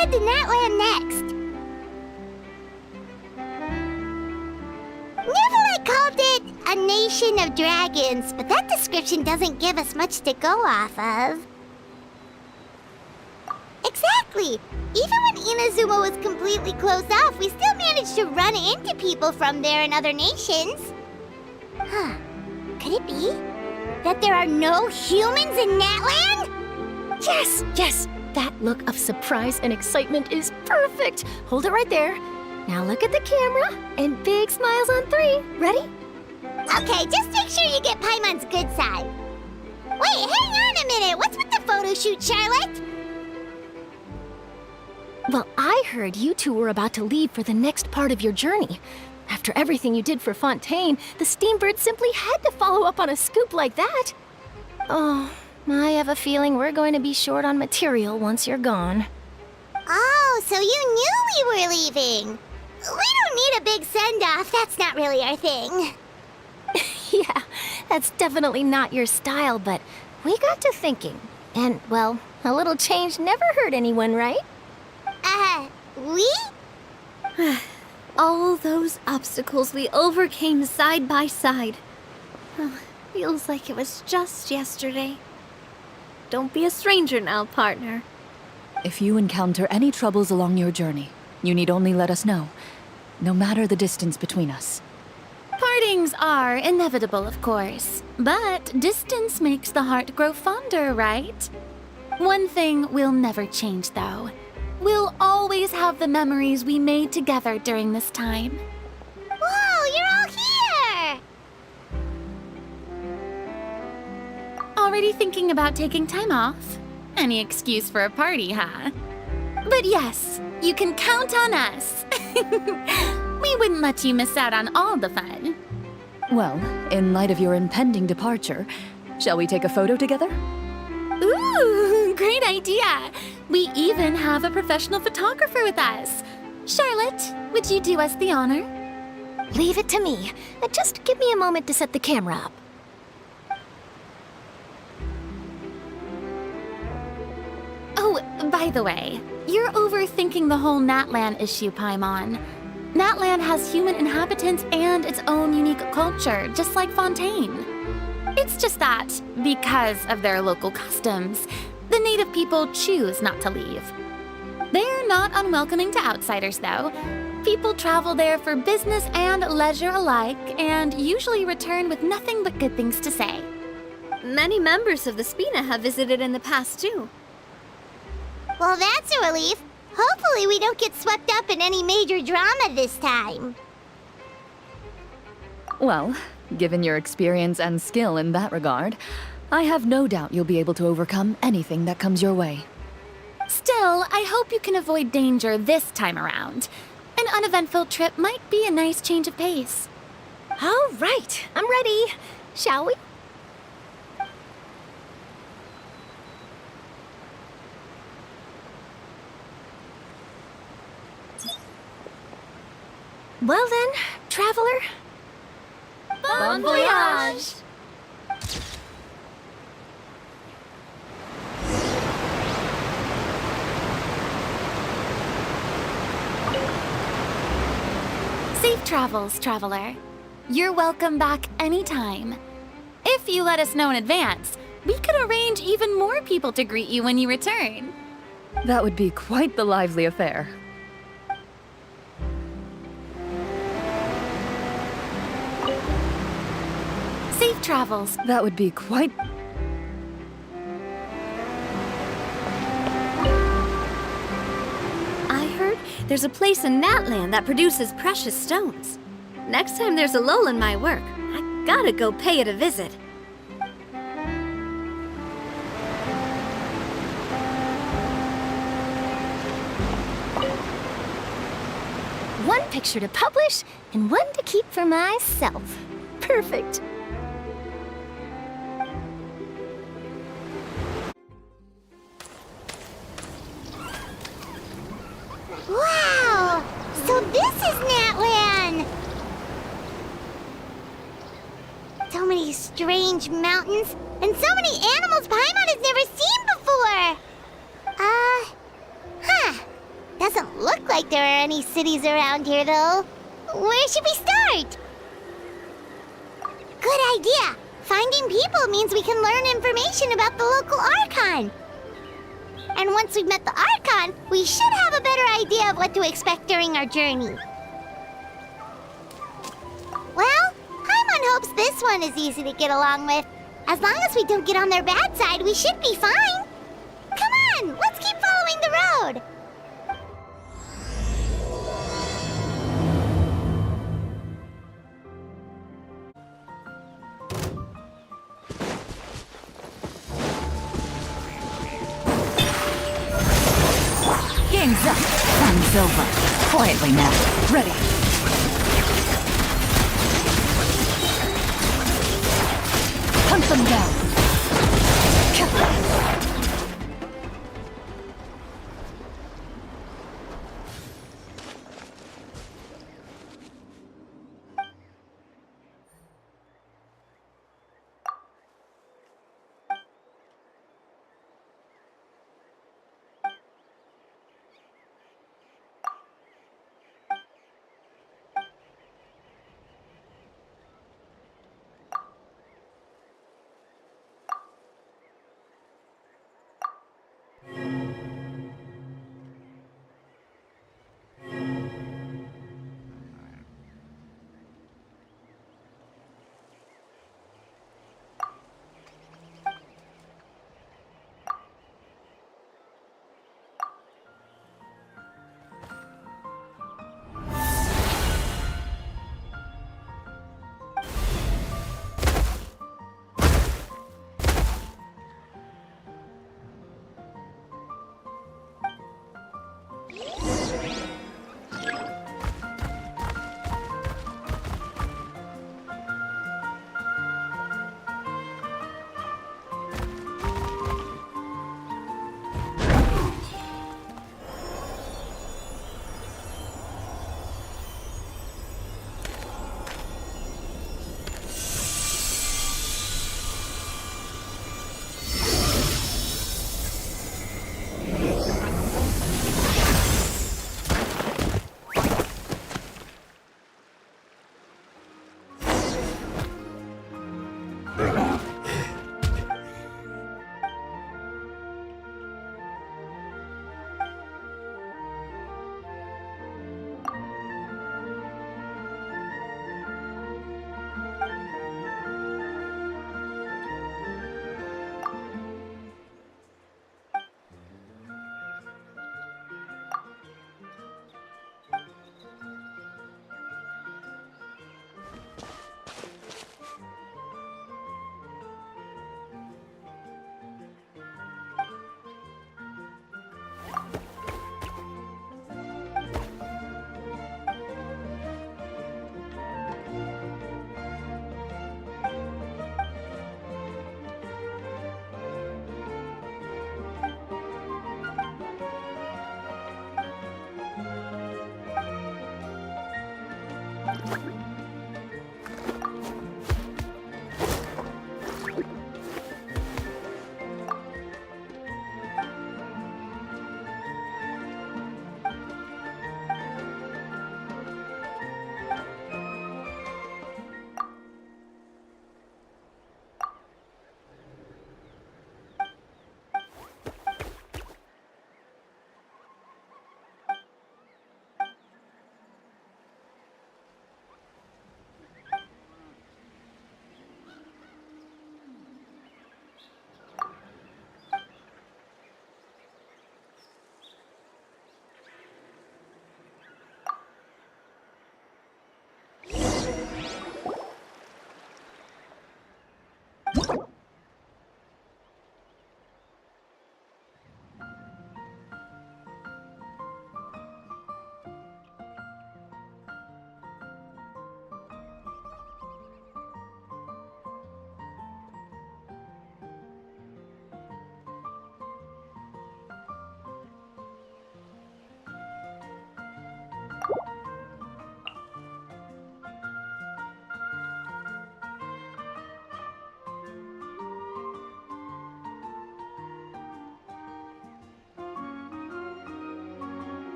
head to Natland next. Neverlight called it a nation of dragons, but that description doesn't give us much to go off of. Exactly! Even when Inazuma was completely closed off, we still managed to run into people from there in other nations. Huh. Could it be that there are no humans in Natland? Yes, yes! That look of surprise and excitement is perfect! Hold it right there. Now look at the camera, and big smiles on 3. Ready? Okay, just make sure you get Paimon's good side. Wait, hang on a minute! What's with the photo shoot, Charlotte? Well, I heard you two were about to leave for the next part of your journey. After everything you did for Fontaine, the Steambird simply had to follow up on a scoop like that. Oh, I have a feeling we're going to be short on material once you're gone. Oh, so you knew we were leaving. We don't need a big send-off. That's not really our thing. Yeah, that's definitely not your style, but we got to thinking. And, well, a little change never hurt anyone, right? We? All those obstacles we overcame side by side. Oh, feels like it was just yesterday. Don't be a stranger now, partner. If you encounter any troubles along your journey, you need only let us know, no matter the distance between us. Partings are inevitable, of course, but distance makes the heart grow fonder, right? One thing will never change, though. We'll always have the memories we made together during this time. Whoa, you're all here! Already thinking about taking time off? Any excuse for a party, huh? But yes, you can count on us. We wouldn't let you miss out on all the fun. Well, in light of your impending departure, shall we take a photo together? Ooh, great idea! We even have a professional photographer with us. Charlotte, would you do us the honor? Leave it to me. Just give me a moment to set the camera up. Oh, by the way, you're overthinking the whole Natland issue, Paimon. Natland has human inhabitants and its own unique culture, just like Fontaine. It's just that, because of their local customs, the native people choose not to leave. They're not unwelcoming to outsiders, though. People travel there for business and leisure alike, and usually return with nothing but good things to say. Many members of the Spina have visited in the past, too. Well, that's a relief. Hopefully we don't get swept up in any major drama this time. Well, given your experience and skill in that regard, I have no doubt you'll be able to overcome anything that comes your way. Still, I hope you can avoid danger this time around. An uneventful trip might be a nice change of pace. All right, I'm ready. Shall we? Well then, traveler. Bon voyage! Safe travels, traveler. You're welcome back anytime. If you let us know in advance, we could arrange even more people to greet you when you return. That would be quite the lively affair. Safe travels. That would be quite... I heard there's a place in Natland that produces precious stones. Next time there's a lull in my work, I gotta go pay it a visit. One picture to publish and one to keep for myself. Perfect. Wow! So this is Natland! So many strange mountains, and so many animals Paimon has never seen before! like there are any cities around here, though. Where should we start? Good idea! Finding people means we can learn information about the local Archon. And once we've met the Archon, we should have a better idea of what to expect during our journey. Well, Paimon hopes this one is easy to get along with. As long as we don't get on their bad side, we should be fine. Come on, let's keep following the road. Game's up. Fun's over. Quietly now. Ready. Hunt them down.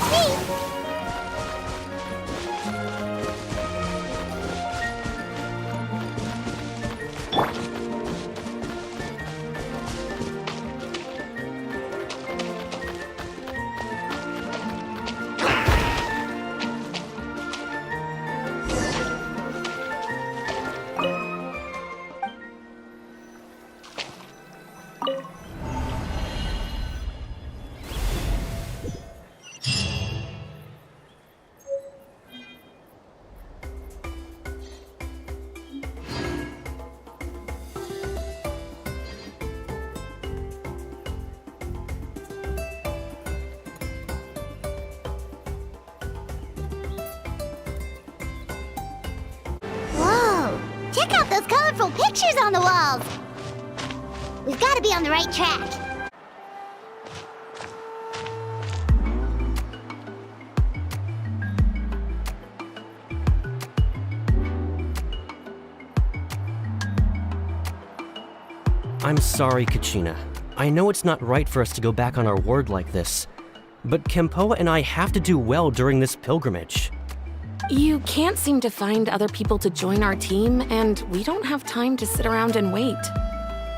me. Whoa! Check out those colorful pictures on the walls! We've got to be on the right track. I'm sorry, Kachina. I know it's not right for us to go back on our word like this, but Kempoa and I have to do well during this pilgrimage. You can't seem to find other people to join our team, and we don't have time to sit around and wait.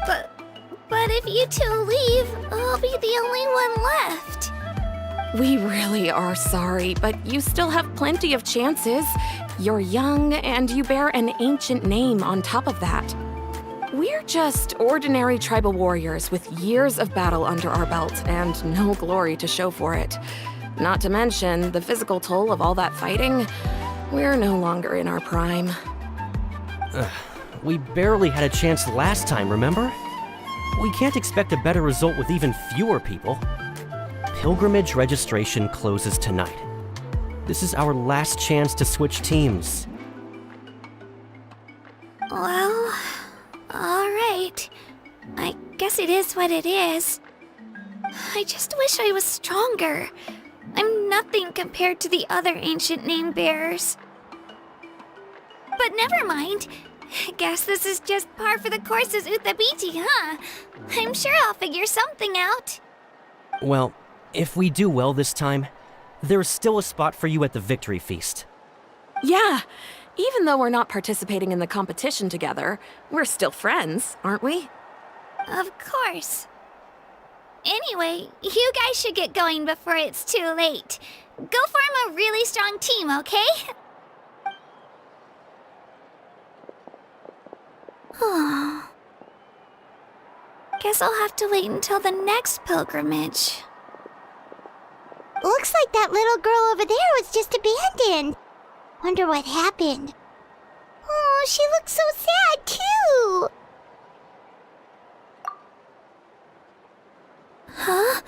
But if you two leave, I'll be the only one left. We really are sorry, but you still have plenty of chances. You're young, and you bear an ancient name on top of that. We're just ordinary tribal warriors with years of battle under our belt and no glory to show for it. Not to mention the physical toll of all that fighting. We're no longer in our prime. We barely had a chance last time, remember? We can't expect a better result with even fewer people. Pilgrimage registration closes tonight. This is our last chance to switch teams. Well, alright. I guess it is what it is. I just wish I was stronger. I'm nothing compared to the other ancient name bearers. But never mind. Guess this is just par for the course as Uthabiti, huh? I'm sure I'll figure something out. Well, if we do well this time, there's still a spot for you at the victory feast. Yeah, even though we're not participating in the competition together, we're still friends, aren't we? Of course. Anyway, you guys should get going before it's too late. Go form a really strong team, okay? Guess I'll have to wait until the next pilgrimage. Looks like that little girl over there was just abandoned. Wonder what happened. Oh, she looks so sad, too. Huh?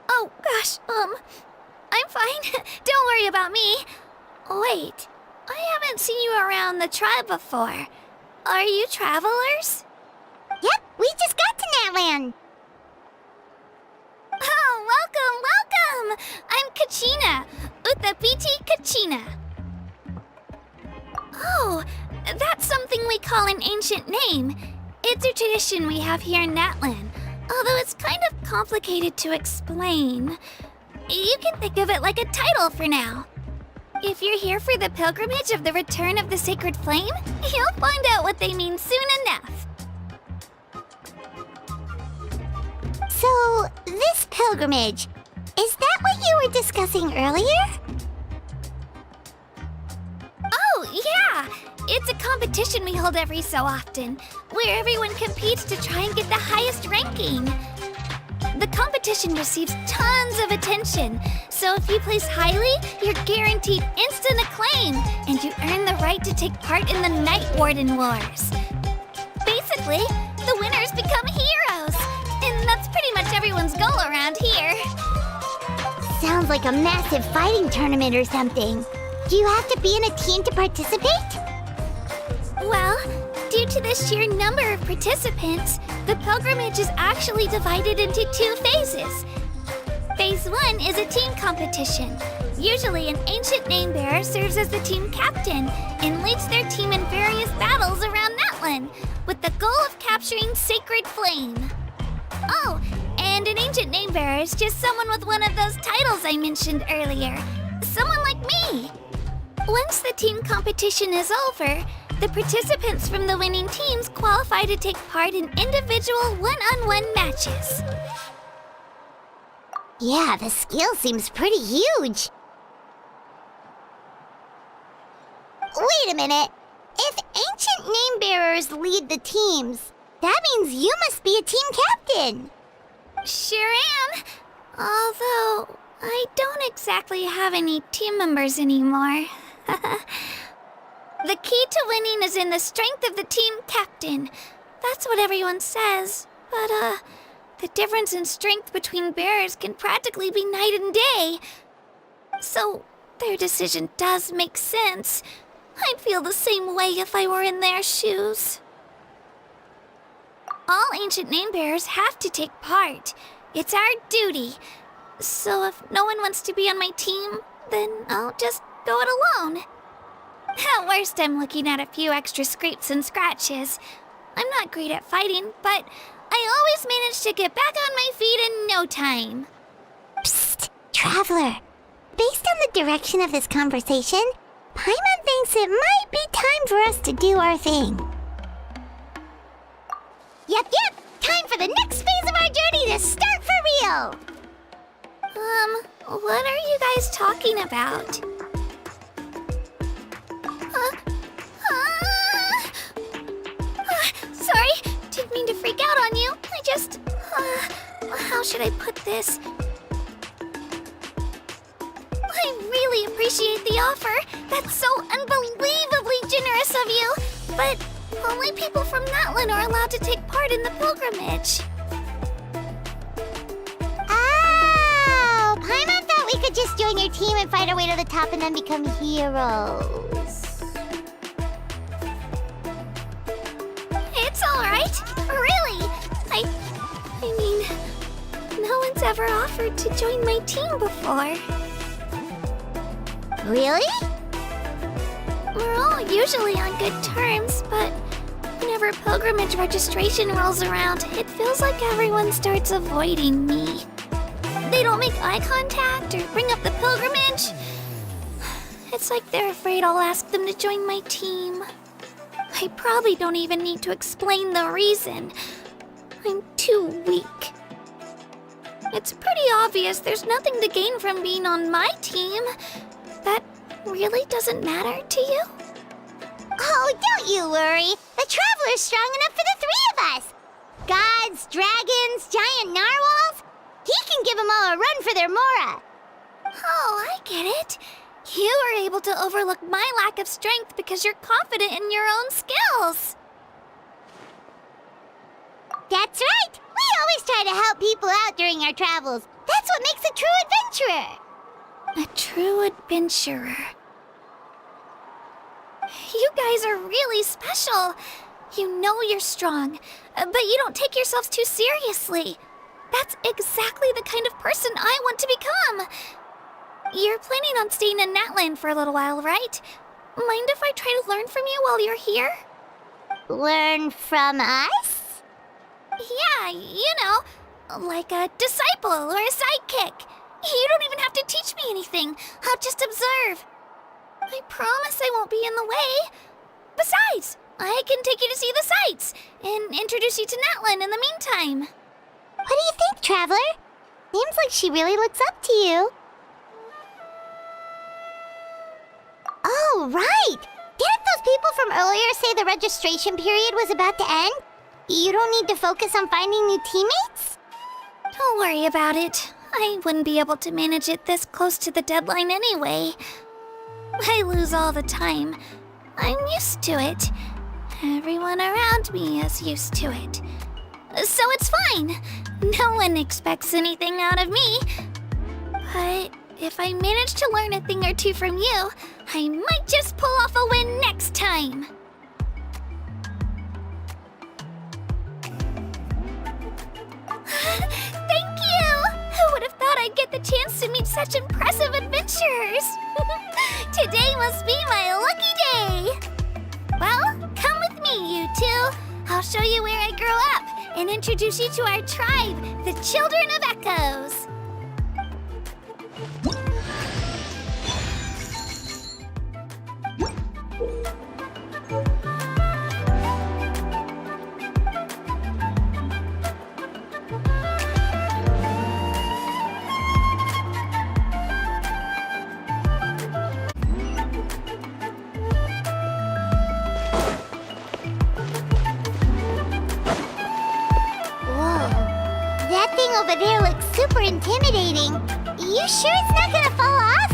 Oh, gosh, I'm fine. Don't worry about me. Wait, I haven't seen you around the tribe before. Are you travelers? Yep, we just got to Natland. Oh, welcome! I'm Kachina, Uthabiti Kachina. Oh, that's something we call an ancient name. It's a tradition we have here in Natland, although it's kind of complicated to explain. You can think of it like a title for now. If you're here for the pilgrimage of the return of the sacred flame, you'll find out what they mean soon enough. So, this pilgrimage, is that what you were discussing earlier? Oh, yeah! It's a competition we hold every so often, where everyone competes to try and get the highest ranking. The competition receives tons of attention, so if you place highly, you're guaranteed instant acclaim, and you earn the right to take part in the Night Warden Wars. Basically, the winners become heroes, and that's pretty much everyone's goal around here. Sounds like a massive fighting tournament or something. Do you have to be in a team to participate? Well, due to the sheer number of participants, the pilgrimage is actually divided into 2 phases. Phase 1 is a team competition. Usually an ancient name bearer serves as the team captain and leads their team in various battles around Natland, with the goal of capturing Sacred Flame. Oh, and an ancient name bearer is just someone with one of those titles I mentioned earlier. Someone like me. Once the team competition is over, the participants from the winning teams qualify to take part in individual one-on-one matches. Yeah, the scale seems pretty huge. Wait a minute. If ancient name bearers lead the teams, that means you must be a team captain. Sure am. Although, I don't exactly have any team members anymore. The key to winning is in the strength of the team captain. That's what everyone says. But, the difference in strength between bearers can practically be night and day. So, their decision does make sense. I'd feel the same way if I were in their shoes. All ancient name bearers have to take part. It's our duty. So if no one wants to be on my team, then I'll just go it alone. At worst, I'm looking at a few extra scrapes and scratches. I'm not great at fighting, but I always manage to get back on my feet in no time. Psst, Traveler. Based on the direction of this conversation, Paimon thinks it might be time for us to do our thing. Yep, time for the next phase of our journey to start for real! What are you guys talking about? Sorry, didn't mean to freak out on you. I just, how should I put this? I really appreciate the offer. That's so unbelievably generous of you. But only people from Natlan are allowed to take part in the pilgrimage. Oh, Paimon thought we could just join your team and fight our way to the top and then become heroes. It's all right. Really. I mean, no one's ever offered to join my team before. Really? We're all usually on good terms, but whenever pilgrimage registration rolls around, it feels like everyone starts avoiding me. They don't make eye contact or bring up the pilgrimage. It's like they're afraid I'll ask them to join my team. I probably don't even need to explain the reason. I'm too weak. It's pretty obvious there's nothing to gain from being on my team. That really doesn't matter to you? Oh, don't you worry. The Traveler's strong enough for the three of us. Gods, dragons, giant narwhals. He can give them all a run for their Mora. Oh, I get it. You were able to overlook my lack of strength because you're confident in your own skills. That's right. We always try to help people out during our travels. That's what makes a true adventurer. A true adventurer. You guys are really special. You know you're strong, but you don't take yourselves too seriously. That's exactly the kind of person I want to become. You're planning on staying in Natlan for a little while, right? Mind if I try to learn from you while you're here? Learn from us? Yeah, you know, like a disciple or a sidekick. You don't even have to teach me anything. I'll just observe. I promise I won't be in the way. Besides, I can take you to see the sights and introduce you to Natlan in the meantime. What do you think, Traveler? Seems like she really looks up to you. Oh, right! Didn't those people from earlier say the registration period was about to end? You don't need to focus on finding new teammates? Don't worry about it. I wouldn't be able to manage it this close to the deadline anyway. I lose all the time. I'm used to it. Everyone around me is used to it. So it's fine. No one expects anything out of me. But if I manage to learn a thing or two from you, I might just pull off a win next time. Thank you! Who would have thought I'd get the chance to meet such impressive adventurers? Today must be my lucky day! Well, come with me, you two. I'll show you where I grew up and introduce you to our tribe, the Children of Echoes. That thing over there looks super intimidating. You sure it's not gonna fall off?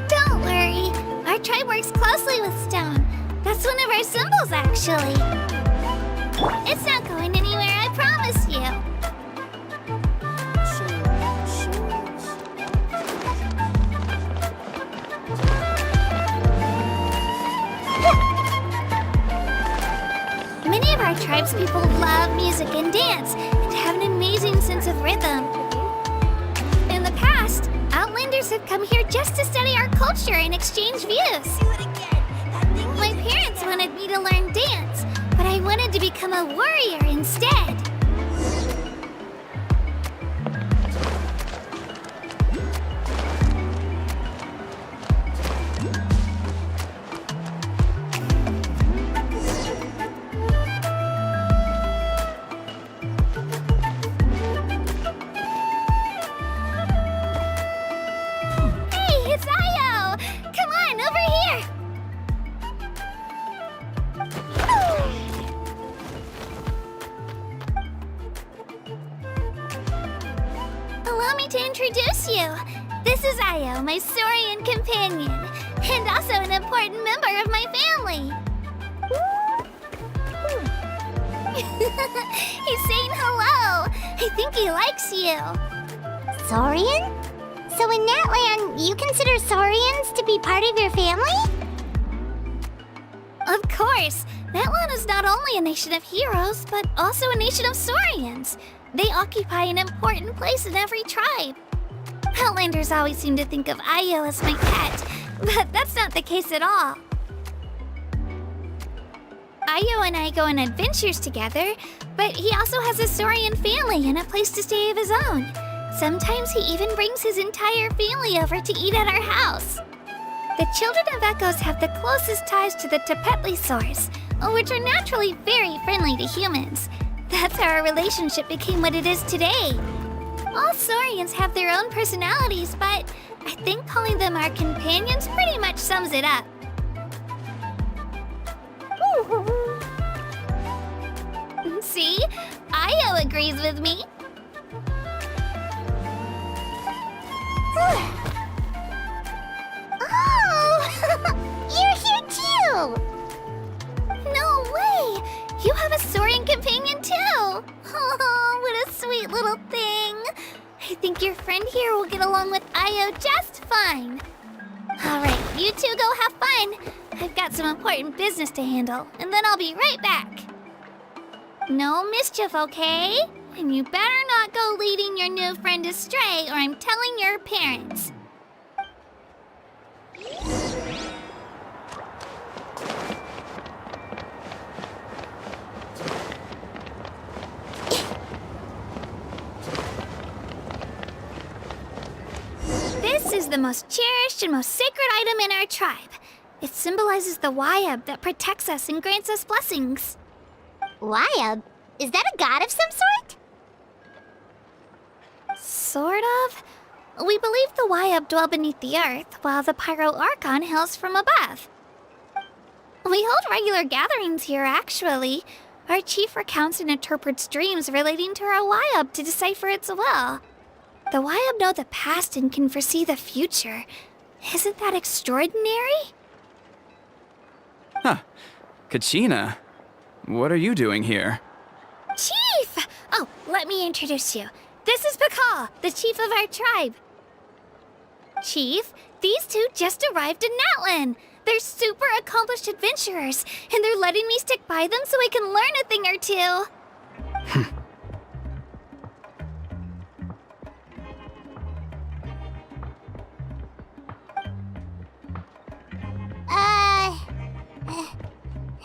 Don't worry. Our tribe works closely with stone. That's one of our symbols, actually. It's not going anywhere, I promise you. Many of our tribespeople love music and dance and have an amazing sense of rhythm. In the past, Outlanders have come here just to study our culture and exchange views. My parents wanted me to learn dance, but I wanted to become a warrior instead. Hey, it's Ayo! Come on, over here! Allow me to introduce you. This is Ayo, my Saurian companion, and also an important member of my family. He's saying hello. I think he likes you. Saurian? So in that land, you consider Saurians to be part of your family? Of course, Natlan is not only a nation of heroes, but also a nation of Saurians. They occupy an important place in every tribe. Outlanders always seem to think of Ayo as my pet, but that's not the case at all. Ayo and I go on adventures together, but he also has a Saurian family and a place to stay of his own. Sometimes he even brings his entire family over to eat at our house. The Children of Echoes have the closest ties to the Tepetlisaurs, which are naturally very friendly to humans. That's how our relationship became what it is today. All Saurians have their own personalities, but I think calling them our companions pretty much sums it up. See? Ayo agrees with me. Oh! You're here too! No way! You have a Saurian companion too! Oh, what a sweet little thing! I think your friend here will get along with Ayo just fine. Alright, you two go have fun. I've got some important business to handle, and then I'll be right back. No mischief, okay? And you better not go leading your new friend astray, or I'm telling your parents. This is the most cherished and most sacred item in our tribe. It symbolizes the Wayab that protects us and grants us blessings. Wayab? Is that a god of some sort? Sort of. We believe the Wayab dwell beneath the earth, while the Pyro Archon hails from above. We hold regular gatherings here, actually. Our chief recounts and interprets dreams relating to our Wayab to decipher its will. The Wayab know the past and can foresee the future. Isn't that extraordinary? Huh. Kachina, what are you doing here? Chief! Oh, let me introduce you. This is Pakal, the chief of our tribe. Chief, these two just arrived in Natlan. They're super accomplished adventurers, and they're letting me stick by them so I can learn a thing or two.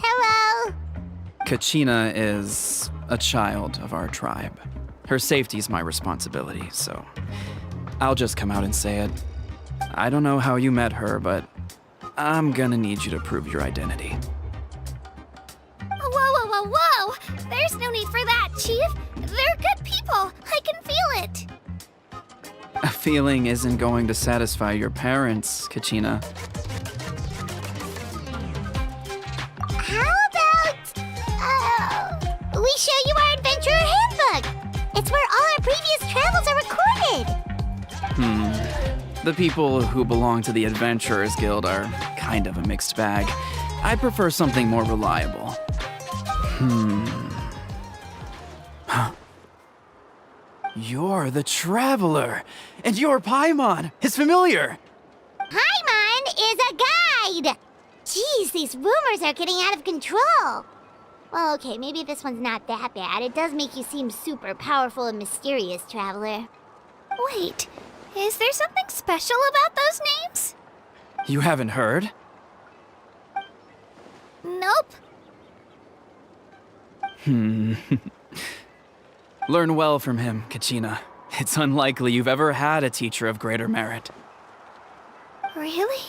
Hello? Kachina is a child of our tribe. Her safety's my responsibility, so I'll just come out and say it. I don't know how you met her, but I'm gonna need you to prove your identity. Whoa, whoa, whoa, whoa! There's no need for that, Chief. They're good people. I can feel it. A feeling isn't going to satisfy your parents, Kachina. How about, we show you our adventurer handbook? It's where all our previous travels are recorded. The people who belong to the Adventurers Guild are kind of a mixed bag. I'd prefer something more reliable. You're the Traveler, and you're Paimon, his familiar. Paimon is a guide! Jeez, these rumors are getting out of control. Well, okay, maybe this one's not that bad. It does make you seem super powerful and mysterious, Traveler. Wait, is there something special about those names? You haven't heard? Nope. Learn well from him, Kachina. It's unlikely you've ever had a teacher of greater merit. Really?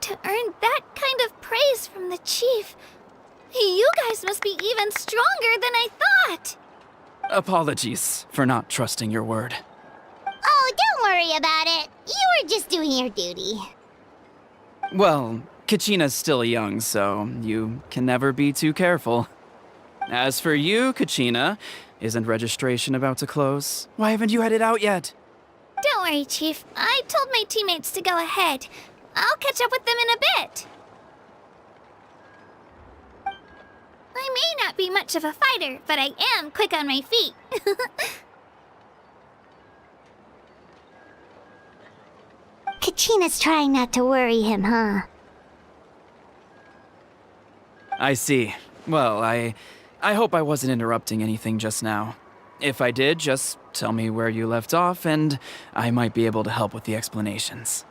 To earn that kind of praise from the Chief, you guys must be even stronger than I thought. Apologies for not trusting your word. Oh, don't worry about it. You were just doing your duty. Well, Kachina's still young, so you can never be too careful. As for you, Kachina, isn't registration about to close? Why haven't you headed out yet? Don't worry, Chief. I told my teammates to go ahead. I'll catch up with them in a bit. I may not be much of a fighter, but I am quick on my feet. Kachina's trying not to worry him, huh? I see. Well, I hope I wasn't interrupting anything just now. If I did, just tell me where you left off, and I might be able to help with the explanations.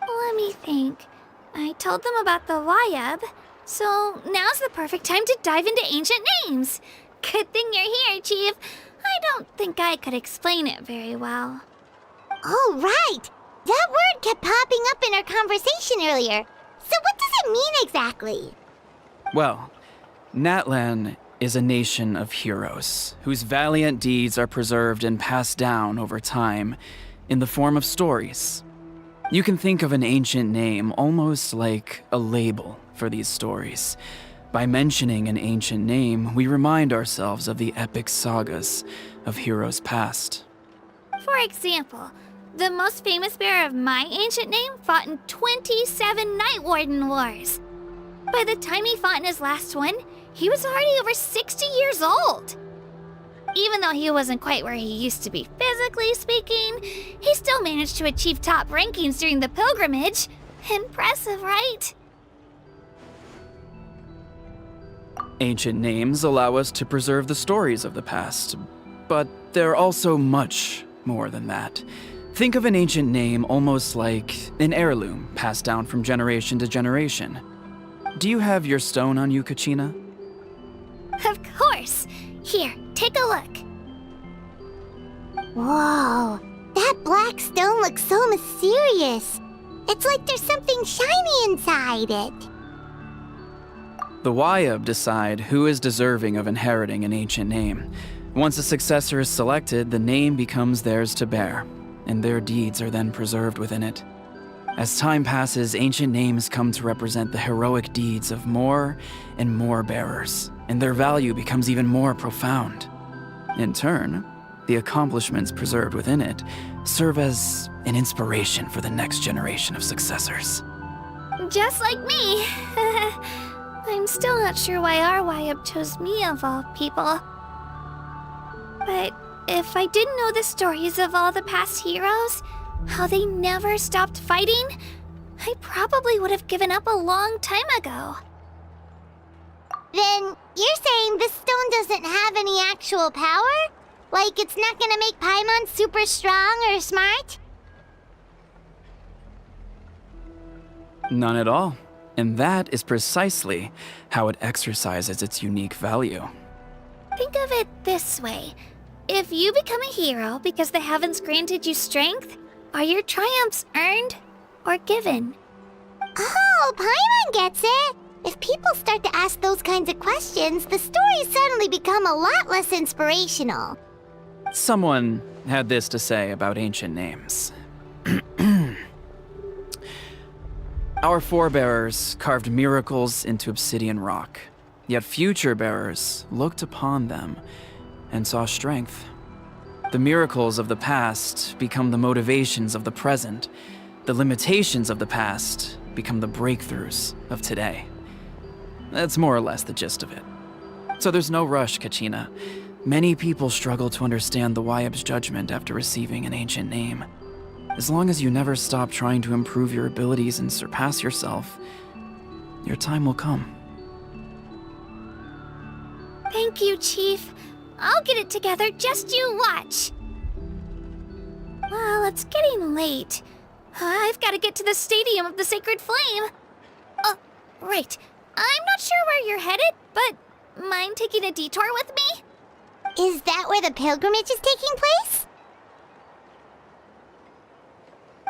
Let me think. I told them about the Wayab, so now's the perfect time to dive into ancient names. Good thing you're here, Chief. I don't think I could explain it very well. Oh, right! That word kept popping up in our conversation earlier. So what does it mean exactly? Well, Natlan is a nation of heroes whose valiant deeds are preserved and passed down over time in the form of stories. You can think of an ancient name almost like a label for these stories. By mentioning an ancient name, we remind ourselves of the epic sagas of heroes past. For example, the most famous bearer of my ancient name fought in 27 Night Warden Wars. By the time he fought in his last one, he was already over 60 years old. Even though he wasn't quite where he used to be physically speaking, he still managed to achieve top rankings during the pilgrimage. Impressive, right? Ancient names allow us to preserve the stories of the past, but they're also much more than that. Think of an ancient name almost like an heirloom passed down from generation to generation. Do you have your stone on you, Kachina? Of course. Here, take a look. Whoa, that black stone looks so mysterious. It's like there's something shiny inside it. The Wayab decide who is deserving of inheriting an ancient name. Once a successor is selected, the name becomes theirs to bear, and their deeds are then preserved within it. As time passes, ancient names come to represent the heroic deeds of more and more bearers, and their value becomes even more profound. In turn, the accomplishments preserved within it serve as an inspiration for the next generation of successors. Just like me. I'm still not sure why our Wayab chose me of all people. But if I didn't know the stories of all the past heroes, how they never stopped fighting, I probably would have given up a long time ago. Then you're saying this stone doesn't have any actual power? Like it's not gonna make Paimon super strong or smart? None at all. And that is precisely how it exercises its unique value. Think of it this way. If you become a hero because the heavens granted you strength, are your triumphs earned or given? Oh, Paimon gets it! If people start to ask those kinds of questions, the stories suddenly become a lot less inspirational. Someone had this to say about ancient names. Our forebears carved miracles into obsidian rock, yet future bearers looked upon them and saw strength. The miracles of the past become the motivations of the present. The limitations of the past become the breakthroughs of today. That's more or less the gist of it. So there's no rush, Kachina. Many people struggle to understand the Wyab's judgment after receiving an ancient name. As long as you never stop trying to improve your abilities and surpass yourself, your time will come. Thank you, Chief. I'll get it together, just you watch. Well, it's getting late. I've got to get to the Stadium of the Sacred Flame. Oh, right. I'm not sure where you're headed, but mind taking a detour with me? Is that where the pilgrimage is taking place?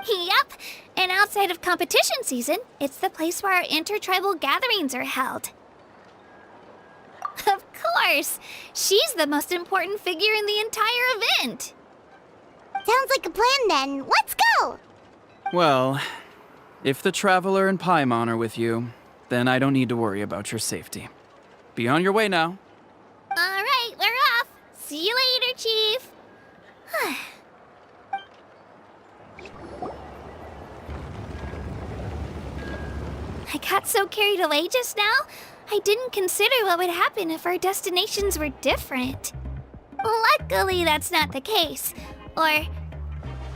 Yep, and outside of competition season, it's the place where our intertribal gatherings are held. Of course! She's the most important figure in the entire event! Sounds like a plan then. Let's go! Well, if the Traveler and Paimon are with you, then I don't need to worry about your safety. Be on your way now. Alright, we're off! See you later, Chief! I got so carried away just now, I didn't consider what would happen if our destinations were different. Luckily, that's not the case. Or,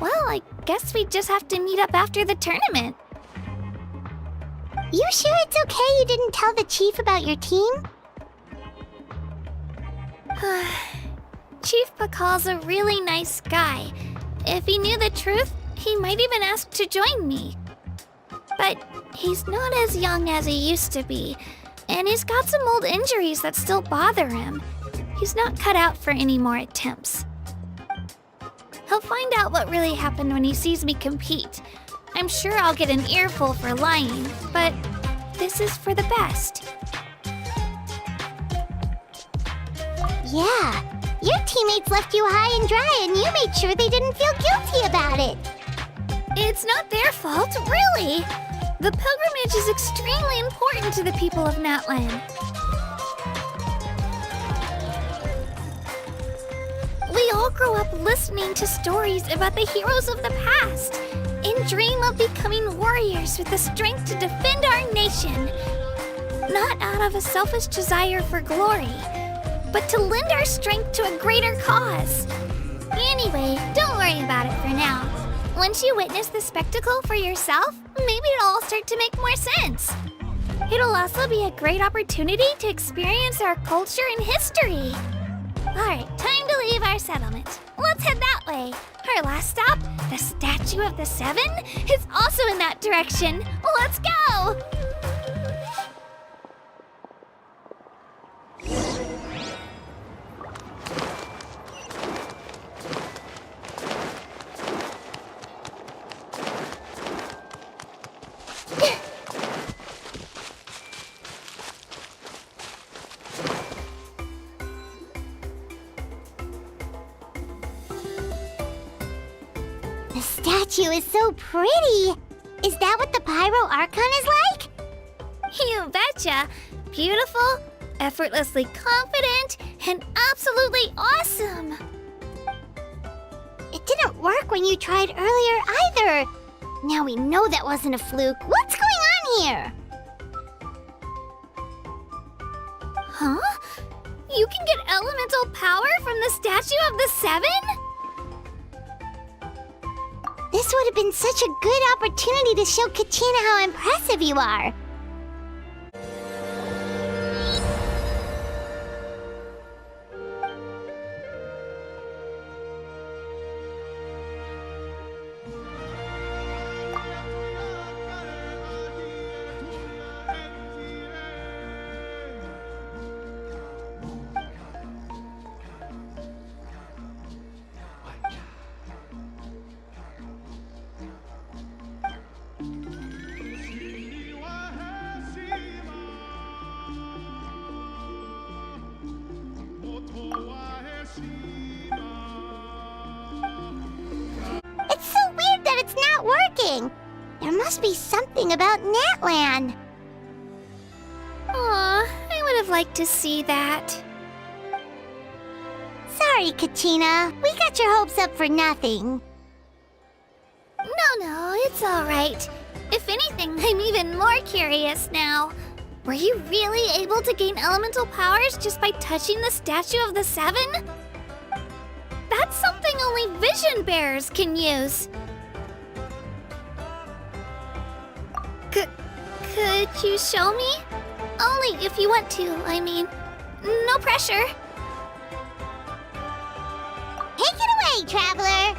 well, I guess we just have to meet up after the tournament. You sure it's okay you didn't tell the chief about your team? Chief Pakal's a really nice guy. If he knew the truth, he might even ask to join me. But he's not as young as he used to be, and he's got some old injuries that still bother him. He's not cut out for any more attempts. He'll find out what really happened when he sees me compete. I'm sure I'll get an earful for lying, but this is for the best. Yeah, your teammates left you high and dry and you made sure they didn't feel guilty about it. It's not their fault, really. The pilgrimage is extremely important to the people of Natlan. We all grow up listening to stories about the heroes of the past and dream of becoming warriors with the strength to defend our nation. Not out of a selfish desire for glory, but to lend our strength to a greater cause. Anyway, don't worry about it for now. Once you witness the spectacle for yourself, maybe it'll all start to make more sense. It'll also be a great opportunity to experience our culture and history. Alright, time to leave our settlement. Let's head that way. Our last stop, the Statue of the Seven, is also in that direction. Let's go! The statue is so pretty. Is that what the Pyro Archon is like? You betcha! Beautiful, effortlessly confident, and absolutely awesome! It didn't work when you tried earlier either. Now we know that wasn't a fluke. What's going on here? Huh? You can get elemental power from the Statue of the Seven? This would have been such a good opportunity to show Kachina how impressive you are. It's so weird that it's not working. There must be something about Natlan. Aw, I would have liked to see that. Sorry, Katina. We got your hopes up for nothing. No, it's all right. If anything, I'm even more curious now. Were you really able to gain elemental powers just by touching the Statue of the Seven? That's something only vision bearers can use. Could you show me? Only if you want to, I mean. No pressure. Take it away, Traveler!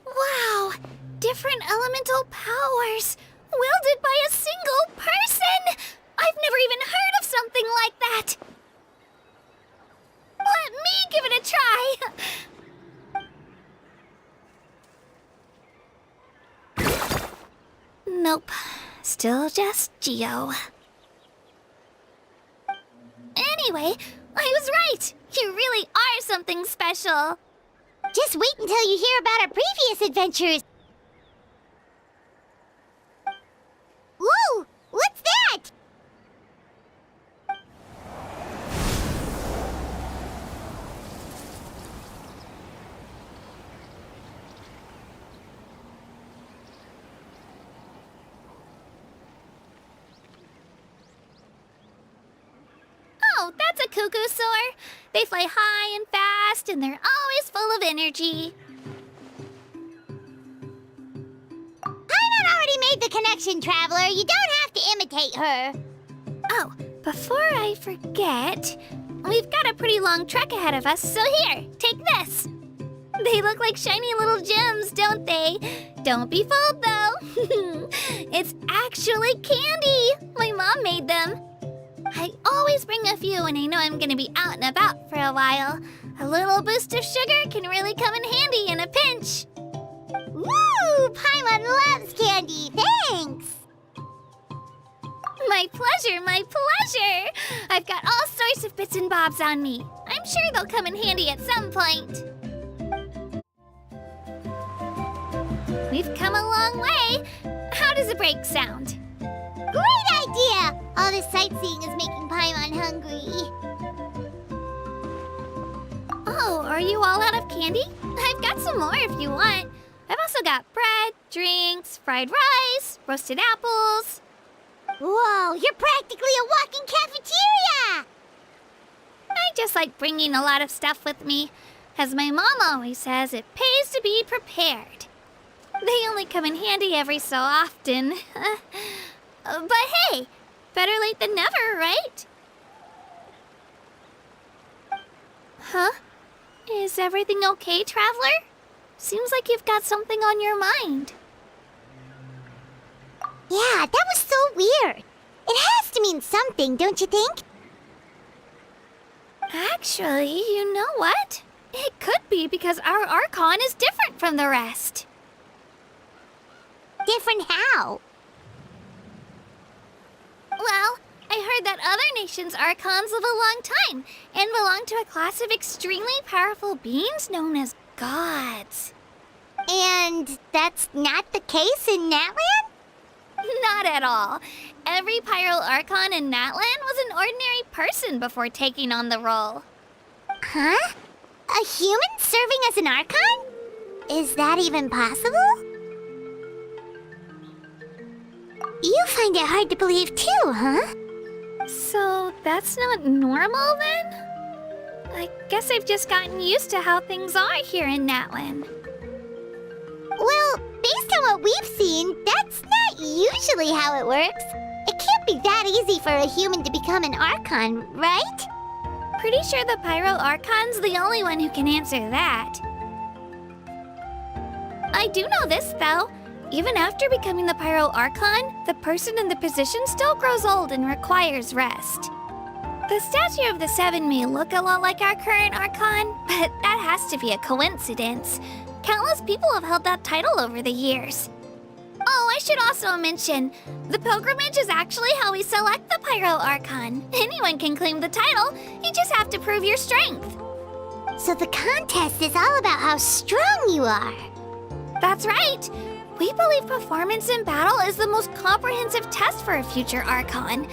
Wow! Different elemental powers! Wielded by a single person! I've never even heard of something like that! Let me give it a try! Nope. Still just Geo. Anyway, I was right! You really are something special! Just wait until you hear about our previous adventures. Whoa! What's that? Oh, that's a cuckoo soar. They fly high and fast, and they're always full of energy. Paimon already made the connection, Traveler. You don't have to imitate her. Oh, before I forget, we've got a pretty long trek ahead of us, so here, take this. They look like shiny little gems, don't they? Don't be fooled, though. It's actually candy. My mom made them. I always bring a few when I know I'm gonna be out and about for a while. A little boost of sugar can really come in handy in a pinch. Woo! Paimon loves candy. Thanks. My pleasure, my pleasure! I've got all sorts of bits and bobs on me. I'm sure they'll come in handy at some point. We've come a long way. How does a break sound? Great idea! All this sightseeing is making Paimon hungry. Oh, are you all out of candy? I've got some more if you want. I've also got bread, drinks, fried rice, roasted apples. Whoa, you're practically a walking cafeteria! I just like bringing a lot of stuff with me. As my mom always says, it pays to be prepared. They only come in handy every so often. But hey, better late than never, right? Huh? Is everything okay, Traveler? Seems like you've got something on your mind. Yeah, that was so weird. It has to mean something, don't you think? Actually, you know what? It could be because our Archon is different from the rest. Different how? Well, I heard that other nations' Archons live a long time and belong to a class of extremely powerful beings known as gods. And that's not the case in Natlan? Not at all. Every Pyral Archon in Natlan was an ordinary person before taking on the role. Huh? A human serving as an Archon? Is that even possible? You find it hard to believe too, huh? So that's not normal then? I guess I've just gotten used to how things are here in Natlan. Well, based on what we've seen, that's not usually how it works. It can't be that easy for a human to become an Archon, right? Pretty sure the Pyro Archon's the only one who can answer that. I do know this, though. Even after becoming the Pyro Archon, the person in the position still grows old and requires rest. The statue of the Seven may look a lot like our current Archon, but that has to be a coincidence. Countless people have held that title over the years. Oh, I should also mention, the pilgrimage is actually how we select the Pyro Archon. Anyone can claim the title, you just have to prove your strength. So the contest is all about how strong you are. That's right. We believe performance in battle is the most comprehensive test for a future Archon.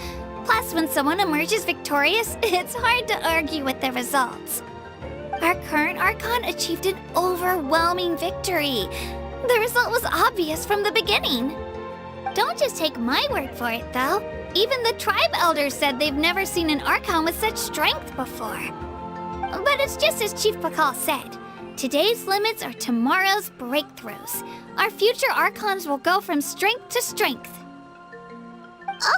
Plus, when someone emerges victorious, it's hard to argue with the results. Our current Archon achieved an overwhelming victory. The result was obvious from the beginning. Don't just take my word for it, though. Even the tribe elders said they've never seen an Archon with such strength before. But it's just as Chief Pakal said. Today's limits are tomorrow's breakthroughs. Our future Archons will go from strength to strength.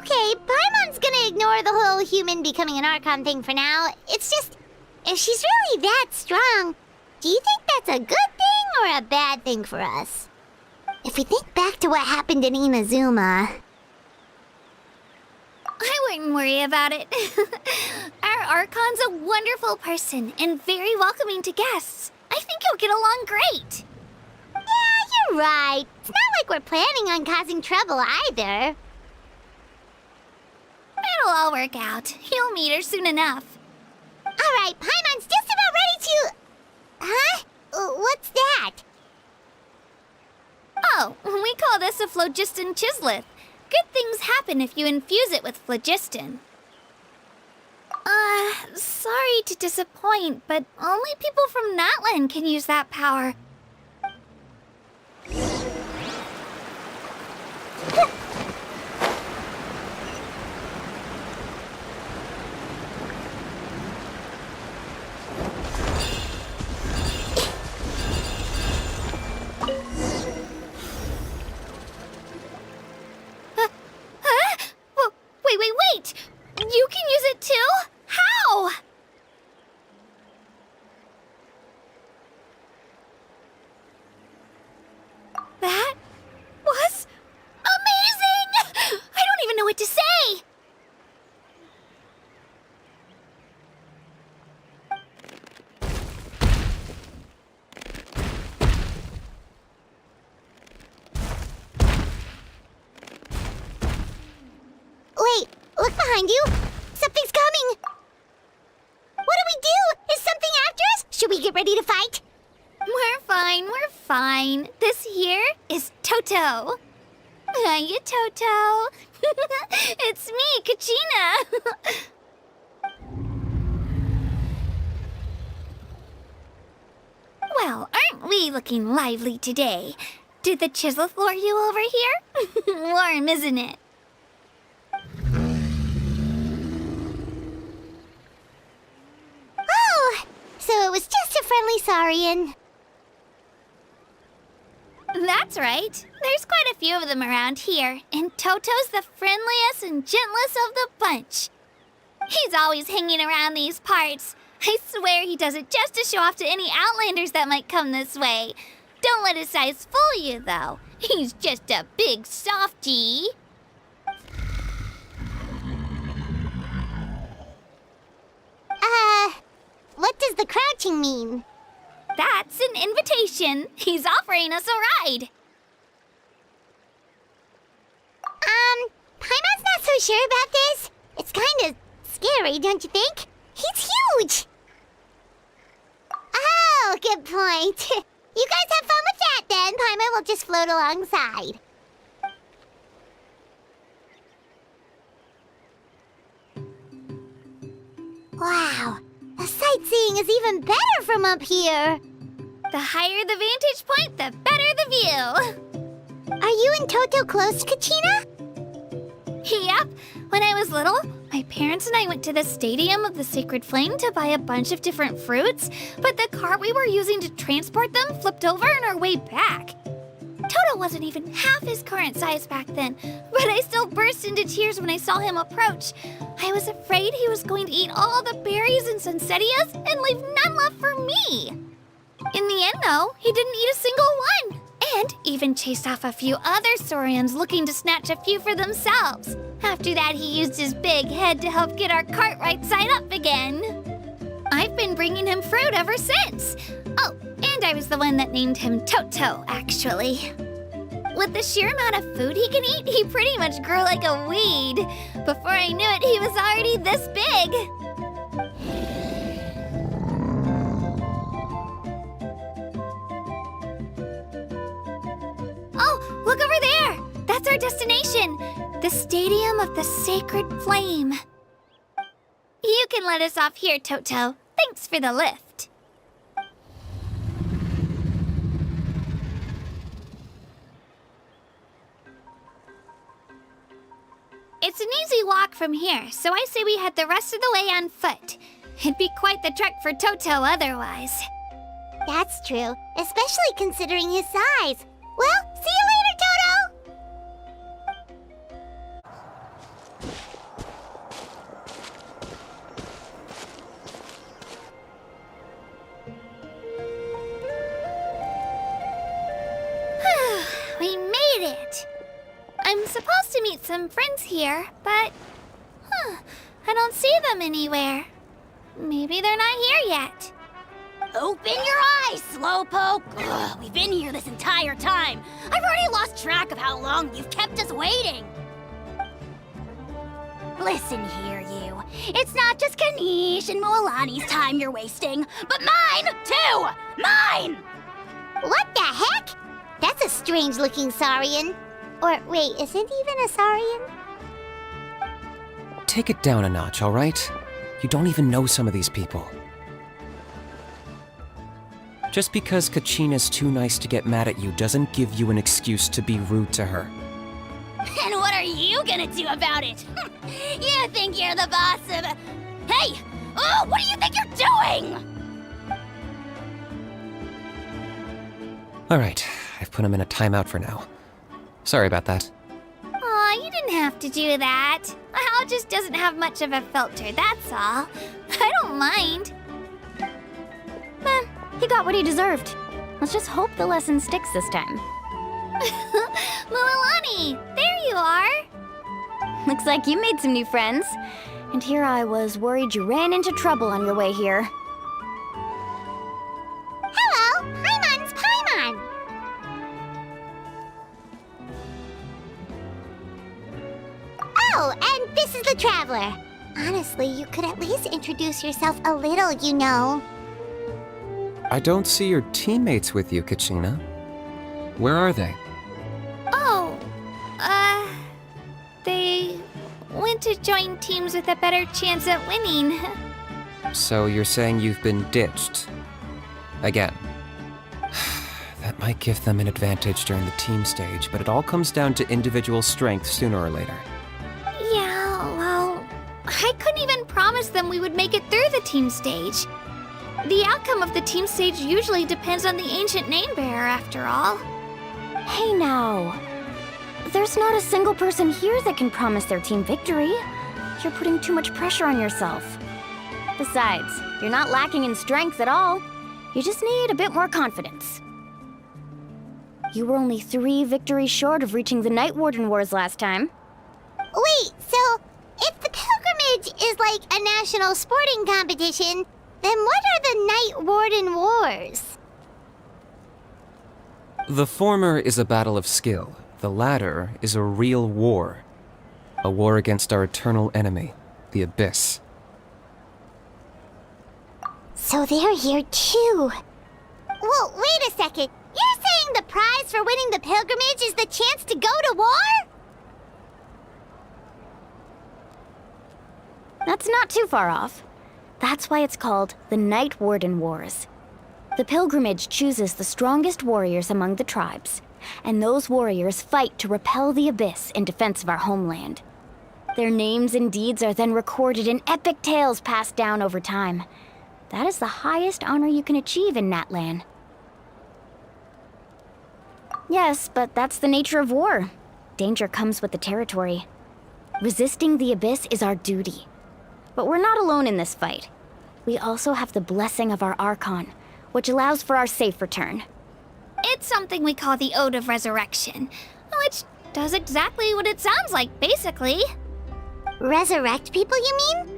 Okay, Paimon's gonna ignore the whole human becoming an Archon thing for now. It's just, if she's really that strong, do you think that's a good thing or a bad thing for us? If we think back to what happened in Inazuma... I wouldn't worry about it. Our Archon's a wonderful person and very welcoming to guests. I think you'll get along great. Yeah, you're right. It's not like we're planning on causing trouble either. It'll all work out. You'll meet her soon enough. Alright, Paimon's just about ready to... Huh? What's that? Oh, we call this a phlogiston chisleth. Good things happen if you infuse it with phlogiston. Sorry to disappoint, but only people from Natlan can use that power. Wait! You can use it too? How? That was amazing! I don't even know what to say! Wait, look behind you! Something's coming! What do we do? Is something after us? Should we get ready to fight? We're fine. This here is Toto. Hiya, Toto. It's me, Kachina. Well, aren't we looking lively today? Did the Chisleth lure you over here? Warm, isn't it? Oh, so it was just a friendly Saurian. That's right. There's quite a few of them around here, and Toto's the friendliest and gentlest of the bunch. He's always hanging around these parts. I swear he does it just to show off to any Outlanders that might come this way. Don't let his size fool you, though. He's just a big softie. What does the crouching mean? That's an invitation. He's offering us a ride. Paimon's not so sure about this. It's kind of scary, don't you think? He's huge! Oh, good point. You guys have fun with that then. Paimon will just float alongside. Wow, the sightseeing is even better from up here. The higher the vantage point, the better the view. Are you and Toto close, Kachina? Yep. When I was little, my parents and I went to the Stadium of the Sacred Flame to buy a bunch of different fruits, but the cart we were using to transport them flipped over on our way back. Toto wasn't even half his current size back then, but I still burst into tears when I saw him approach. I was afraid he was going to eat all the berries and sunsettias and leave none left for me. In the end, though, he didn't eat a single one, And even chased off a few other Saurians looking to snatch a few for themselves. After that, he used his big head to help get our cart right side up again. I've been bringing him fruit ever since. Oh, and I was the one that named him Toto, actually. With the sheer amount of food he can eat, he pretty much grew like a weed. Before I knew it, he was already this big. Oh, look over there! That's our destination! The Stadium of the Sacred Flame. You can let us off here, Toto. Thanks for the lift. It's an easy walk from here, so I say we head the rest of the way on foot. It'd be quite the trek for Toto otherwise. That's true, especially considering his size. Well, see you later, Toto! We made it! I'm supposed to meet some friends here, but... I don't see them anywhere. Maybe they're not here yet. Open your eyes, Slowpoke! Ugh, we've been here this entire time. I've already lost track of how long you've kept us waiting. Listen here, you. It's not just Kanish and Moalani's time you're wasting, but mine, too! Mine! What the heck? That's a strange-looking Saurian. Or, wait, is it even a Saurian? Take it down a notch, all right? You don't even know some of these people. Just because Kachina's too nice to get mad at you doesn't give you an excuse to be rude to her. And what are you gonna do about it? You think you're the boss of... Hey! Oh, what do you think you're doing? All right, I've put him in a timeout for now. Sorry about that. Aw, you didn't have to do that. Hal just doesn't have much of a filter, that's all. I don't mind. He got what he deserved. Let's just hope the lesson sticks this time. Mualani, there you are. Looks like you made some new friends. And here I was worried you ran into trouble on your way here. Hello, Paimon's Paimon. Oh, and this is the Traveler. Honestly, you could at least introduce yourself a little, you know. I don't see your teammates with you, Kachina. Where are they? Oh, they went to join teams with a better chance at winning. So you're saying you've been ditched? Again. That might give them an advantage during the team stage, but it all comes down to individual strength sooner or later. Yeah, well, I couldn't even promise them we would make it through the team stage. The outcome of the team stage usually depends on the ancient name bearer, after all. Hey now. There's not a single person here that can promise their team victory. You're putting too much pressure on yourself. Besides, you're not lacking in strength at all. You just need a bit more confidence. You were only 3 victories short of reaching the Night Warden Wars last time. Wait, so if the pilgrimage is like a national sporting competition, then what are the Night Warden Wars? The former is a battle of skill. The latter is a real war. A war against our eternal enemy, the Abyss. So they're here too. Well, wait a second. You're saying the prize for winning the pilgrimage is the chance to go to war? That's not too far off. That's why it's called the Night Warden Wars. The pilgrimage chooses the strongest warriors among the tribes, and those warriors fight to repel the Abyss in defense of our homeland. Their names and deeds are then recorded in epic tales passed down over time. That is the highest honor you can achieve in Natlan. Yes, but that's the nature of war. Danger comes with the territory. Resisting the Abyss is our duty. But we're not alone in this fight. We also have the blessing of our Archon, which allows for our safe return. It's something we call the Ode of Resurrection, which does exactly what it sounds like, basically. Resurrect people, you mean?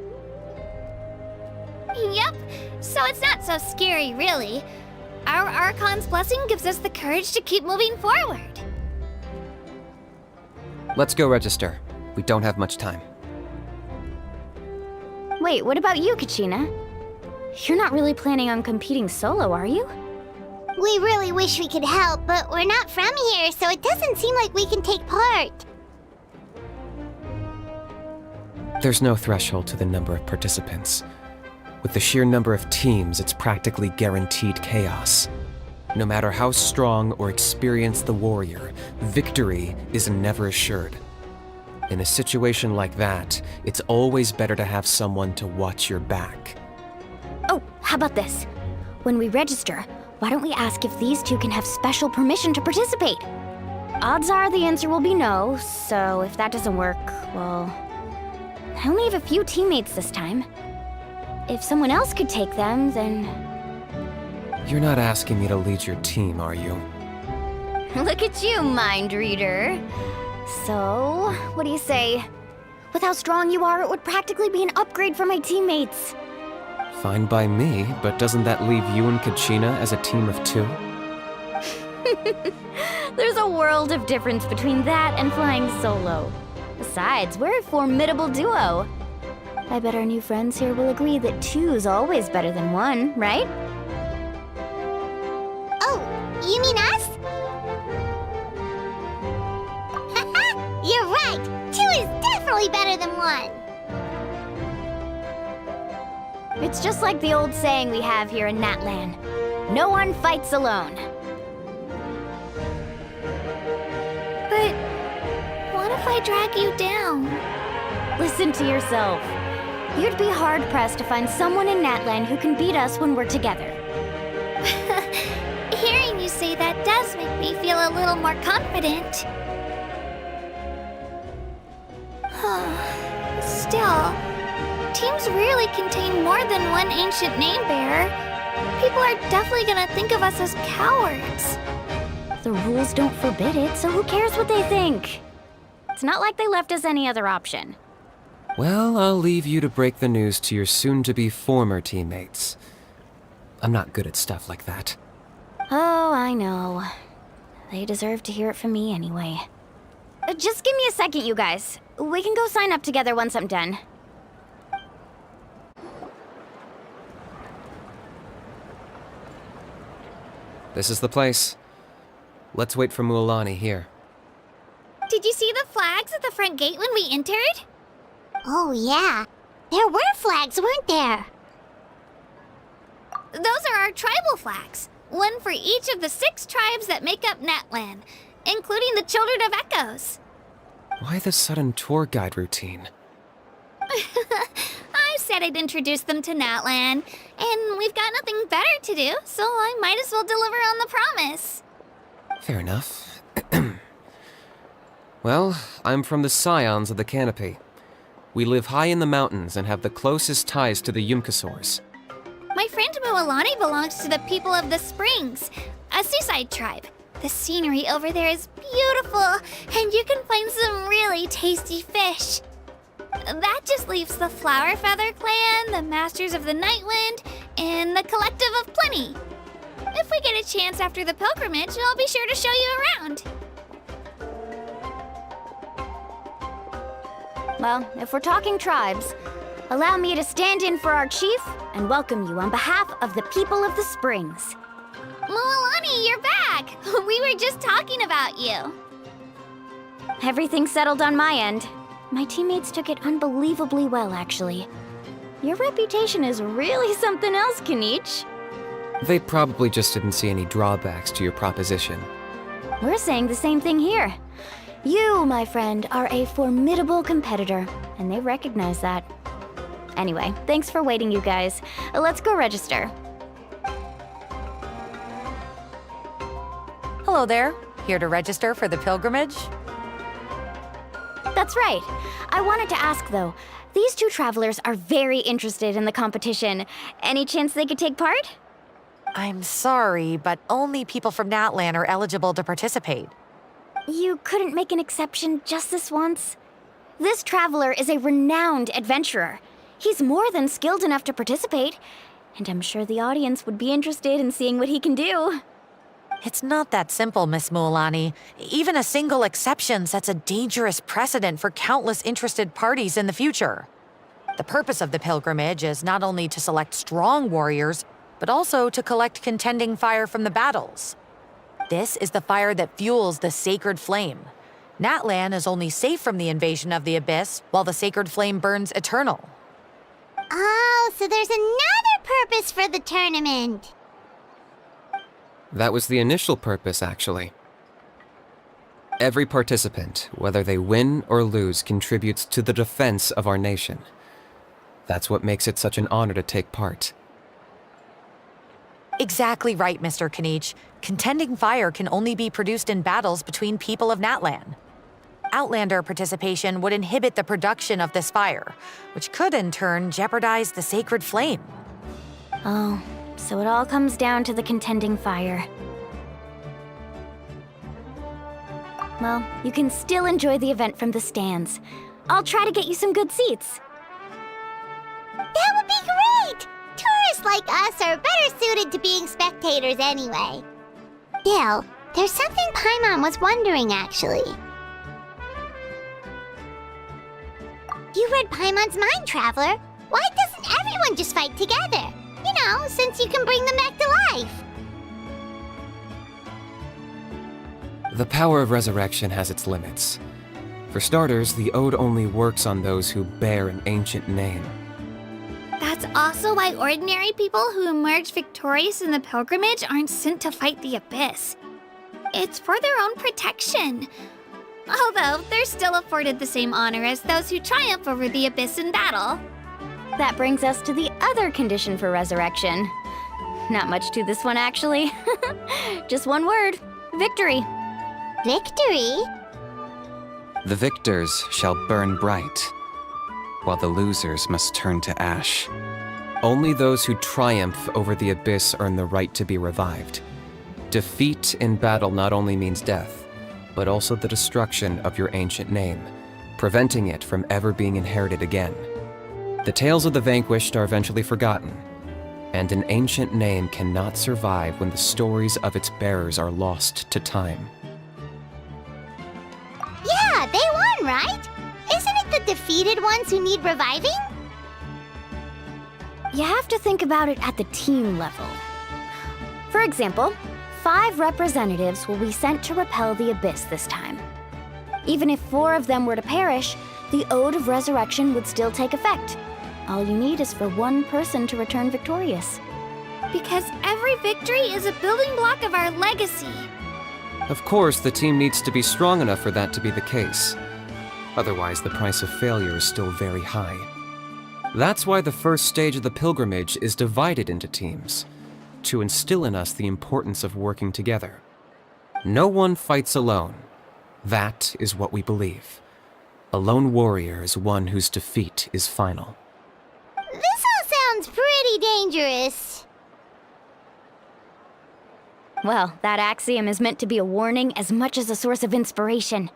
Yep, so it's not so scary, really. Our Archon's blessing gives us the courage to keep moving forward. Let's go register. We don't have much time. Wait, what about you, Kachina? You're not really planning on competing solo, are you? We really wish we could help, but we're not from here, so it doesn't seem like we can take part. There's no threshold to the number of participants. With the sheer number of teams, it's practically guaranteed chaos. No matter how strong or experienced the warrior, victory is never assured. In a situation like that, it's always better to have someone to watch your back. Oh, how about this? When we register, why don't we ask if these two can have special permission to participate? Odds are the answer will be no, so if that doesn't work, well, I only have a few teammates this time. If someone else could take them, then... You're not asking me to lead your team, are you? Look at you, mind reader. So, what do you say? With how strong you are, it would practically be an upgrade for my teammates. Fine by me, but doesn't that leave you and Kachina as a team of two? There's a world of difference between that and flying solo. Besides, we're a formidable duo. I bet our new friends here will agree that two's always better than one, right? Oh, you mean us? You're right! 2 is definitely better than 1! It's just like the old saying we have here in Natlan. No one fights alone. But what if I drag you down? Listen to yourself. You'd be hard-pressed to find someone in Natlan who can beat us when we're together. Hearing you say that does make me feel a little more confident. Still, teams rarely contain more than one ancient name bearer. People are definitely gonna think of us as cowards. The rules don't forbid it, so who cares what they think? It's not like they left us any other option. Well, I'll leave you to break the news to your soon-to-be former teammates. I'm not good at stuff like that. Oh, I know. They deserve to hear it from me anyway. Just give me a second, you guys. We can go sign up together once I'm done. This is the place. Let's wait for Mualani here. Did you see the flags at the front gate when we entered? Oh, yeah. There were flags, weren't there? Those are our tribal flags. One for each of the 6 tribes that make up Natlan, including the Children of Echoes. Why the sudden tour guide routine? I said I'd introduce them to Natlan, and we've got nothing better to do, so I might as well deliver on the promise. Fair enough. Well, I'm from the Scions of the Canopy. We live high in the mountains and have the closest ties to the Yumkasaurs. My friend Mualani belongs to the people of the Springs, a seaside tribe. The scenery over there is beautiful, and you can find some really tasty fish. That just leaves the Flower Feather Clan, the Masters of the Nightwind, and the Collective of Plenty. If we get a chance after the pilgrimage, I'll be sure to show you around. Well, if we're talking tribes, allow me to stand in for our chief and welcome you on behalf of the people of the Springs. Mualani, you're back! We were just talking about you. Everything's settled on my end. My teammates took it unbelievably well, actually. Your reputation is really something else, Kanich. They probably just didn't see any drawbacks to your proposition. We're saying the same thing here. You, my friend, are a formidable competitor, and they recognize that. Anyway, thanks for waiting, you guys. Let's go register. Hello there. Here to register for the pilgrimage? That's right. I wanted to ask, though. These 2 travelers are very interested in the competition. Any chance they could take part? I'm sorry, but only people from Natlan are eligible to participate. You couldn't make an exception just this once? This traveler is a renowned adventurer. He's more than skilled enough to participate, and I'm sure the audience would be interested in seeing what he can do. It's not that simple, Miss Mualani. Even a single exception sets a dangerous precedent for countless interested parties in the future. The purpose of the pilgrimage is not only to select strong warriors, but also to collect contending fire from the battles. This is the fire that fuels the sacred flame. Natlan is only safe from the invasion of the Abyss, while the sacred flame burns eternal. Oh, so there's another purpose for the tournament. That was the initial purpose, actually. Every participant, whether they win or lose, contributes to the defense of our nation. That's what makes it such an honor to take part. Exactly right, Mr. Kanich. Contending fire can only be produced in battles between people of Natlan. Outlander participation would inhibit the production of this fire, which could in turn jeopardize the sacred flame. Oh, so it all comes down to the contending fire. Well, you can still enjoy the event from the stands. I'll try to get you some good seats. That would be great! Tourists like us are better suited to being spectators anyway. Still, there's something Paimon was wondering, actually. You read Paimon's mind, Traveler. Why doesn't everyone just fight together? You know, since you can bring them back to life. The power of resurrection has its limits. For starters, the ode only works on those who bear an ancient name. That's also why ordinary people who emerge victorious in the pilgrimage aren't sent to fight the Abyss. It's for their own protection. Although, they're still afforded the same honor as those who triumph over the Abyss in battle. That brings us to the other condition for resurrection. Not much to this one, actually. Just one word: victory. Victory? The victors shall burn bright, while the losers must turn to ash. Only those who triumph over the Abyss earn the right to be revived. Defeat in battle not only means death, but also the destruction of your ancient name, preventing it from ever being inherited again. The tales of the vanquished are eventually forgotten, and an ancient name cannot survive when the stories of its bearers are lost to time. Yeah, they won, right? Isn't it the defeated ones who need reviving? You have to think about it at the team level. For example, 5 representatives will be sent to repel the Abyss this time. Even if 4 of them were to perish, the Ode of Resurrection would still take effect. All you need is for 1 person to return victorious. Because every victory is a building block of our legacy. Of course, the team needs to be strong enough for that to be the case. Otherwise, the price of failure is still very high. That's why the first stage of the pilgrimage is divided into teams, to instill in us the importance of working together. No one fights alone. That is what we believe. A lone warrior is one whose defeat is final. This all sounds pretty dangerous. Well, that axiom is meant to be a warning as much as a source of inspiration.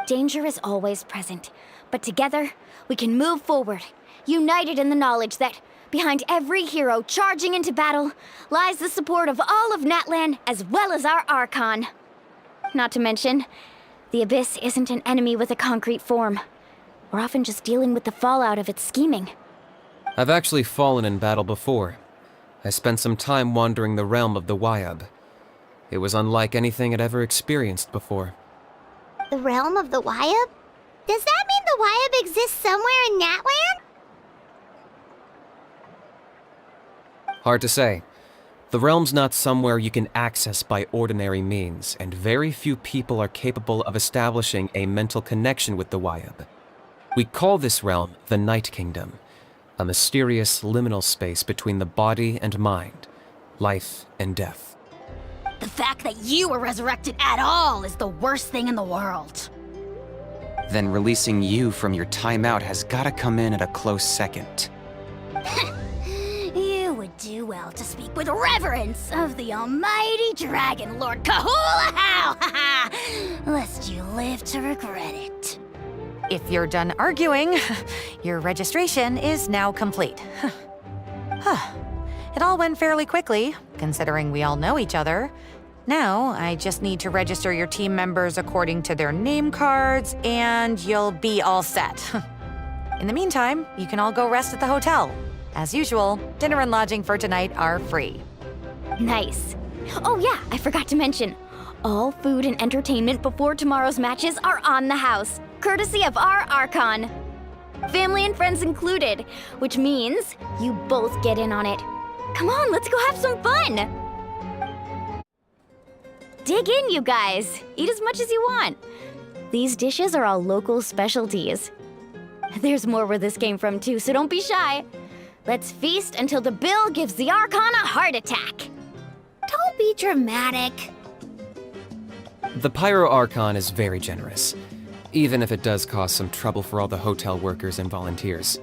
Danger is always present, but together, we can move forward, united in the knowledge that behind every hero charging into battle lies the support of all of Natlan as well as our Archon. Not to mention, the Abyss isn't an enemy with a concrete form. We're often just dealing with the fallout of its scheming. I've actually fallen in battle before. I spent some time wandering the realm of the Wyab. It was unlike anything I'd ever experienced before. The realm of the Wyab? Does that mean the Wyab exists somewhere in Natlan? Hard to say. The realm's not somewhere you can access by ordinary means, and very few people are capable of establishing a mental connection with the Wyab. We call this realm the Night Kingdom, a mysterious liminal space between the body and mind, life and death. The fact that you were resurrected at all is the worst thing in the world. Then releasing you from your timeout has gotta come in at a close second. You would do well to speak with reverence of the almighty Dragon Lord Kahula-How! Lest you live to regret it. If you're done arguing, your registration is now complete. It all went fairly quickly, considering we all know each other. Now, I just need to register your team members according to their name cards, and you'll be all set. In the meantime, you can all go rest at the hotel. As usual, dinner and lodging for tonight are free. Nice. Oh yeah, I forgot to mention. All food and entertainment before tomorrow's matches are on the house, courtesy of our Archon. Family and friends included, which means you both get in on it. Come on, let's go have some fun! Dig in, you guys. Eat as much as you want. These dishes are all local specialties. There's more where this came from too, so don't be shy. Let's feast until the bill gives the Archon a heart attack. Don't be dramatic. The Pyro Archon is very generous, even if it does cause some trouble for all the hotel workers and volunteers.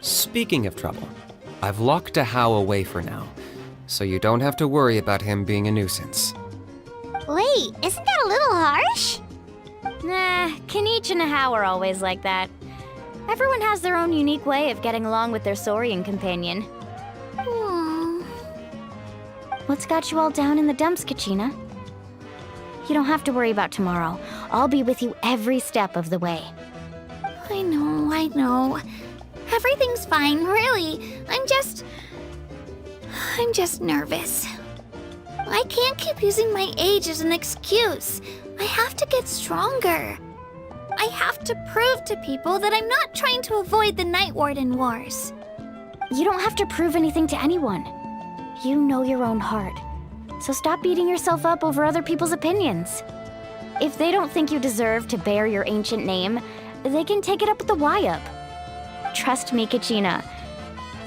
Speaking of trouble, I've locked a How away for now, so you don't have to worry about him being a nuisance. Wait, isn't that a little harsh? Nah, Kanich and How are always like that. Everyone has their own unique way of getting along with their Saurian companion. What's got you all down in the dumps, Kachina? You don't have to worry about tomorrow. I'll be with you every step of the way. I know. Everything's fine, really. I'm just nervous. I can't keep using my age as an excuse. I have to get stronger. I have to prove to people that I'm not trying to avoid the Night Warden Wars. You don't have to prove anything to anyone. You know your own heart. So stop beating yourself up over other people's opinions. If they don't think you deserve to bear your ancient name, they can take it up with the Wyub. Trust me, Kachina.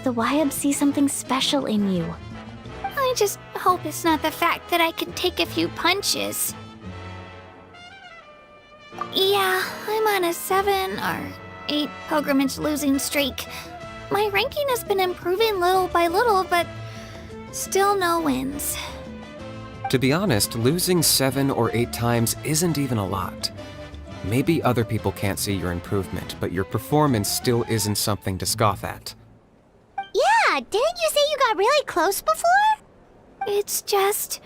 The Wyub see something special in you. I just hope it's not the fact that I can take a few punches. Yeah, I'm on a 7 or 8 pilgrimage losing streak. My ranking has been improving little by little, but still no wins. To be honest, losing 7 or 8 times isn't even a lot. Maybe other people can't see your improvement, but your performance still isn't something to scoff at. Yeah, didn't you say you got really close before? It's just,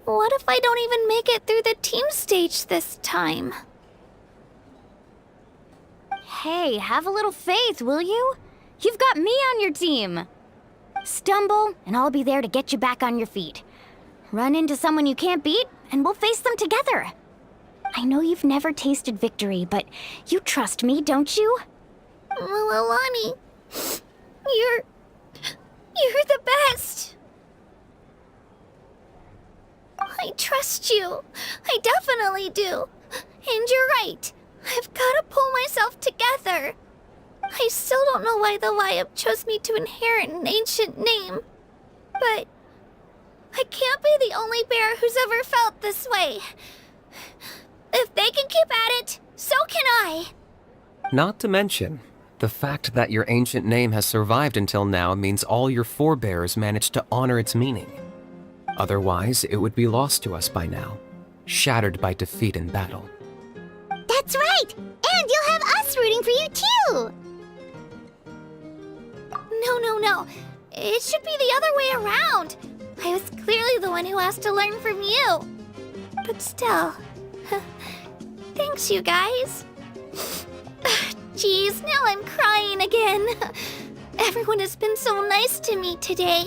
what if I don't even make it through the team stage this time? Hey, have a little faith, will you? You've got me on your team. Stumble, and I'll be there to get you back on your feet. Run into someone you can't beat, and we'll face them together. I know you've never tasted victory, but you trust me, don't you? Alani, you're the best. I trust you. I definitely do. And you're right. I've got to pull myself together. I still don't know why the Wyub chose me to inherit an ancient name. But I can't be the only bear who's ever felt this way. If they can keep at it, so can I. Not to mention, the fact that your ancient name has survived until now means all your forebears managed to honor its meaning. Otherwise, it would be lost to us by now, shattered by defeat in battle. That's right! And you'll have us rooting for you too! No. It should be the other way around. I was clearly the one who asked to learn from you. But still, thanks you guys. Geez, now I'm crying again. Everyone has been so nice to me today.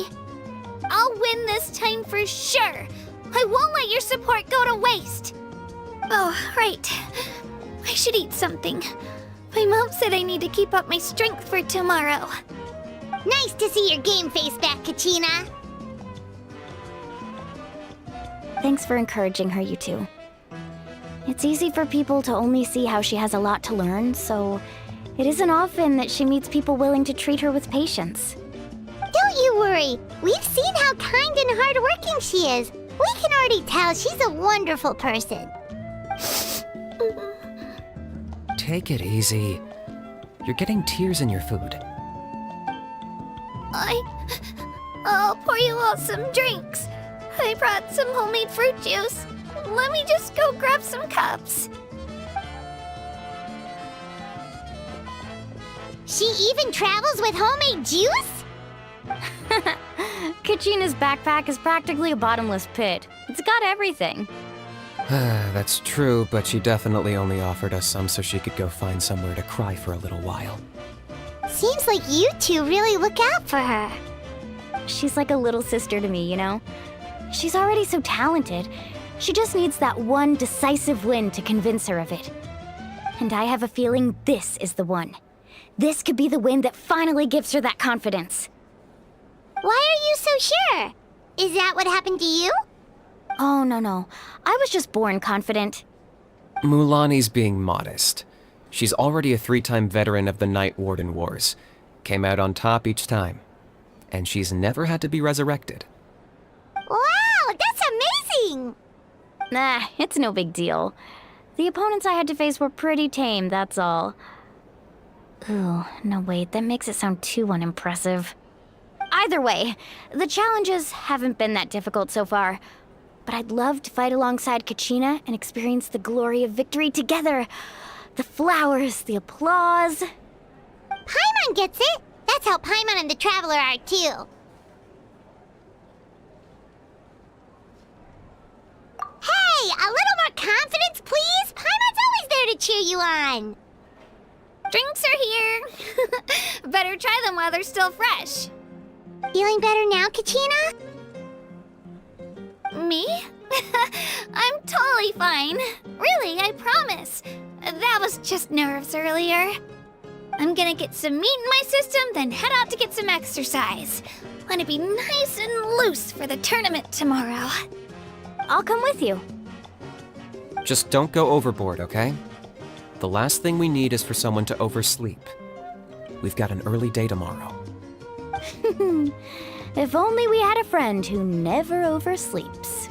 I'll win this time for sure. I won't let your support go to waste. Oh, right. I should eat something. My mom said I need to keep up my strength for tomorrow. Nice to see your game face back, Kachina. Thanks for encouraging her, you two. It's easy for people to only see how she has a lot to learn, so it isn't often that she meets people willing to treat her with patience. Don't you worry. We've seen how kind and hardworking she is. We can already tell she's a wonderful person. Take it easy. You're getting tears in your food. I'll pour you all some drinks. I brought some homemade fruit juice. Let me just go grab some cups. She even travels with homemade juice? Kachina's backpack is practically a bottomless pit. It's got everything. That's true, but she definitely only offered us some so she could go find somewhere to cry for a little while. Seems like you two really look out for her. She's like a little sister to me, you know? She's already so talented. She just needs that one decisive win to convince her of it. And I have a feeling this is the one. This could be the win that finally gives her that confidence. Why are you so sure? Is that what happened to you? Oh, no. I was just born confident. Mulaney's being modest. She's already a 3-time veteran of the Night Warden Wars. Came out on top each time. And she's never had to be resurrected. Wow, that's amazing! Nah, it's no big deal. The opponents I had to face were pretty tame, that's all. Ooh, no wait, that makes it sound too unimpressive. Either way, the challenges haven't been that difficult so far. But I'd love to fight alongside Kachina and experience the glory of victory together. The flowers, the applause. Paimon gets it! That's how Paimon and the Traveler are too. Hey, a little more confidence, please? Paimon's always there to cheer you on. Drinks are here. Better try them while they're still fresh. Feeling better now, Kachina? Me? I'm totally fine. Really, I promise. That was just nerves earlier. I'm gonna get some meat in my system, then head out to get some exercise. Want to be nice and loose for the tournament tomorrow. I'll come with you. Just don't go overboard, okay? The last thing we need is for someone to oversleep. We've got an early day tomorrow. If only we had a friend who never oversleeps.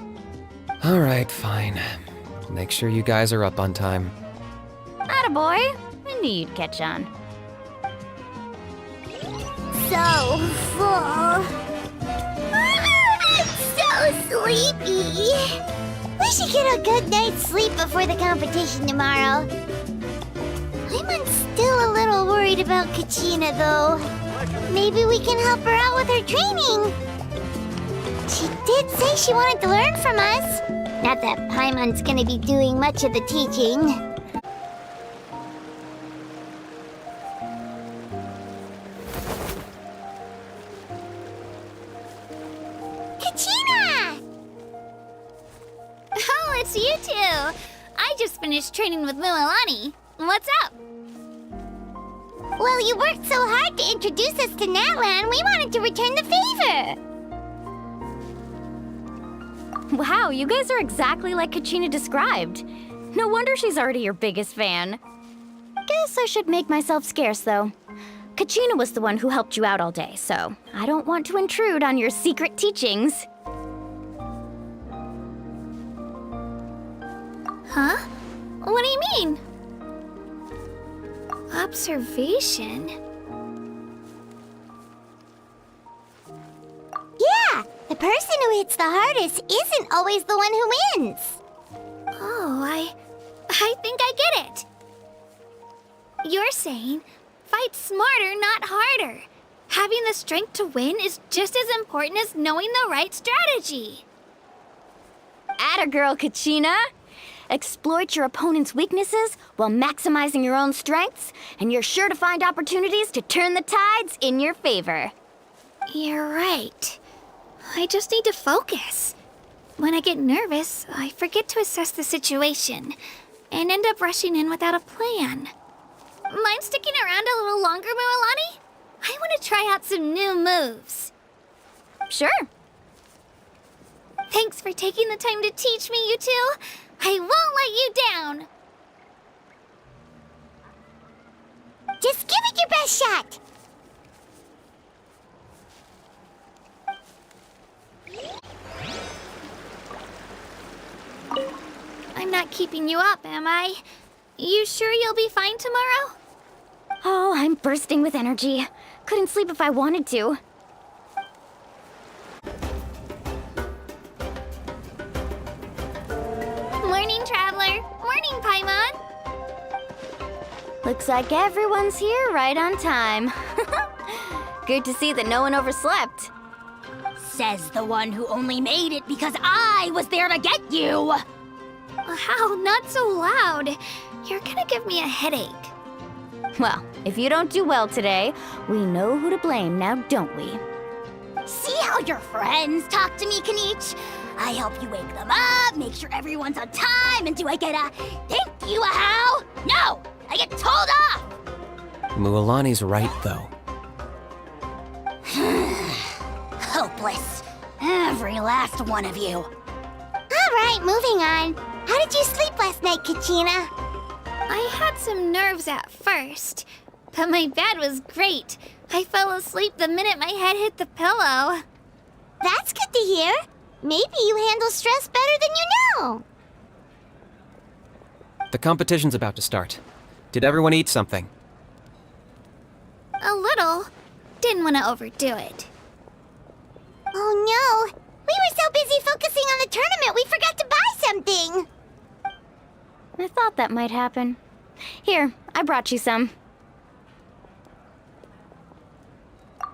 All right, fine. Make sure you guys are up on time. Attaboy. I knew you'd catch on. So full. I'm so sleepy. We should get a good night's sleep before the competition tomorrow. I'm still a little worried about Kachina, though. Maybe we can help her out with her training. She did say she wanted to learn from us. Not that Paimon's gonna be doing much of the teaching. Kachina! Oh, it's you two. I just finished training with Mililani. What's up? Well, you worked so hard to introduce us to Natlan, we wanted to return the favor. Wow, you guys are exactly like Kachina described. No wonder she's already your biggest fan. Guess I should make myself scarce, though. Kachina was the one who helped you out all day, so I don't want to intrude on your secret teachings. Huh? What do you mean? Observation? Yeah, the person who hits the hardest isn't always the one who wins. Oh, I think I get it. You're saying, fight smarter, not harder. Having the strength to win is just as important as knowing the right strategy. Atta girl, Kachina! Exploit your opponent's weaknesses while maximizing your own strengths, and you're sure to find opportunities to turn the tides in your favor. You're right. I just need to focus. When I get nervous, I forget to assess the situation and end up rushing in without a plan. Mind sticking around a little longer, Mililani? I want to try out some new moves. Sure. Thanks for taking the time to teach me, you two. I won't let you down. Just give it your best shot. I'm not keeping you up, am I? You sure you'll be fine tomorrow? Oh, I'm bursting with energy. Couldn't sleep if I wanted to. Morning, Traveler. Morning, Paimon. Looks like everyone's here right on time. Good to see that no one overslept. Says the one who only made it because I was there to get you! How? Not so loud. You're gonna give me a headache. Well, if you don't do well today, we know who to blame now, don't we? See how your friends talk to me, Kanich? I help you wake them up, make sure everyone's on time, and do I get a thank you, a how? No! I get told off! Mualani's right, though. Hopeless. Every last one of you. Alright, moving on. How did you sleep last night, Kachina? I had some nerves at first, but my bed was great. I fell asleep the minute my head hit the pillow. That's good to hear. Maybe you handle stress better than you know. The competition's about to start. Did everyone eat something? A little. Didn't want to overdo it. Oh no! We were so busy focusing on the tournament we forgot to buy something! I thought that might happen. Here, I brought you some.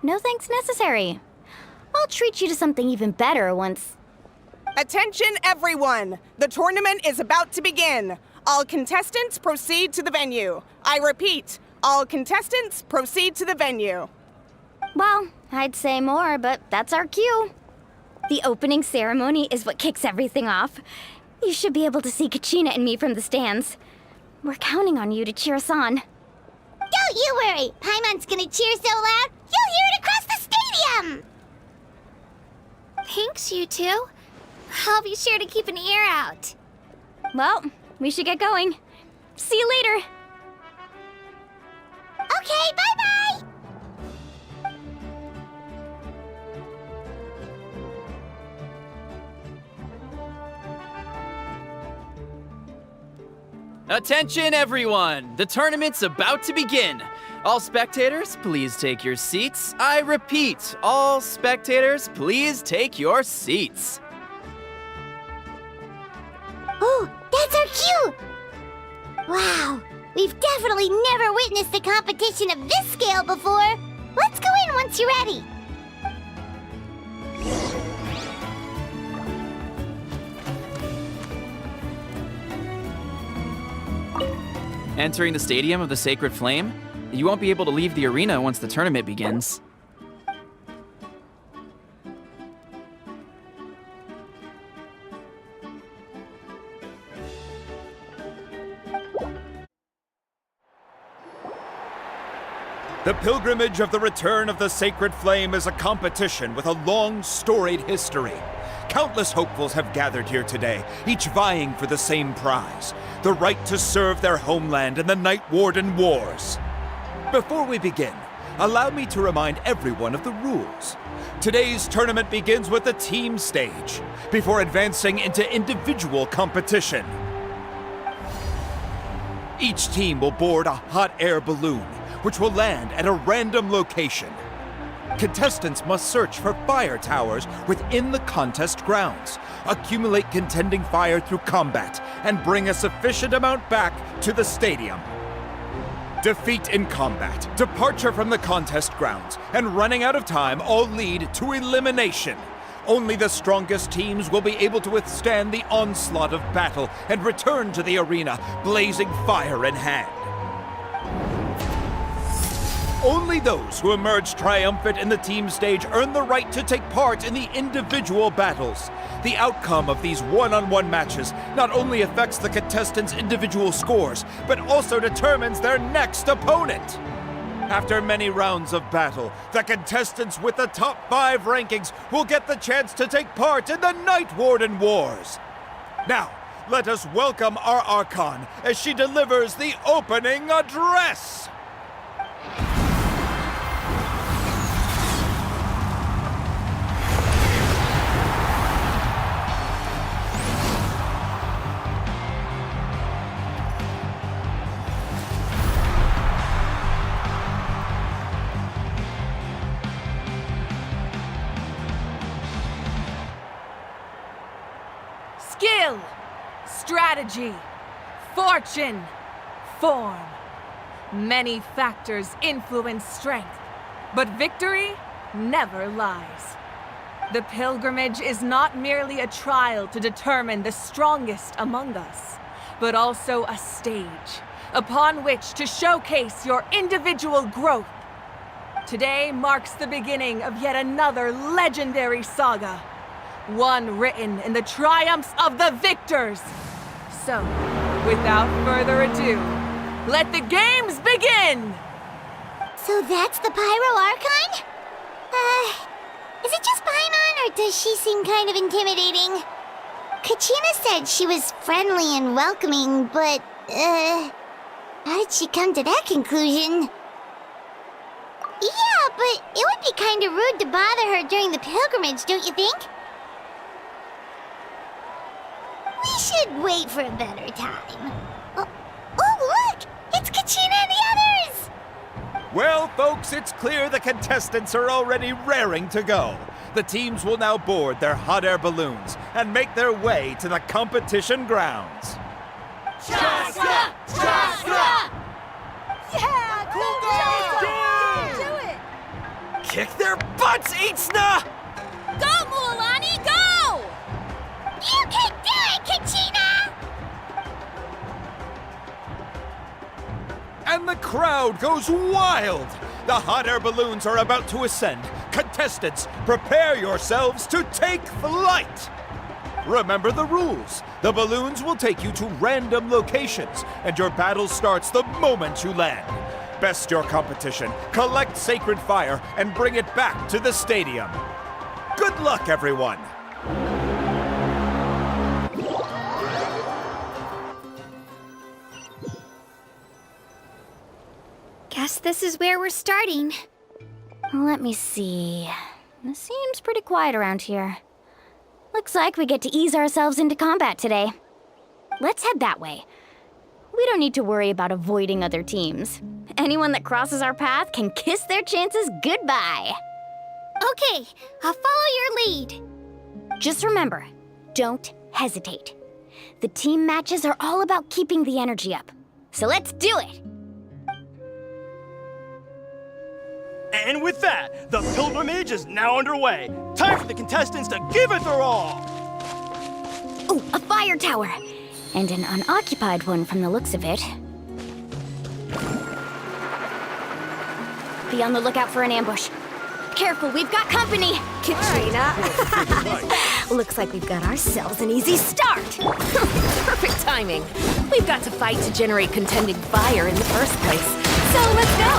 No thanks necessary. I'll treat you to something even better once... Attention everyone! The tournament is about to begin. All contestants proceed to the venue. I repeat, all contestants proceed to the venue. Well, I'd say more, but that's our cue. The opening ceremony is what kicks everything off. You should be able to see Kachina and me from the stands. We're counting on you to cheer us on. Don't you worry! Paimon's gonna cheer so loud, you'll hear it across the stadium! Thanks, you two. I'll be sure to keep an ear out. Well, we should get going. See you later. Okay, bye-bye! Attention everyone! The tournament's about to begin! All spectators, please take your seats. I repeat, all spectators, please take your seats. Oh, that's our cue! Wow, we've definitely never witnessed a competition of this scale before. Let's go in once you're ready. Entering the Stadium of the Sacred Flame, you won't be able to leave the arena once the tournament begins. The pilgrimage of the return of the Sacred Flame is a competition with a long, storied history. Countless hopefuls have gathered here today, each vying for the same prize, the right to serve their homeland in the Night Warden Wars. Before we begin, allow me to remind everyone of the rules. Today's tournament begins with the team stage, before advancing into individual competition. Each team will board a hot air balloon, which will land at a random location. Contestants must search for fire towers within the contest grounds, accumulate contending fire through combat, and bring a sufficient amount back to the stadium. Defeat in combat, departure from the contest grounds, and running out of time all lead to elimination. Only the strongest teams will be able to withstand the onslaught of battle and return to the arena, blazing fire in hand. Only those who emerge triumphant in the team stage earn the right to take part in the individual battles. The outcome of these one-on-one matches not only affects the contestants' individual scores, but also determines their next opponent. After many rounds of battle, the contestants with the top 5 rankings will get the chance to take part in the Night Warden Wars. Now, let us welcome our Archon as she delivers the opening address. strategy, fortune, form. Many factors influence strength, but victory never lies. The pilgrimage is not merely a trial to determine the strongest among us, but also a stage upon which to showcase your individual growth. Today marks the beginning of yet another legendary saga, one written in the triumphs of the victors. So, without further ado, let the games begin! So that's the Pyro Archon? Is it just Paimon, or does she seem kind of intimidating? Kachina said she was friendly and welcoming, but, how did she come to that conclusion? Yeah, but it would be kind of rude to bother her during the pilgrimage, don't you think? We should wait for a better time. Oh, look! It's Kachina and the others! Well, folks, it's clear the contestants are already raring to go. The teams will now board their hot air balloons and make their way to the competition grounds. Chaska! Chaska! Yeah! Cool girl! Do it! Kick their butts, Itzna! Go, Mualani, go! You can do it, Kachina! And the crowd goes wild! The hot air balloons are about to ascend. Contestants, prepare yourselves to take flight! Remember the rules. The balloons will take you to random locations, and your battle starts the moment you land. Best your competition, collect sacred fire, and bring it back to the stadium. Good luck, everyone! Guess this is where we're starting. Let me see. It seems pretty quiet around here. Looks like we get to ease ourselves into combat today. Let's head that way. We don't need to worry about avoiding other teams. Anyone that crosses our path can kiss their chances goodbye. Okay, I'll follow your lead. Just remember, don't hesitate. The team matches are all about keeping the energy up. So let's do it! And with that, the pilgrimage is now underway. Time for the contestants to give it their all! Oh, a fire tower! And an unoccupied one from the looks of it. Be on the lookout for an ambush. Careful, we've got company! Katrina! Looks like we've got ourselves an easy start! Perfect timing. We've got to fight to generate contending fire in the first place. So let's go!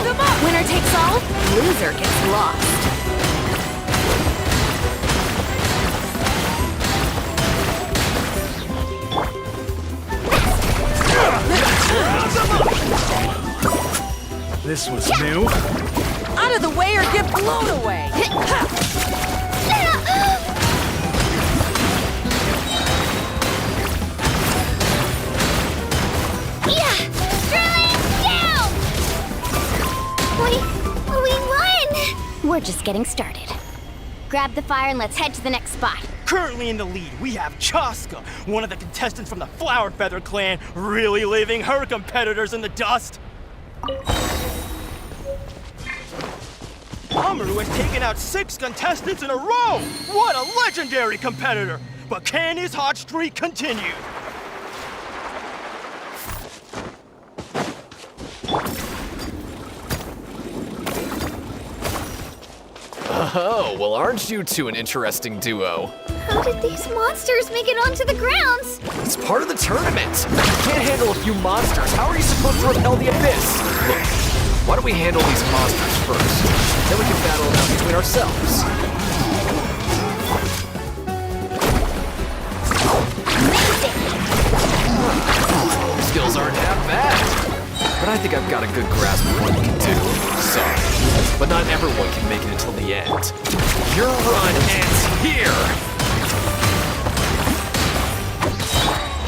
Winner takes all, loser gets lost. This was new. Out of the way or get blown away! We're just getting started. Grab the fire and let's head to the next spot. Currently in the lead, we have Chaska, one of the contestants from the Flower Feather clan, really leaving her competitors in the dust. Amaru has taken out 6 contestants in a row! What a legendary competitor! But can his hot streak continue? Oh, well, aren't you two an interesting duo? How did these monsters make it onto the grounds? It's part of the tournament. You can't handle a few monsters. How are you supposed to repel the abyss? Look, why don't we handle these monsters first? Then we can battle it out between ourselves. Skills aren't half bad. But I think I've got a good grasp of what you can do. Sorry, but not everyone can make it until the end. Your run ends here!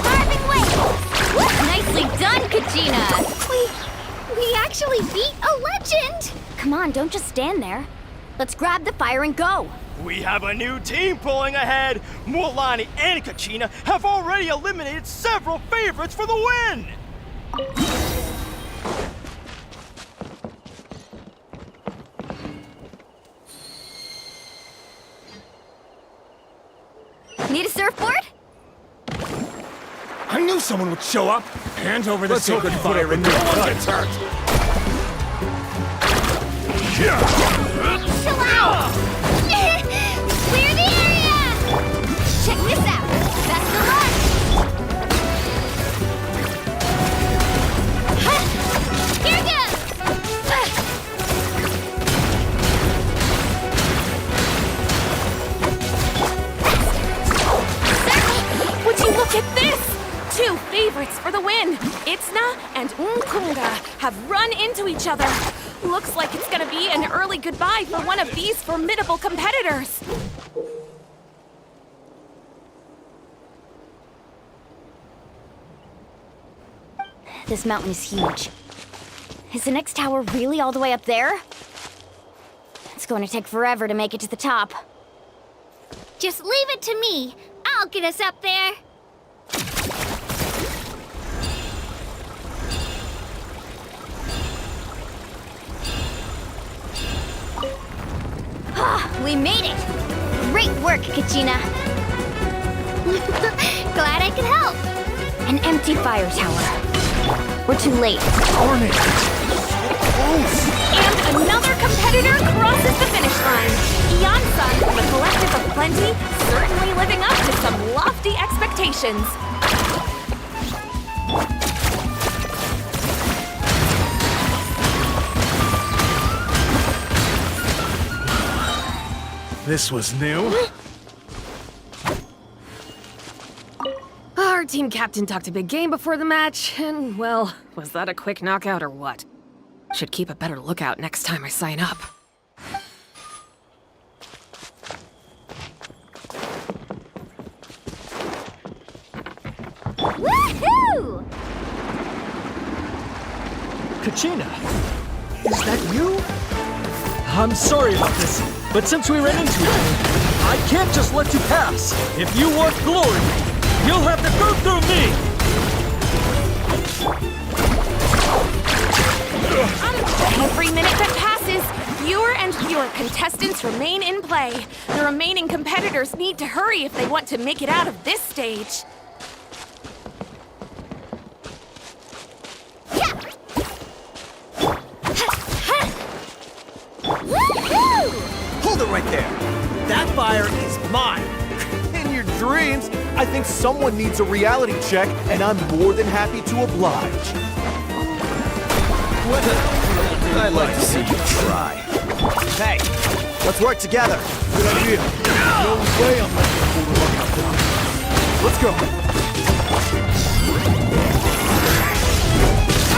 Carving way! Nicely done, Kachina! We actually beat a legend! Come on, don't just stand there. Let's grab the fire and go. We have a new team pulling ahead. Mualani and Kachina have already eliminated several favorites for the win. Need a surfboard? I knew someone would show up. Hand over the Let's hope sacred you put fire it in and no your one cut. gets hurt. Chill out! Clear the area! Check this out! Best of luck! Here goes! Would you look at this? 2 favorites for the win. Itzna and Nkunga have run into each other. Looks like it's gonna be an early goodbye for one of these formidable competitors. This mountain is huge. Is the next tower really all the way up there? It's going to take forever to make it to the top. Just leave it to me. I'll get us up there. We made it! Great work, Kachina! Glad I could help. An empty fire tower. We're too late. Darn it! And another competitor crosses the finish line. Ian-san from the Collective of Plenty, certainly living up to some lofty expectations. This was new. Our team captain talked a big game before the match, and well, was that a quick knockout or what? Should keep a better lookout next time I sign up. Woohoo! Kachina, is that you? I'm sorry about this, but since we ran into each other, I can't just let you pass. If you want glory, you'll have to go through me! Every minute that passes, fewer and fewer contestants remain in play. The remaining competitors need to hurry if they want to make it out of this stage. Hold it right there. That fire is mine. In your dreams, I think someone needs a reality check, and I'm more than happy to oblige. I'd like to see you try. Hey, let's work together. Good idea. No way I'm letting you hold the luck out there. Let's go.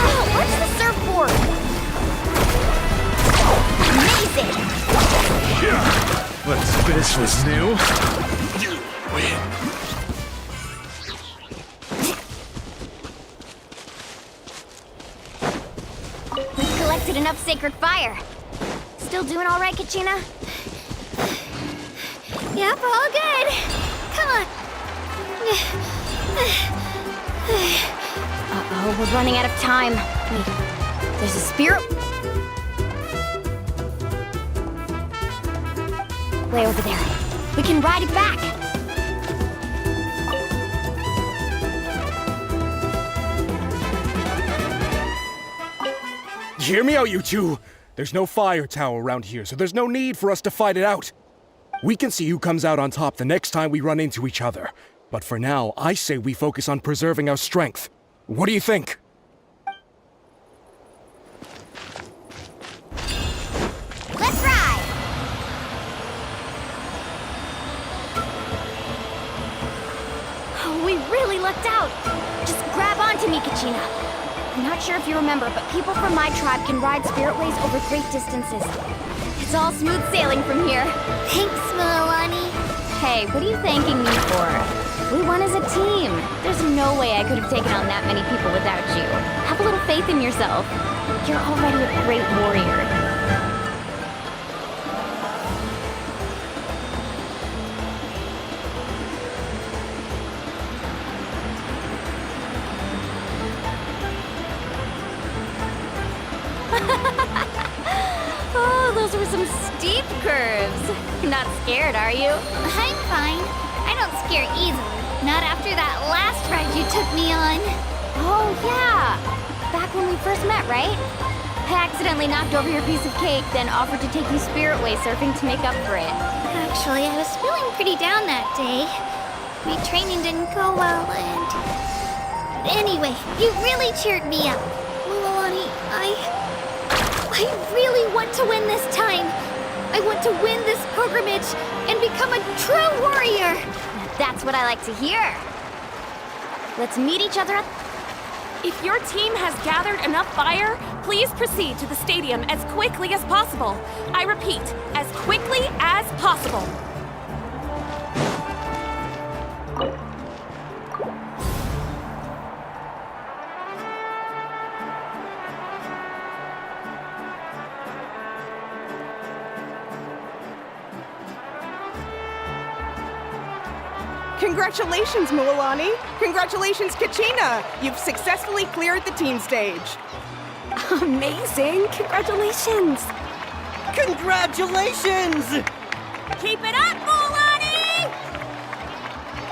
Oh, where's the surfboard? Amazing! This was new. You win. We've collected enough sacred fire. Still doing all right, Kachina? Yep, all good. Come on. Uh-oh, we're running out of time. Wait, there's a spirit? Way over there. We can ride it back. Hear me out, you two. There's no fire tower around here, so there's no need for us to fight it out. We can see who comes out on top the next time we run into each other. But for now, I say we focus on preserving our strength. What do you think? Let's ride. Oh, we really lucked out. Just grab onto me, Kachina. I'm not sure if you remember, but people from my tribe can ride spiritways over great distances. It's all smooth sailing from here. Thanks, Mualani. Hey, what are you thanking me for? We won as a team. There's no way I could have taken on that many people without you. Have a little faith in yourself. You're already a great warrior. Those were some steep curves. Not scared, are you? I'm fine. I don't scare easily. Not after that last ride you took me on. Oh, yeah. Back when we first met, right? I accidentally knocked over your piece of cake, then offered to take you Spirit Way surfing to make up for it. Actually, I was feeling pretty down that day. My training didn't go well, and... Anyway, you really cheered me up. Mulani, I really want to win this time. I want to win this pilgrimage and become a true warrior. That's what I like to hear. Let's meet each other at... If your team has gathered enough fire, please proceed to the stadium as quickly as possible. I repeat, as quickly as possible. Congratulations, Mulani! Congratulations, Kachina! You've successfully cleared the team stage. Amazing! Congratulations! Congratulations! Keep it up, Mulani!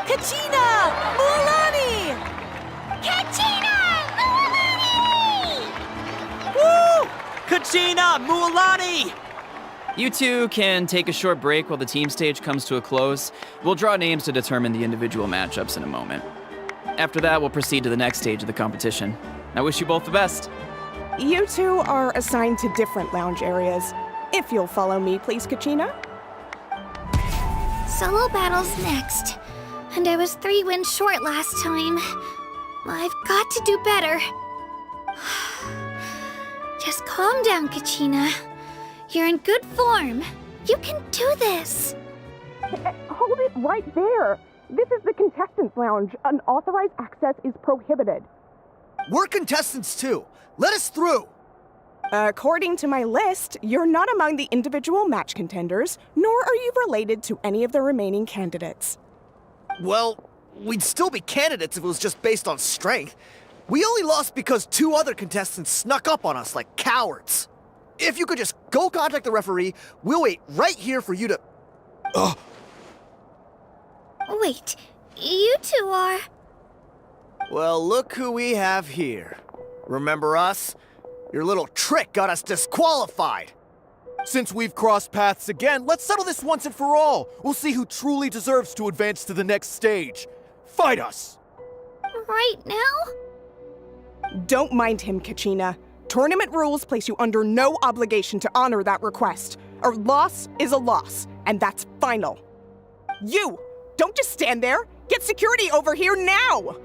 Kachina! Mulani! Kachina! Mulani! Woo! Kachina! Mulani! You two can take a short break while the team stage comes to a close. We'll draw names to determine the individual matchups in a moment. After that, we'll proceed to the next stage of the competition. I wish you both the best. You two are assigned to different lounge areas. If you'll follow me, please, Kachina. Solo battle's next. And I was 3 wins short last time. I've got to do better. Just calm down, Kachina. You're in good form. You can do this. Hold it right there. This is the contestants' lounge. Unauthorized access is prohibited. We're contestants too. Let us through. According to my list, you're not among the individual match contenders, nor are you related to any of the remaining candidates. Well, we'd still be candidates if it was just based on strength. We only lost because 2 other contestants snuck up on us like cowards. If you could just go contact the referee, we'll wait right here for you to... Wait, you two are... Well, look who we have here. Remember us? Your little trick got us disqualified. Since we've crossed paths again, let's settle this once and for all. We'll see who truly deserves to advance to the next stage. Fight us! Right now? Don't mind him, Kachina. Tournament rules place you under no obligation to honor that request. A loss is a loss, and that's final. You! Don't just stand there! Get security over here now!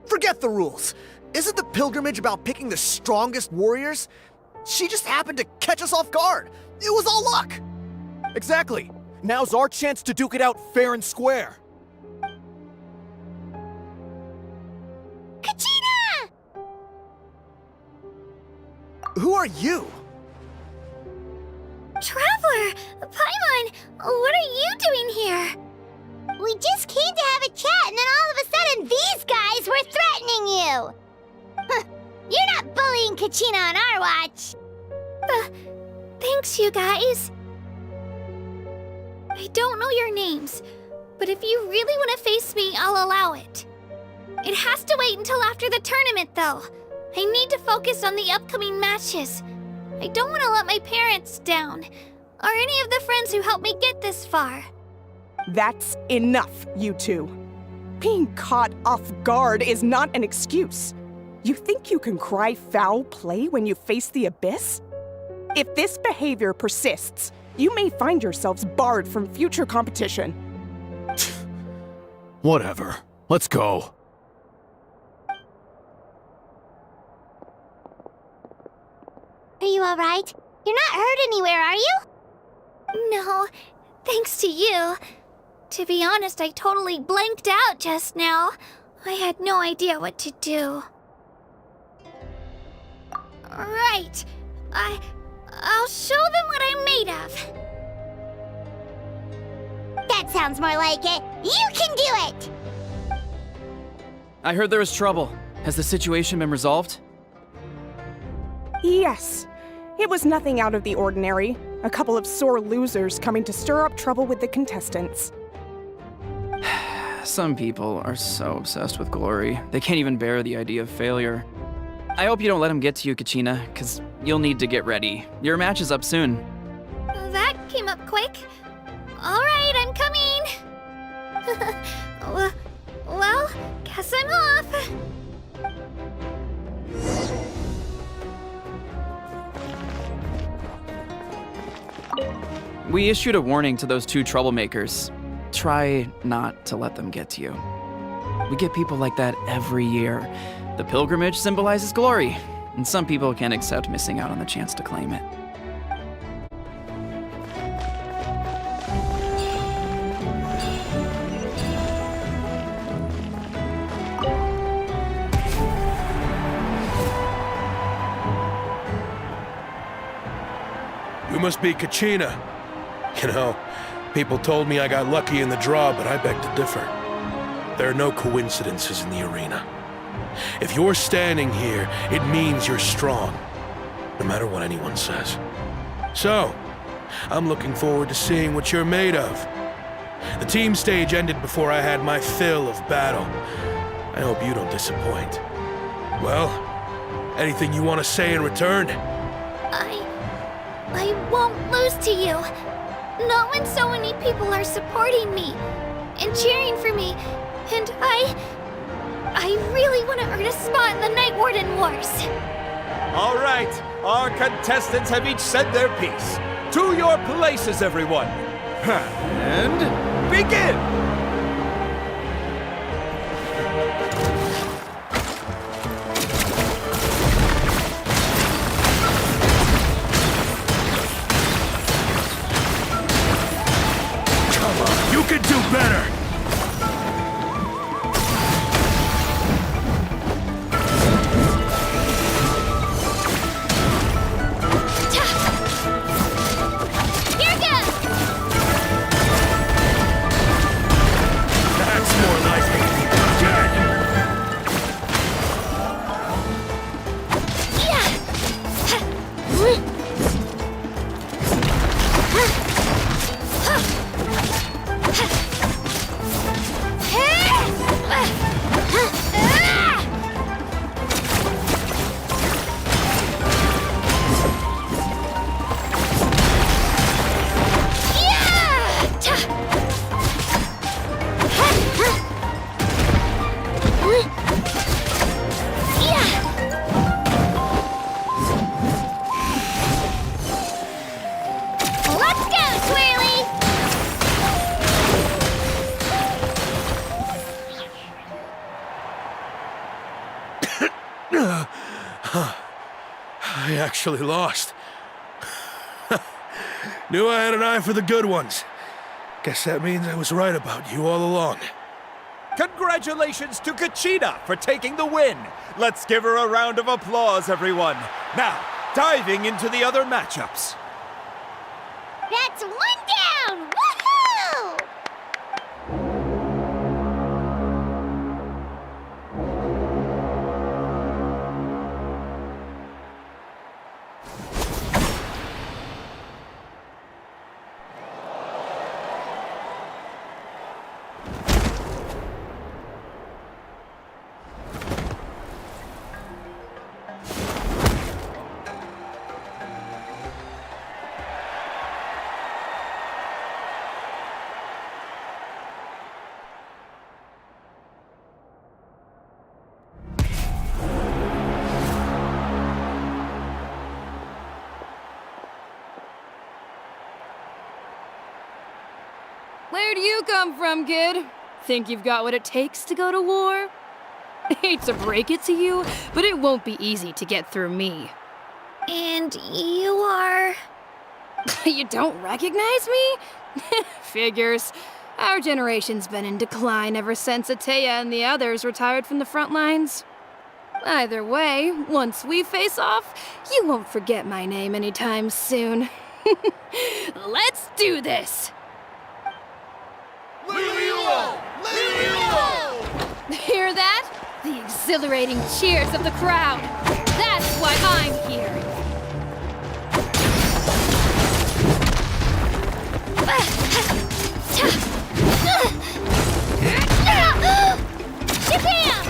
Forget the rules. Isn't the pilgrimage about picking the strongest warriors? She just happened to catch us off guard. It was all luck. Exactly. Now's our chance to duke it out fair and square. Kachina! Who are you? Traveler! Paimon! What are you doing here? We just came to have a chat, and then all of a sudden these guys were threatening you! You're not bullying Kachina on our watch! Thanks, you guys. I don't know your names, but if you really want to face me, I'll allow it. It has to wait until after the tournament, though. I need to focus on the upcoming matches. I don't want to let my parents down, or any of the friends who helped me get this far. That's enough, you two. Being caught off guard is not an excuse. You think you can cry foul play when you face the abyss? If this behavior persists, you may find yourselves barred from future competition. Whatever. Let's go. Are you alright? You're not hurt anywhere, are you? No, thanks to you. To be honest, I totally blanked out just now. I had no idea what to do. Right. I'll show them what I'm made of. That sounds more like it. You can do it! I heard there was trouble. Has the situation been resolved? Yes. It was nothing out of the ordinary. A couple of sore losers coming to stir up trouble with the contestants. Some people are so obsessed with glory, they can't even bear the idea of failure. I hope you don't let him get to you, Kachina, because you'll need to get ready. Your match is up soon. That came up quick. All right, I'm coming. Well, guess I'm off. We issued a warning to those two troublemakers. Try not to let them get to you. We get people like that every year. The pilgrimage symbolizes glory, and some people can't accept missing out on the chance to claim it. You must be Kachina. You know, people told me I got lucky in the draw, but I beg to differ. There are no coincidences in the arena. If you're standing here, it means you're strong, no matter what anyone says. So, I'm looking forward to seeing what you're made of. The team stage ended before I had my fill of battle. I hope you don't disappoint. Well, anything you want to say in return? I won't lose to you. Not when so many people are supporting me and cheering for me. And I really want to earn a spot in the Night Warden Wars. All right, our contestants have each said their piece. To your places, everyone. And begin! You can do better! Here goes! That's more like it. I actually lost. Knew I had an eye for the good ones. Guess that means I was right about you all along. Congratulations to Kachina for taking the win. Let's give her a round of applause, everyone. Now, diving into the other matchups. That's one down! Woohoo! Where do you come from, kid? Think you've got what it takes to go to war? Hate to break it to you, but it won't be easy to get through me. And you are... You don't recognize me? Figures. Our generation's been in decline ever since Ateya and the others retired from the front lines. Either way, once we face off, you won't forget my name anytime soon. Let's do this! Hear that? The exhilarating cheers of the crowd. That's why I'm here. Shabam! Get back!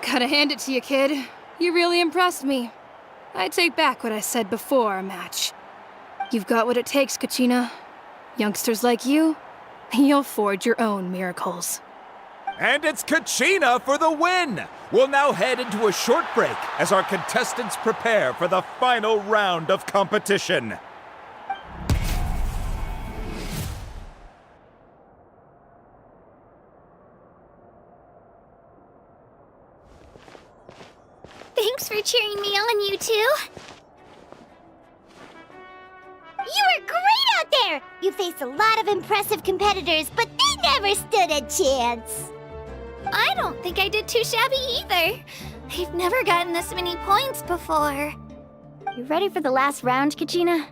Gotta hand it to you, kid. You really impressed me. I take back what I said before our match. You've got what it takes, Kachina. Youngsters like you, you'll forge your own miracles. And it's Kachina for the win! We'll now head into a short break as our contestants prepare for the final round of competition. Thanks for cheering me on, you two. You were great out there! You faced a lot of impressive competitors, but they never stood a chance. I don't think I did too shabby either. I've never gotten this many points before. You ready for the last round, Kachina?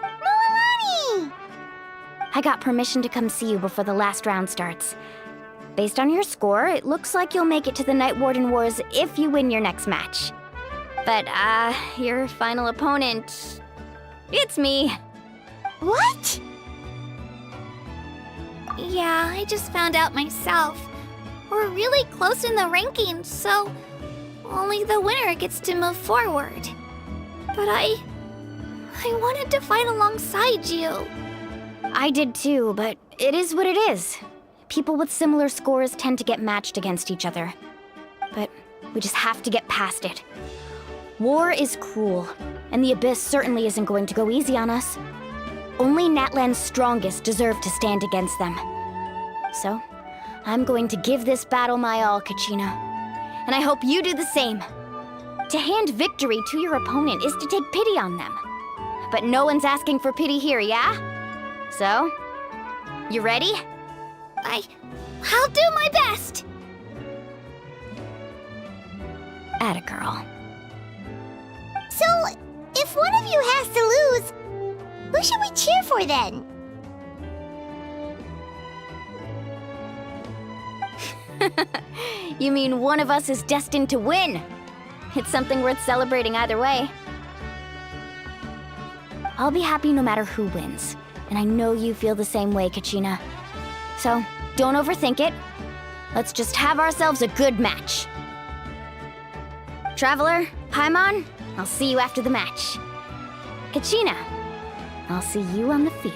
Moalani! I got permission to come see you before the last round starts. Based on your score, it looks like you'll make it to the Night Warden Wars if you win your next match. But, your final opponent... it's me. What? Yeah, I just found out myself. We're really close in the rankings, so only the winner gets to move forward. But I wanted to fight alongside you. I did too, but it is what it is. People with similar scores tend to get matched against each other. But we just have to get past it. War is cruel, and the Abyss certainly isn't going to go easy on us. Only Natlan's strongest deserve to stand against them. So, I'm going to give this battle my all, Kachina. And I hope you do the same. To hand victory to your opponent is to take pity on them. But no one's asking for pity here, yeah? So, you ready? I'll do my best! Atta girl. So, if one of you has to lose, who should we cheer for then? You mean one of us is destined to win? It's something worth celebrating either way. I'll be happy no matter who wins, and I know you feel the same way, Kachina. So, don't overthink it. Let's just have ourselves a good match. Traveler, Paimon, I'll see you after the match. Kachina, I'll see you on the field.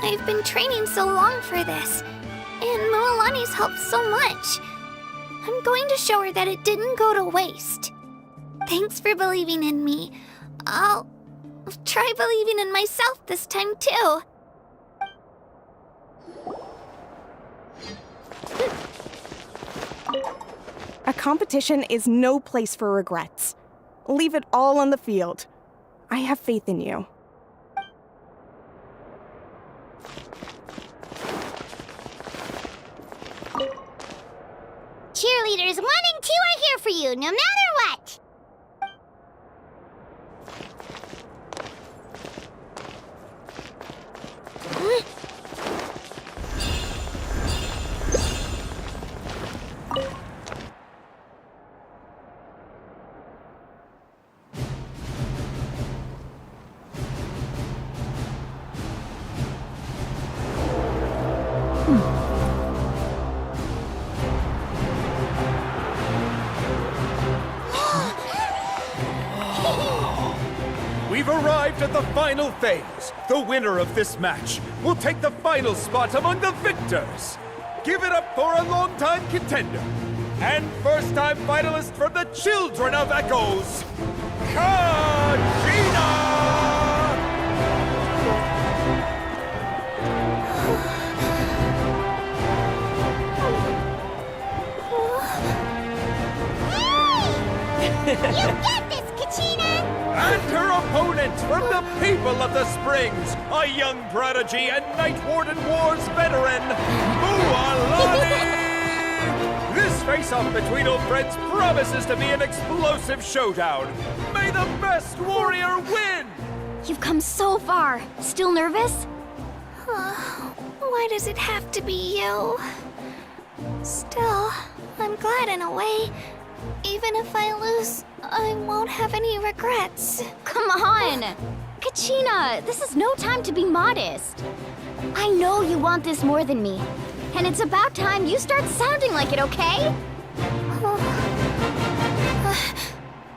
I've been training so long for this, and Mualani's helped so much. I'm going to show her that it didn't go to waste. Thanks for believing in me. I'll try believing in myself this time too. A competition is no place for regrets. Leave it all on the field. I have faith in you. Cheerleaders 1 and 2 are here for you, no matter what! We've arrived at the final phase. The winner of this match will take the final spot among the victors. Give it up for a longtime contender and first-time finalist from the Children of Echoes, Kachina! You get this, Kachina! And her opponent from the people of the Springs, a young prodigy and Night Warden Wars veteran, Mualani! This face-off between old friends promises to be an explosive showdown. May the best warrior win! You've come so far. Still nervous? Why does it have to be you? Still, I'm glad in a way. Even if I lose, I won't have any regrets. Come on! Kachina, this is no time to be modest. I know you want this more than me, and it's about time you start sounding like it, okay?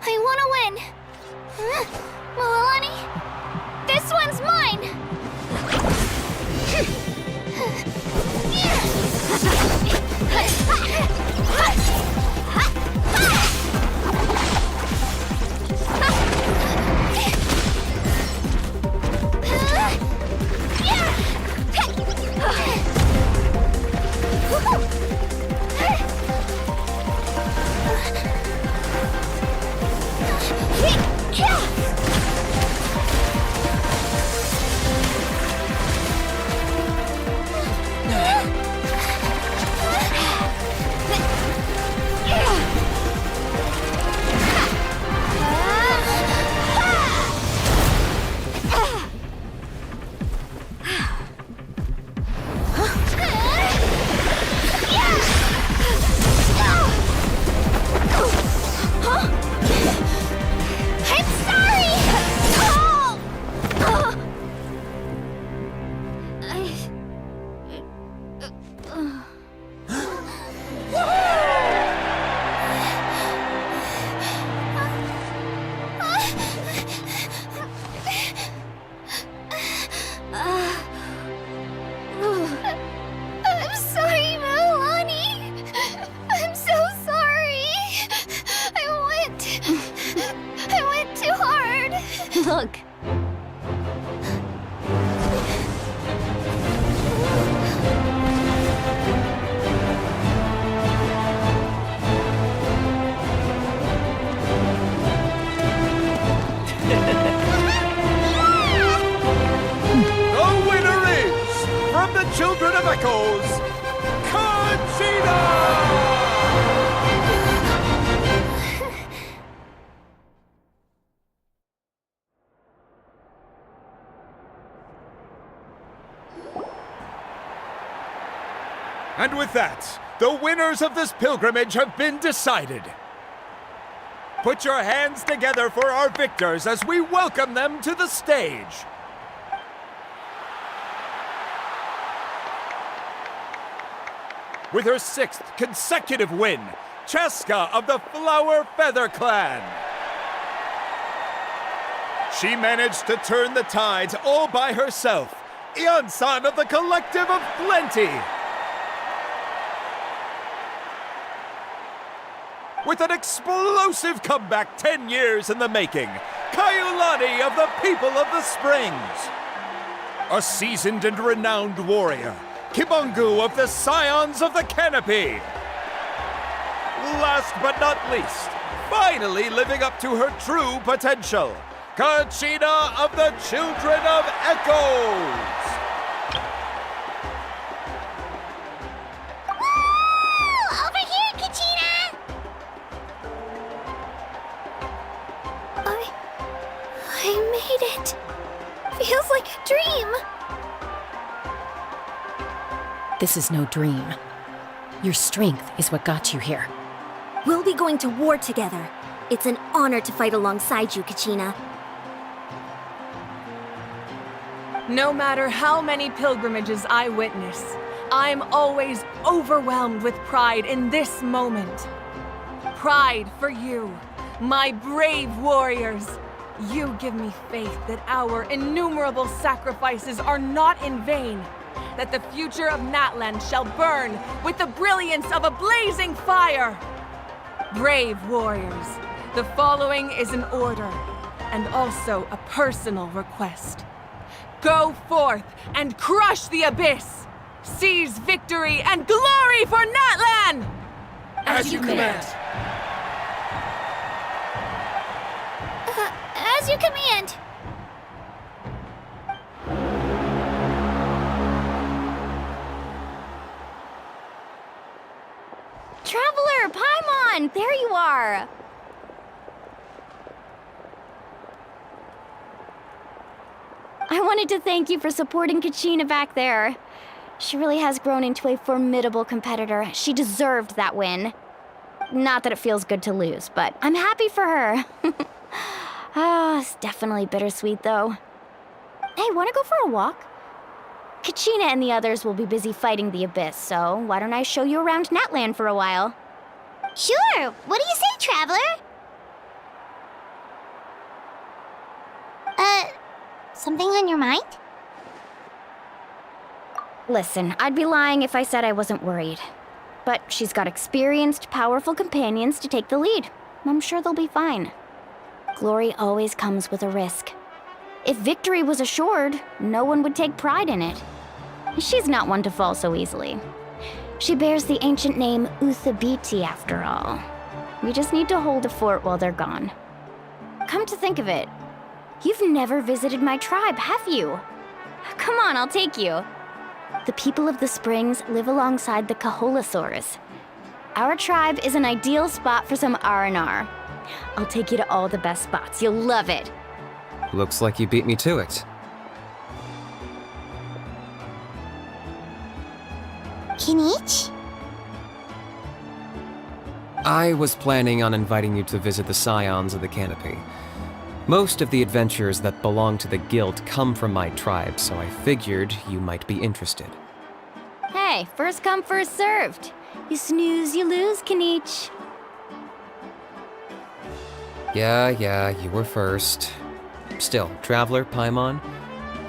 I want to win. Mualani, this one's mine! Look. children of Echoes, Kachina! And with that, the winners of this pilgrimage have been decided. Put your hands together for our victors as we welcome them to the stage. With her 6th consecutive win, Cheska of the Flower Feather Clan. She managed to turn the tides all by herself. Ian-san of the Collective of Plenty. With an explosive comeback 10 years in the making, Kaiulani of the People of the Springs. A seasoned and renowned warrior, Kibangu of the Scions of the Canopy. Last but not least, finally living up to her true potential, Kachina of the Children of Echoes. Over here, Kachina! I made it. Feels like a dream. This is no dream. Your strength is what got you here. We'll be going to war together. It's an honor to fight alongside you, Kachina. No matter how many pilgrimages I witness, I'm always overwhelmed with pride in this moment. Pride for you, my brave warriors. You give me faith that our innumerable sacrifices are not in vain, that the future of Natlan shall burn with the brilliance of a blazing fire. Brave warriors, the following is an order, and also a personal request. Go forth and crush the abyss! Seize victory and glory for Natlan! As you command. As you command. Traveler, Paimon, there you are. I wanted to thank you for supporting Kachina back there. She really has grown into a formidable competitor. She deserved that win. Not that it feels good to lose, but I'm happy for her. It's definitely bittersweet, though. Hey, wanna go for a walk? Kachina and the others will be busy fighting the Abyss, so why don't I show you around Natlan for a while? Sure. What do you say, Traveler? Something on your mind? Listen, I'd be lying if I said I wasn't worried. But she's got experienced, powerful companions to take the lead. I'm sure they'll be fine. Glory always comes with a risk. If victory was assured, no one would take pride in it. She's not one to fall so easily. She bears the ancient name Uthabiti, after all. We just need to hold the fort while they're gone. Come to think of it, you've never visited my tribe, have you? Come on, I'll take you. The people of the Springs live alongside the Kaholasaurus. Our tribe is an ideal spot for some R&R. I'll take you to all the best spots. You'll love it. Looks like you beat me to it. Kinich? I was planning on inviting you to visit the Scions of the Canopy. Most of the adventurers that belong to the guild come from my tribe, so I figured you might be interested. Hey, first come, first served. You snooze, you lose, Kinich. Yeah, you were first. Still, Traveler, Paimon,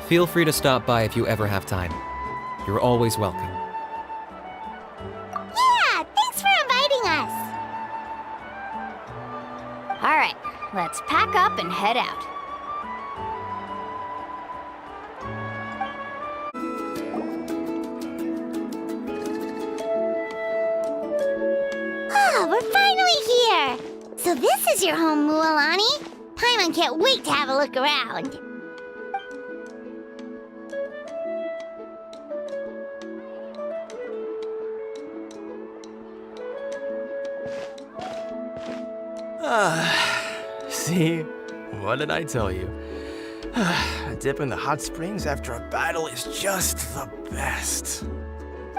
feel free to stop by if you ever have time. You're always welcome. Yeah, thanks for inviting us. All right, let's pack up and head out. Ah, we're finally here. So this is your home, Mualani. Paimon can't wait to have a look around. See? What did I tell you? A dip in the hot springs after a battle is just the best.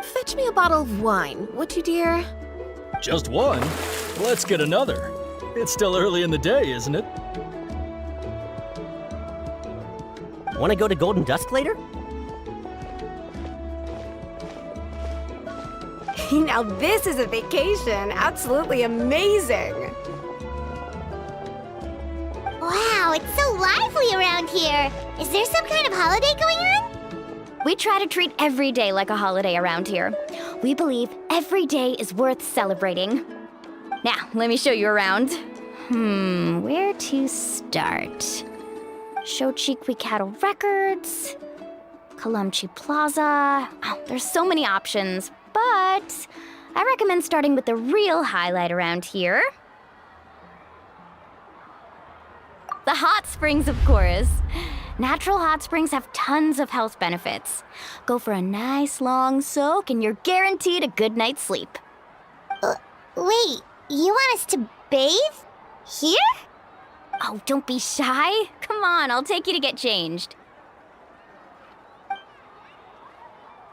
Fetch me a bottle of wine, would you, dear? Just one? Let's get another. It's still early in the day, isn't it? Want to go to Golden Dusk later? Now this is a vacation. Absolutely amazing. Wow, it's so lively around here. Is there some kind of holiday going on? We try to treat every day like a holiday around here. We believe every day is worth celebrating. Now, let me show you around. Where to start? Shochiqui Cattle Records, Kalamchi Plaza. Oh, there's so many options, but I recommend starting with the real highlight around here. The hot springs, of course. Natural hot springs have tons of health benefits. Go for a nice long soak and you're guaranteed a good night's sleep. Wait, you want us to bathe? Here? Oh, don't be shy. Come on, I'll take you to get changed.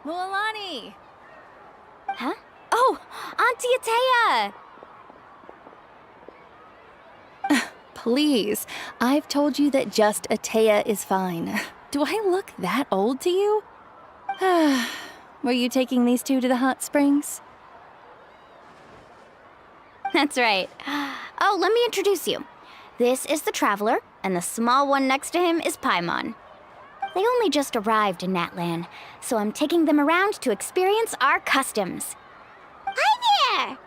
Mualani! Huh? Oh, Auntie Atea! Please, I've told you that just Atea is fine. Do I look that old to you? Were you taking these two to the hot springs? That's right. Oh, let me introduce you. This is the Traveler, and the small one next to him is Paimon. They only just arrived in Natlan, so I'm taking them around to experience our customs. Hi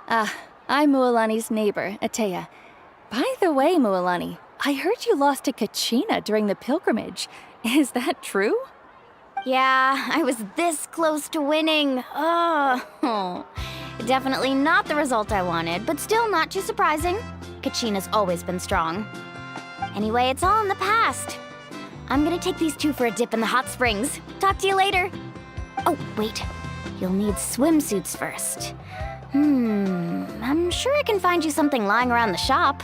there! I'm Mualani's neighbor, Atea. By the way, Mualani, I heard you lost to Kachina during the pilgrimage. Is that true? Yeah, I was this close to winning. Oh, definitely not the result I wanted, but still not too surprising. Kachina's always been strong. Anyway, it's all in the past. I'm gonna take these two for a dip in the hot springs. Talk to you later. Oh, wait. You'll need swimsuits first. I'm sure I can find you something lying around the shop.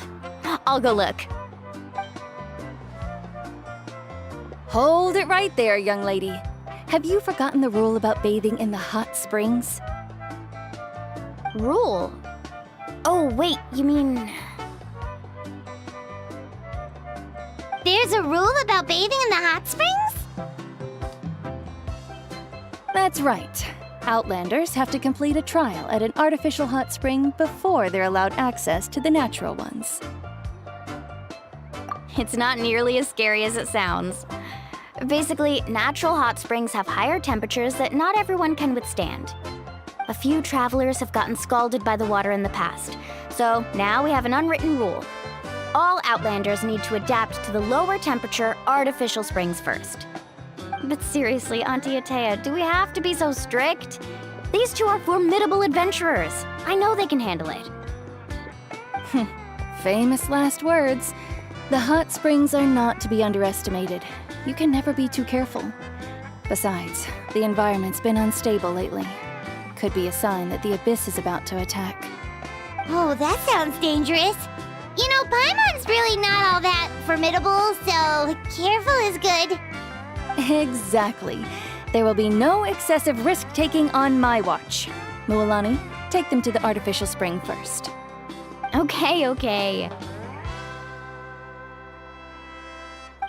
I'll go look. Hold it right there, young lady. Have you forgotten the rule about bathing in the hot springs? Rule? Oh, wait, you mean... There's a rule about bathing in the hot springs? That's right. Outlanders have to complete a trial at an artificial hot spring before they're allowed access to the natural ones. It's not nearly as scary as it sounds. Basically, natural hot springs have higher temperatures that not everyone can withstand. A few travelers have gotten scalded by the water in the past, so now we have an unwritten rule. All Outlanders need to adapt to the lower temperature artificial springs first. But seriously, Auntie Atea, do we have to be so strict? These two are formidable adventurers. I know they can handle it. Famous last words. The hot springs are not to be underestimated. You can never be too careful. Besides, the environment's been unstable lately. Could be a sign that the abyss is about to attack. Oh, that sounds dangerous. You know, Paimon's really not all that formidable, so careful is good. Exactly. There will be no excessive risk-taking on my watch. Mualani, take them to the artificial spring first. Okay.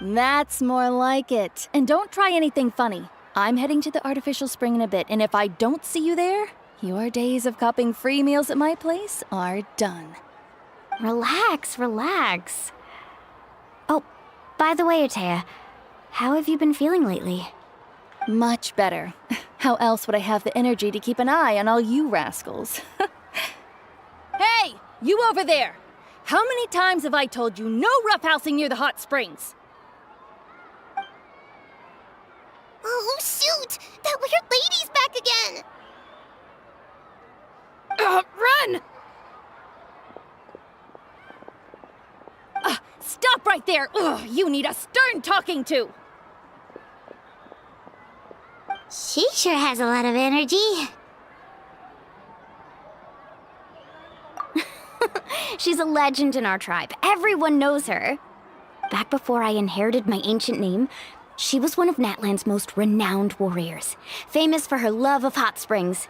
That's more like it. And don't try anything funny. I'm heading to the artificial spring in a bit, and if I don't see you there, your days of copping free meals at my place are done. Relax. Oh, by the way, Atea, how have you been feeling lately? Much better. How else would I have the energy to keep an eye on all you rascals? Hey, you over there! How many times have I told you no roughhousing near the hot springs? Oh, shoot! That weird lady's back again! Run! Stop right there! Ugh, you need a stern talking to! She sure has a lot of energy. She's a legend in our tribe. Everyone knows her. Back before I inherited my ancient name, she was one of Natland's most renowned warriors, famous for her love of hot springs.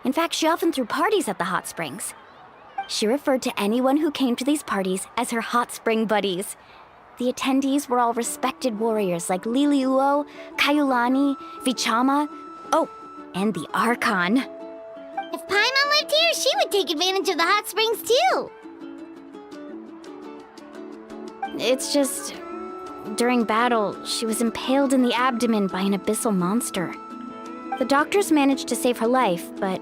In fact, she often threw parties at the hot springs. She referred to anyone who came to these parties as her hot spring buddies. The attendees were all respected warriors like Liliuo, Kaiulani, Vichama, oh, and the Archon. If Paimon lived here, she would take advantage of the hot springs too. It's just, during battle, she was impaled in the abdomen by an abyssal monster. The doctors managed to save her life, but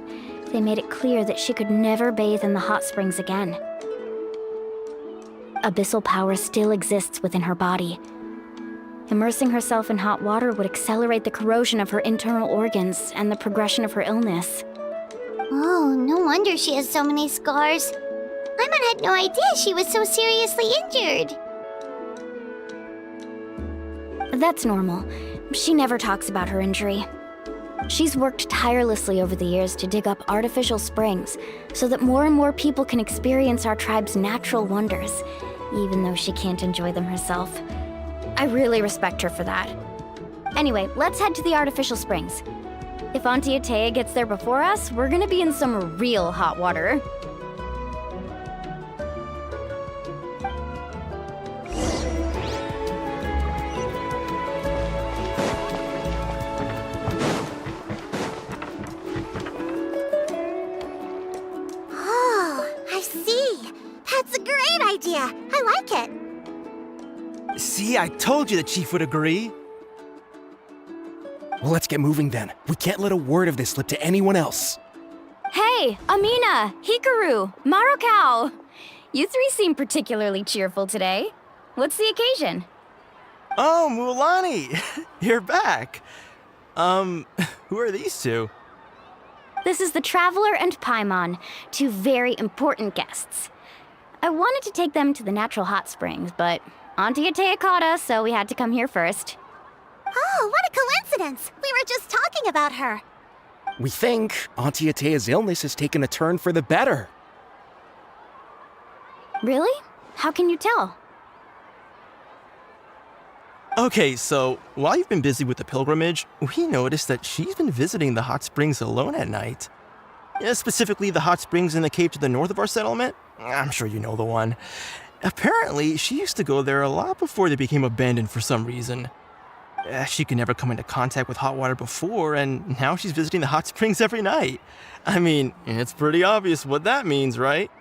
they made it clear that she could never bathe in the hot springs again. Abyssal power still exists within her body. Immersing herself in hot water would accelerate the corrosion of her internal organs and the progression of her illness. Oh, no wonder she has so many scars. Paimon had no idea she was so seriously injured. That's normal. She never talks about her injury. She's worked tirelessly over the years to dig up artificial springs so that more and more people can experience our tribe's natural wonders, even though she can't enjoy them herself. I really respect her for that. Anyway, let's head to the artificial springs. If Auntie Atea gets there before us, we're gonna be in some real hot water. Oh, I see. That's a great idea. I like it. See, I told you the chief would agree. Well, let's get moving then. We can't let a word of this slip to anyone else. Hey, Amina, Hikaru, Marukao! You three seem particularly cheerful today. What's the occasion? Oh, Mulani, you're back. Who are these two? This is the Traveler and Paimon, two very important guests. I wanted to take them to the natural hot springs, but Auntie Atea caught us, so we had to come here first. Oh, what a coincidence! We were just talking about her. We think Auntie Atea's illness has taken a turn for the better. Really? How can you tell? Okay, so while you've been busy with the pilgrimage, we noticed that she's been visiting the hot springs alone at night. Yeah, specifically the hot springs in the cave to the north of our settlement. I'm sure you know the one. Apparently, she used to go there a lot before they became abandoned for some reason. She could never come into contact with hot water before, and now she's visiting the hot springs every night. I mean, it's pretty obvious what that means, right?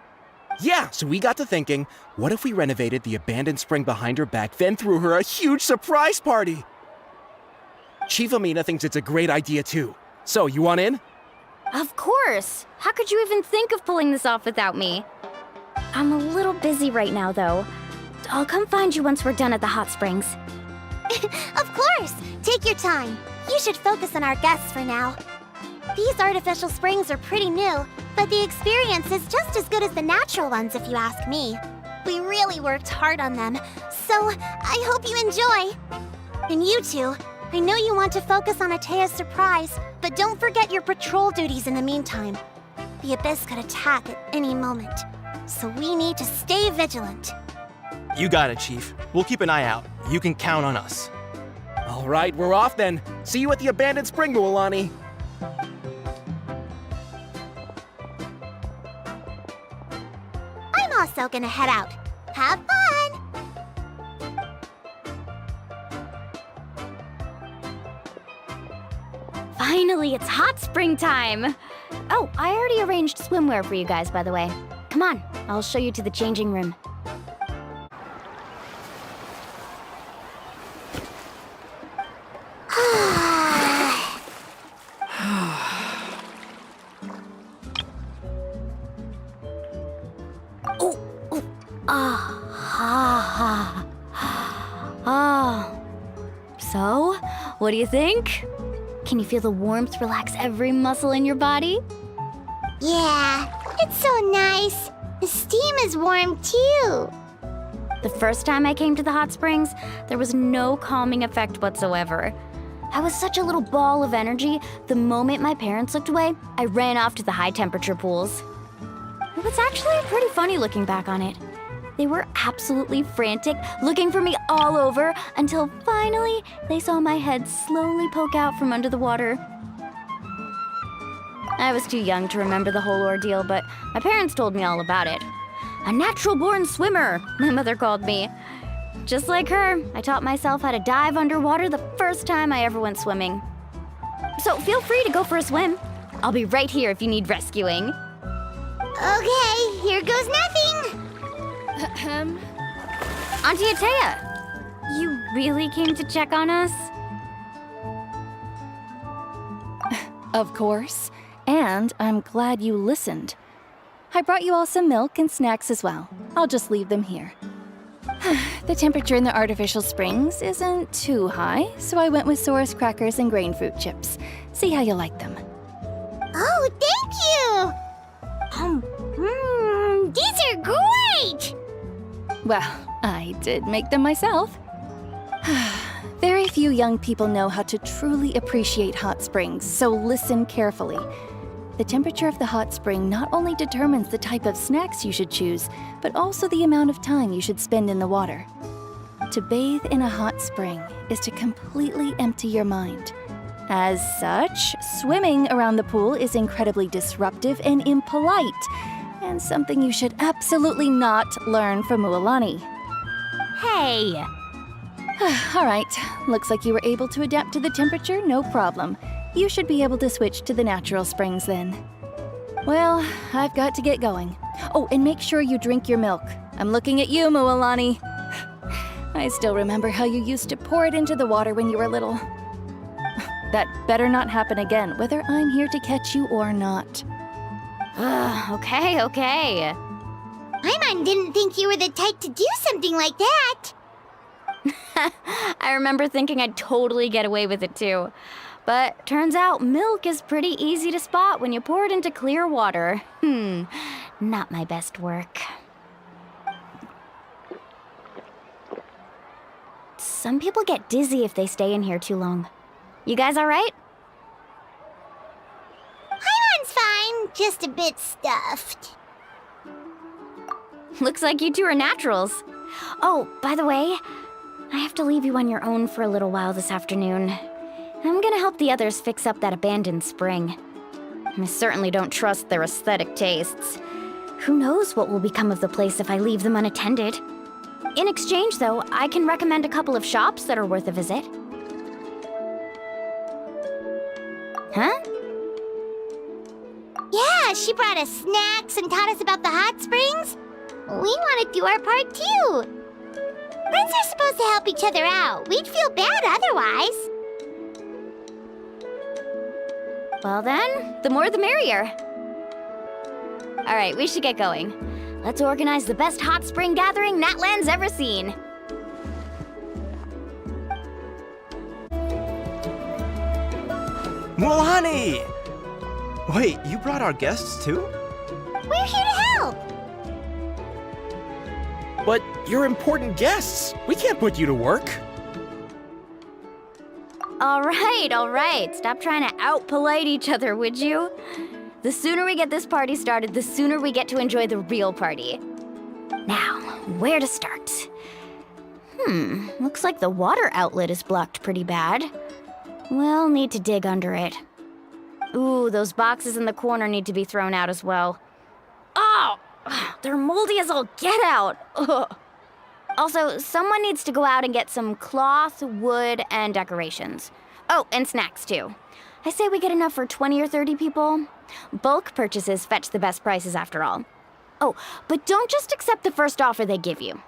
Yeah, so we got to thinking, what if we renovated the abandoned spring behind her back, then threw her a huge surprise party? Chief Amina thinks it's a great idea too. So, you want in? Of course! How could you even think of pulling this off without me? I'm a little busy right now, though. I'll come find you once we're done at the hot springs. Of course! Take your time. You should focus on our guests for now. These artificial springs are pretty new, but the experience is just as good as the natural ones if you ask me. We really worked hard on them, so I hope you enjoy. And you two, I know you want to focus on Atea's surprise, but don't forget your patrol duties in the meantime. The Abyss could attack at any moment, so we need to stay vigilant. You got it, Chief. We'll keep an eye out. You can count on us. All right, we're off then. See you at the abandoned spring, Mulani. I'm also gonna head out. Have fun! Finally, it's hot spring time! Oh, I already arranged swimwear for you guys, by the way. Come on, I'll show you to the changing room. So, what do you think? Can you feel the warmth relax every muscle in your body? Yeah, it's so nice. The steam is warm too. The first time I came to the hot springs, there was no calming effect whatsoever. I was such a little ball of energy, the moment my parents looked away, I ran off to the high temperature pools. It was actually pretty funny looking back on it. They were absolutely frantic, looking for me all over, until finally they saw my head slowly poke out from under the water. I was too young to remember the whole ordeal, but my parents told me all about it. A natural-born swimmer, my mother called me. Just like her, I taught myself how to dive underwater the first time I ever went swimming. So feel free to go for a swim. I'll be right here if you need rescuing. Okay, here goes nothing. Auntie Atea, you really came to check on us? Of course. And I'm glad you listened. I brought you all some milk and snacks as well. I'll just leave them here. The temperature in the artificial springs isn't too high, so I went with Saurus crackers and grain fruit chips. See how you like them. Oh, thank you! These are great! Well, I did make them myself. Very few young people know how to truly appreciate hot springs, so listen carefully. The temperature of the hot spring not only determines the type of snacks you should choose, but also the amount of time you should spend in the water. To bathe in a hot spring is to completely empty your mind. As such, swimming around the pool is incredibly disruptive and impolite, and something you should absolutely not learn from Mualani. Hey! All right, looks like you were able to adapt to the temperature, no problem. You should be able to switch to the natural springs then. Well, I've got to get going. Oh, and make sure you drink your milk. I'm looking at you, Mualani. I still remember how you used to pour it into the water when you were little. That better not happen again, whether I'm here to catch you or not. Okay. Paimon didn't think you were the type to do something like that. I remember thinking I'd totally get away with it too. But turns out milk is pretty easy to spot when you pour it into clear water. Not my best work. Some people get dizzy if they stay in here too long. You guys all right? Paimon's fine, just a bit stuffed. Looks like you two are naturals. Oh, by the way, I have to leave you on your own for a little while this afternoon. I'm gonna help the others fix up that abandoned spring. I certainly don't trust their aesthetic tastes. Who knows what will become of the place if I leave them unattended? In exchange, though, I can recommend a couple of shops that are worth a visit. Huh? Yeah, she brought us snacks and taught us about the hot springs. We want to do our part too. Friends are supposed to help each other out. We'd feel bad otherwise. Well then, the more the merrier. All right, we should get going. Let's organize the best hot spring gathering Natland's ever seen. Mualani! Wait, you brought our guests too? We're here to help. But you're important guests. We can't put you to work. All right. Stop trying to out-polite each other, would you? The sooner we get this party started, the sooner we get to enjoy the real party. Now, where to start? Looks like the water outlet is blocked pretty bad. We'll need to dig under it. Ooh, those boxes in the corner need to be thrown out as well. Oh, they're moldy as all get out. Ugh. Also, someone needs to go out and get some cloth, wood, and decorations. Oh, and snacks too. I say we get enough for 20 or 30 people. Bulk purchases fetch the best prices after all. Oh, but don't just accept the first offer they give you.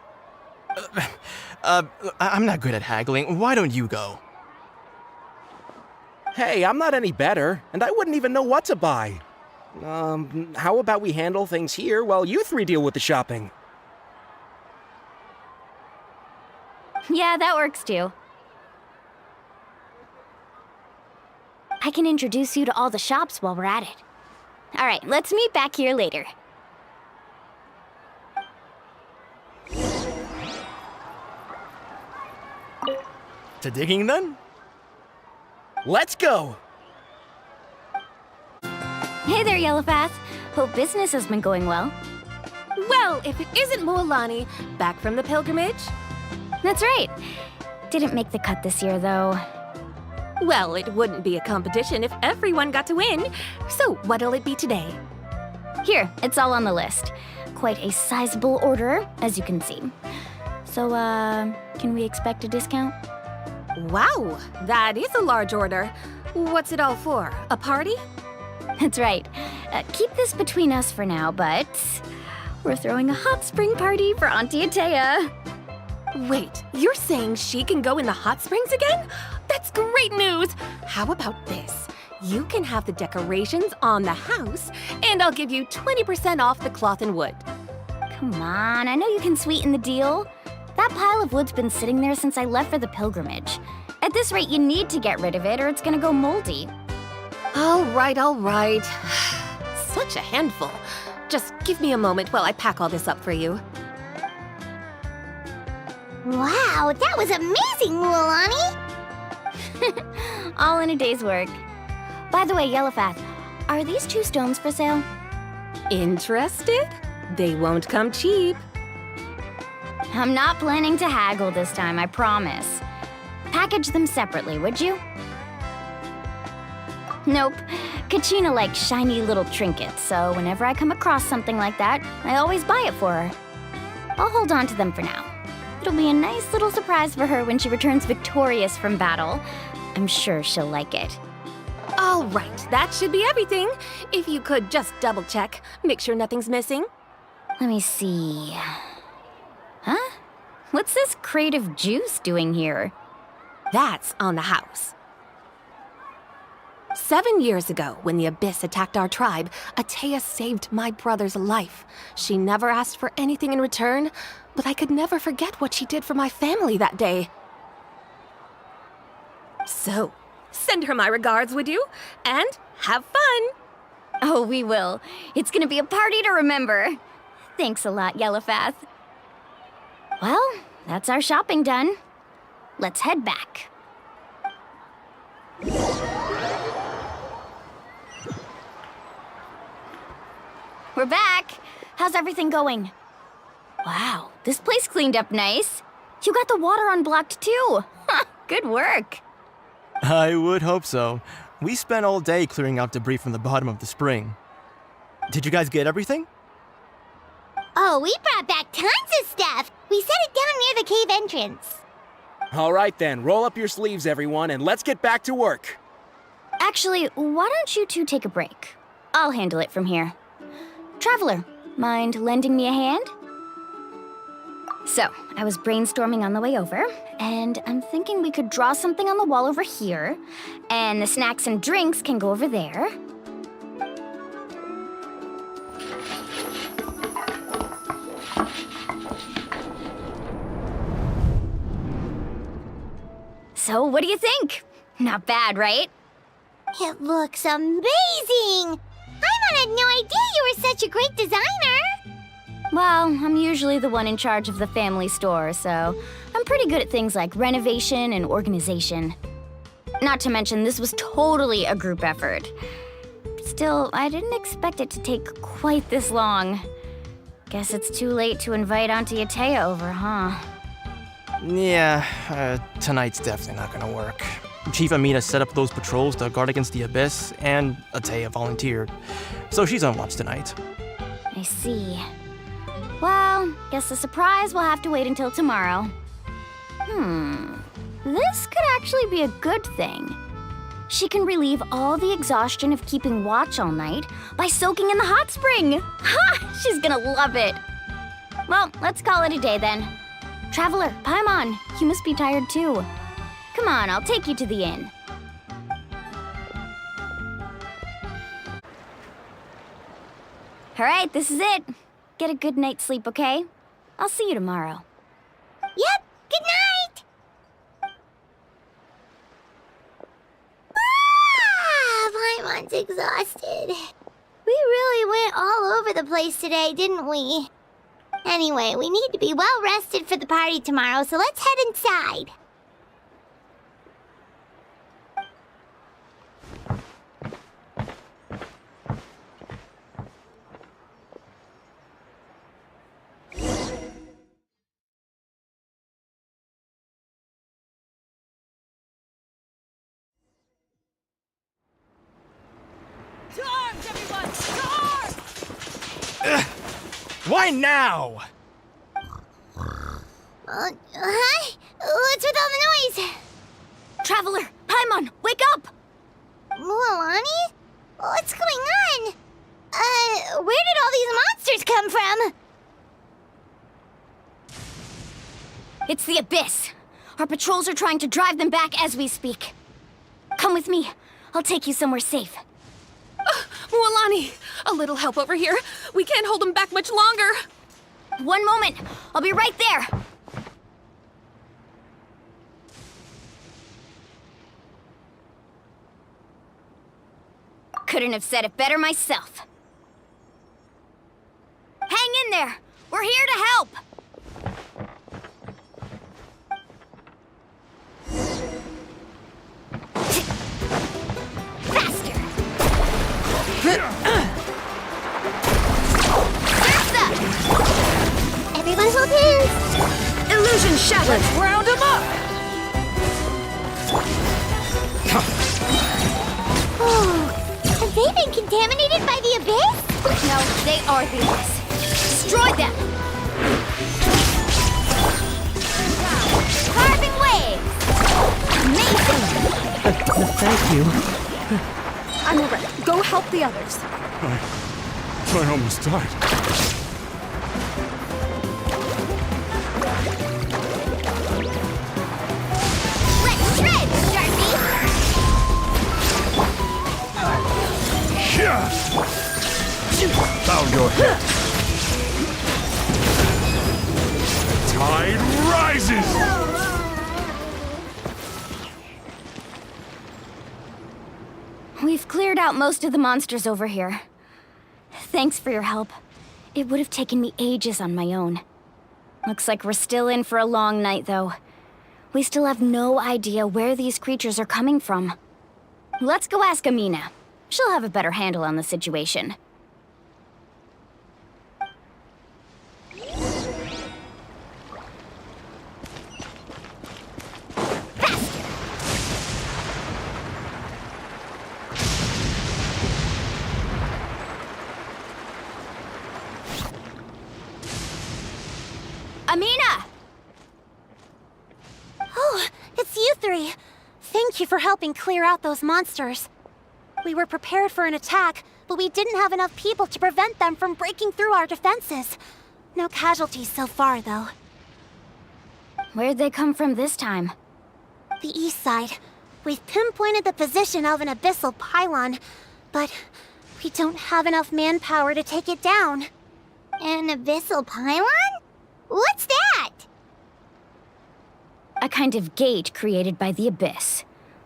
I'm not good at haggling. Why don't you go? Hey, I'm not any better, and I wouldn't even know what to buy. How about we handle things here while you three deal with the shopping? Yeah, that works too. I can introduce you to all the shops while we're at it. All right, let's meet back here later. To digging then? Let's go! Hey there, Yellowpath. Hope business has been going well. Well, if it isn't Mualani, back from the pilgrimage. That's right. Didn't make the cut this year, though. Well, it wouldn't be a competition if everyone got to win. So what'll it be today? Here, it's all on the list. Quite a sizable order, as you can see. So, can we expect a discount? Wow, that is a large order. What's it all for? A party? That's right. Keep this between us for now, but we're throwing a hot spring party for Auntie Atea. Wait, you're saying she can go in the hot springs again? That's great news! How about this? You can have the decorations on the house, and I'll give you 20% off the cloth and wood. Come on, I know you can sweeten the deal. That pile of wood's been sitting there since I left for the pilgrimage. At this rate, you need to get rid of it or it's gonna go moldy. All right. Such a handful. Just give me a moment while I pack all this up for you. Wow, that was amazing, Mualani! All in a day's work. By the way, Yellowfath, are these 2 stones for sale? Interested? They won't come cheap. I'm not planning to haggle this time, I promise. Package them separately, would you? Nope. Kachina likes shiny little trinkets, so whenever I come across something like that, I always buy it for her. I'll hold on to them for now. It'll be a nice little surprise for her when she returns victorious from battle. I'm sure she'll like it. All right, that should be everything. If you could just double check, make sure nothing's missing. Let me see. Huh? What's this crate of juice doing here? That's on the house. 7 years ago, when the Abyss attacked our tribe, Atea saved my brother's life. She never asked for anything in return, but I could never forget what she did for my family that day. So, send her my regards, would you? And have fun! Oh, we will. It's gonna be a party to remember. Thanks a lot, Yellowfath. Well, that's our shopping done. Let's head back. We're back. How's everything going? Wow, this place cleaned up nice. You got the water unblocked too. Good work. I would hope so. We spent all day clearing out debris from the bottom of the spring. Did you guys get everything? Oh, we brought back tons of stuff! We set it down near the cave entrance. All right then, roll up your sleeves, everyone, and let's get back to work. Actually, why don't you 2 take a break? I'll handle it from here. Traveler, mind lending me a hand? So, I was brainstorming on the way over, and I'm thinking we could draw something on the wall over here, and the snacks and drinks can go over there. So, what do you think? Not bad, right? It looks amazing! Paimon had no idea you were such a great designer! Well, I'm usually the one in charge of the family store, so I'm pretty good at things like renovation and organization. Not to mention, this was totally a group effort. Still, I didn't expect it to take quite this long. Guess it's too late to invite Auntie Atea over, huh? Yeah, tonight's definitely not gonna work. Chief Amina set up those patrols to guard against the Abyss, and Atea volunteered. So she's on watch tonight. I see. Well, guess the surprise will have to wait until tomorrow. This could actually be a good thing. She can relieve all the exhaustion of keeping watch all night by soaking in the hot spring. Ha! She's gonna love it. Well, let's call it a day then. Traveler, Paimon, you must be tired too. Come on, I'll take you to the inn. All right, this is it. Get a good night's sleep, okay? I'll see you tomorrow. Yep, good night! Paimon's exhausted. We really went all over the place today, didn't we? Anyway, we need to be well rested for the party tomorrow, so let's head inside. Why now? Huh? What's with all the noise? Traveler, Paimon, wake up! Mualani? What's going on? Where did all these monsters come from? It's the Abyss. Our patrols are trying to drive them back as we speak. Come with me. I'll take you somewhere safe. Mualani, a little help over here. We can't hold them back much longer. One moment. I'll be right there. Couldn't have said it better myself. Hang in there. We're here to help. Faster. Everyone hold hands. Illusion shattered. Let's round them up. Oh, have they been contaminated by the Abyss? No, they are the Abyss. Destroy them. Carving waves. Amazing. Thank you. I'm alright. Go help the others. I almost died. Let's shred, Darcy! Bow your head. Tide rises! We've cleared out most of the monsters over here. Thanks for your help. It would have taken me ages on my own. Looks like we're still in for a long night, though. We still have no idea where these creatures are coming from. Let's go ask Amina. She'll have a better handle on the situation. Amina! Oh, it's you three. Thank you for helping clear out those monsters. We were prepared for an attack, but we didn't have enough people to prevent them from breaking through our defenses. No casualties so far, though. Where'd they come from this time? The east side. We've pinpointed the position of an abyssal pylon, but we don't have enough manpower to take it down. An abyssal pylon? What's that? A kind of gate created by the Abyss.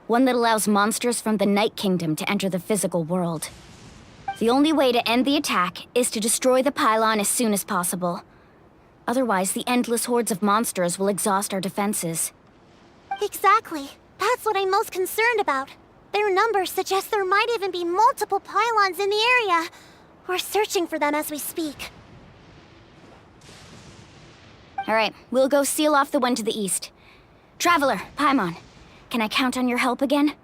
One that allows monsters from the Night Kingdom to enter the physical world. The only way to end the attack is to destroy the pylon as soon as possible. Otherwise, the endless hordes of monsters will exhaust our defenses. Exactly. That's what I'm most concerned about. Their numbers suggest there might even be multiple pylons in the area. We're searching for them as we speak. All right, we'll go seal off the one to the east. Traveler, Paimon, can I count on your help again?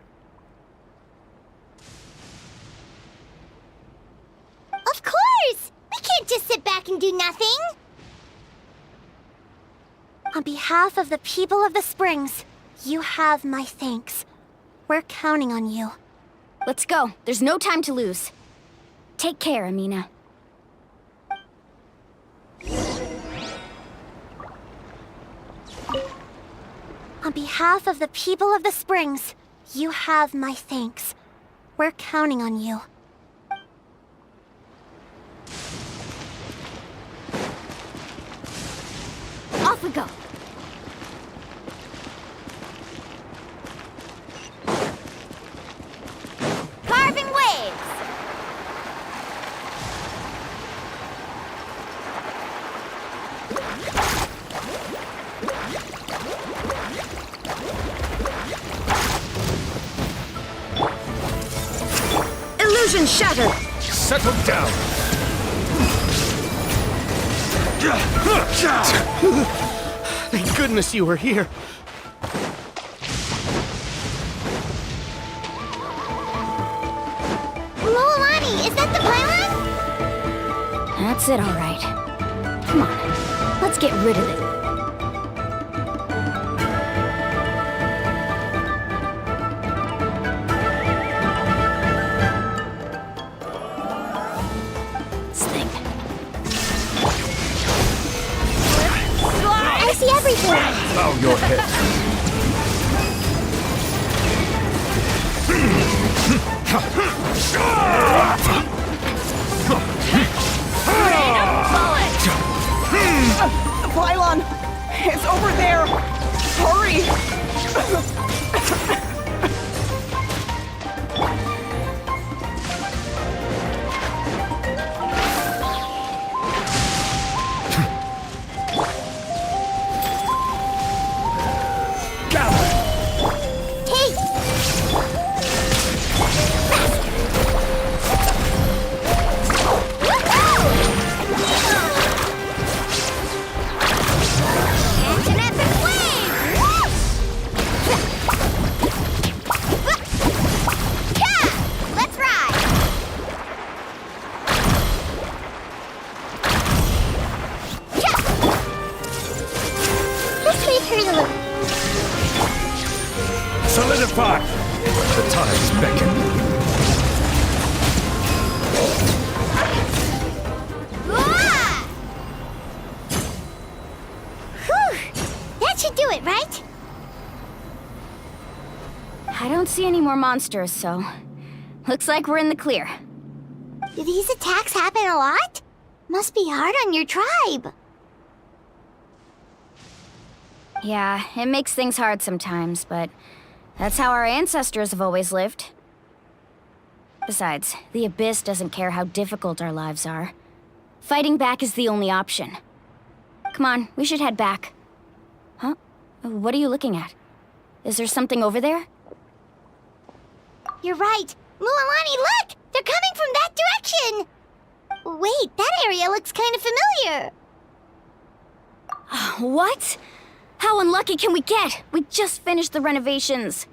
Of course! We can't just sit back and do nothing! On behalf of the people of the Springs, you have my thanks. We're counting on you. Let's go. There's no time to lose. Take care, Amina. On behalf of the people of the Springs, you have my thanks. We're counting on you. Off we go. Carving waves! Illusion shattered! Settle down! Thank goodness you were here. Lolani, is that the pylon? That's it, all right. Come on, let's get rid of it. I see everything! Bow your head. The pylon! It's over there! Hurry! Solidify! The tides beckon. That should do it, right? I don't see any more monsters, so looks like we're in the clear. Do these attacks happen a lot? Must be hard on your tribe. Yeah, it makes things hard sometimes, but that's how our ancestors have always lived. Besides, the Abyss doesn't care how difficult our lives are. Fighting back is the only option. Come on, we should head back. Huh? What are you looking at? Is there something over there? You're right. Mualani, look! They're coming from that direction! Wait, that area looks kind of familiar. What? How unlucky can we get? We just finished the renovations.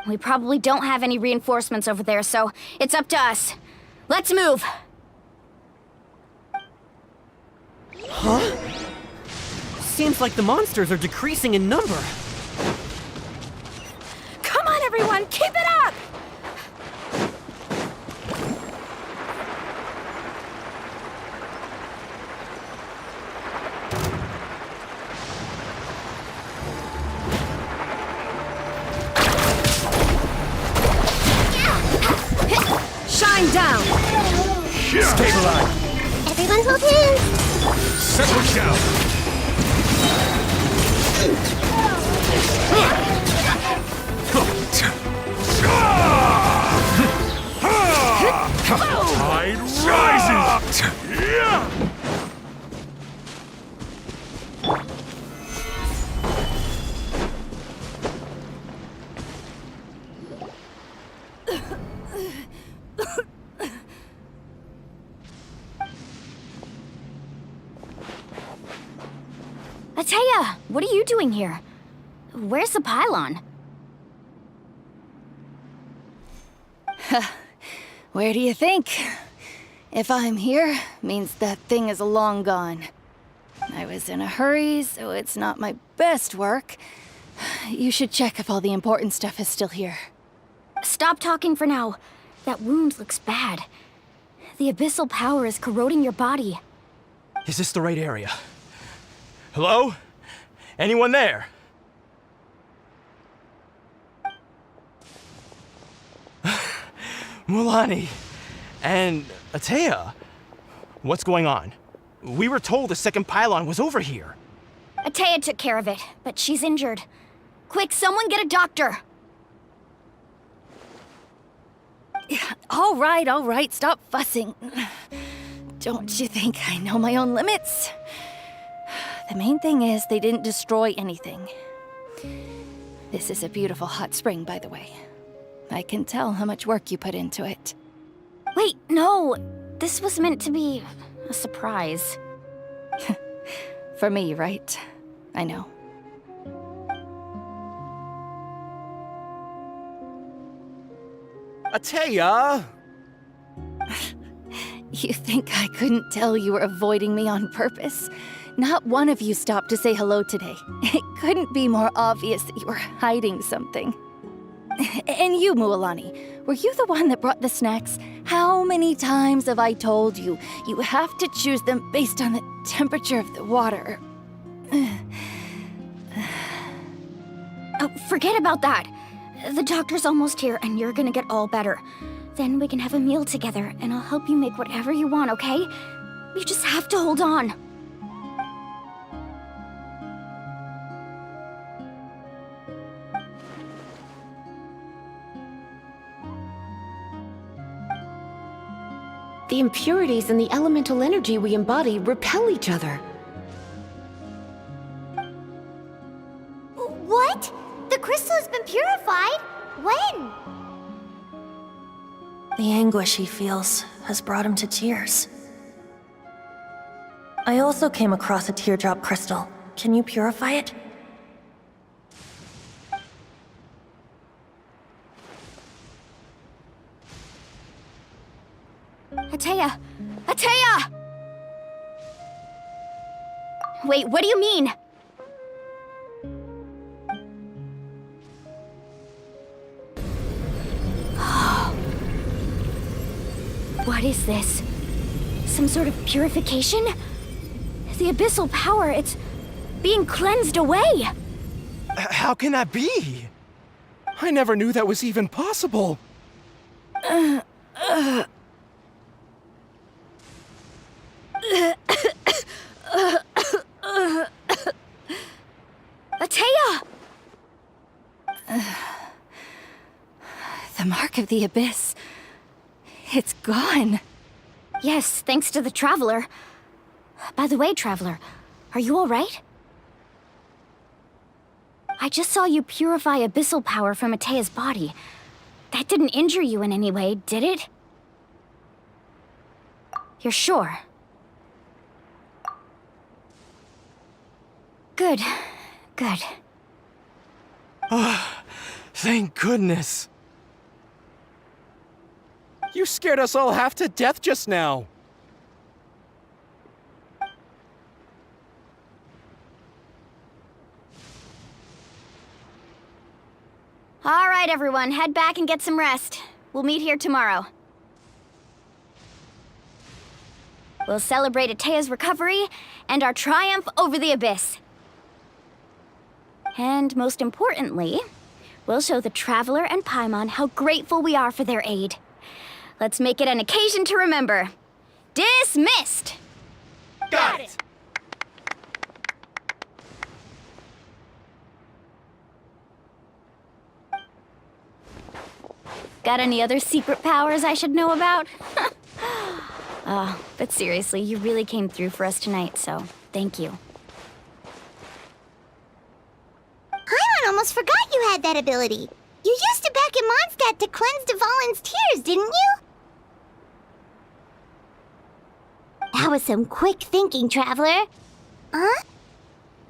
We probably don't have any reinforcements over there, so it's up to us. Let's move! Huh? Seems like the monsters are decreasing in number. Come on, everyone, keep it up! Shine down! Stabilize! Everyone hold hands! Settle down! Tide rises! Ataya, what are you doing here? Where's the pylon? Where do you think? If I'm here, means that thing is long gone. I was in a hurry, so it's not my best work. You should check if all the important stuff is still here. Stop talking for now. That wound looks bad. The abyssal power is corroding your body. Is this the right area? Hello? Anyone there? Mualani and Ataya. What's going on? We were told the second pylon was over here. Ataya took care of it, but she's injured. Quick, someone get a doctor! All right, stop fussing. Don't you think I know my own limits? The main thing is they didn't destroy anything. This is a beautiful hot spring, by the way. I can tell how much work you put into it. Wait, no! This was meant to be a surprise. For me, right? I know. Ataya! You think I couldn't tell you were avoiding me on purpose? Not one of you stopped to say hello today. It couldn't be more obvious that you were hiding something. And you, Mualani, were you the one that brought the snacks? How many times have I told you, you have to choose them based on the temperature of the water? Oh, forget about that. The doctor's almost here, and you're gonna get all better. Then we can have a meal together, and I'll help you make whatever you want, okay? You just have to hold on. The impurities and the elemental energy we embody repel each other. What? The crystal has been purified? When? The anguish he feels has brought him to tears. I also came across a teardrop crystal. Can you purify it? Ateya! Ateya! Wait, what do you mean? What is this? Some sort of purification? The abyssal power, it's being cleansed away! How can that be? I never knew that was even possible. Ateya! The mark of the abyss. It's gone. Yes, thanks to the Traveler. By the way, Traveler, are you alright? I just saw you purify abyssal power from Ateya's body. That didn't injure you in any way, did it? You're sure? Good. Good. Thank goodness. You scared us all half to death just now. All right, everyone, head back and get some rest. We'll meet here tomorrow. We'll celebrate Ateya's recovery and our triumph over the abyss. And most importantly, we'll show the Traveler and Paimon how grateful we are for their aid. Let's make it an occasion to remember. Dismissed! Got it! Got any other secret powers I should know about? But seriously, you really came through for us tonight, so thank you. Paimon almost forgot you had that ability. You used it back in Mondstadt to cleanse Dvalin's tears, didn't you? That was some quick thinking, Traveler. Huh?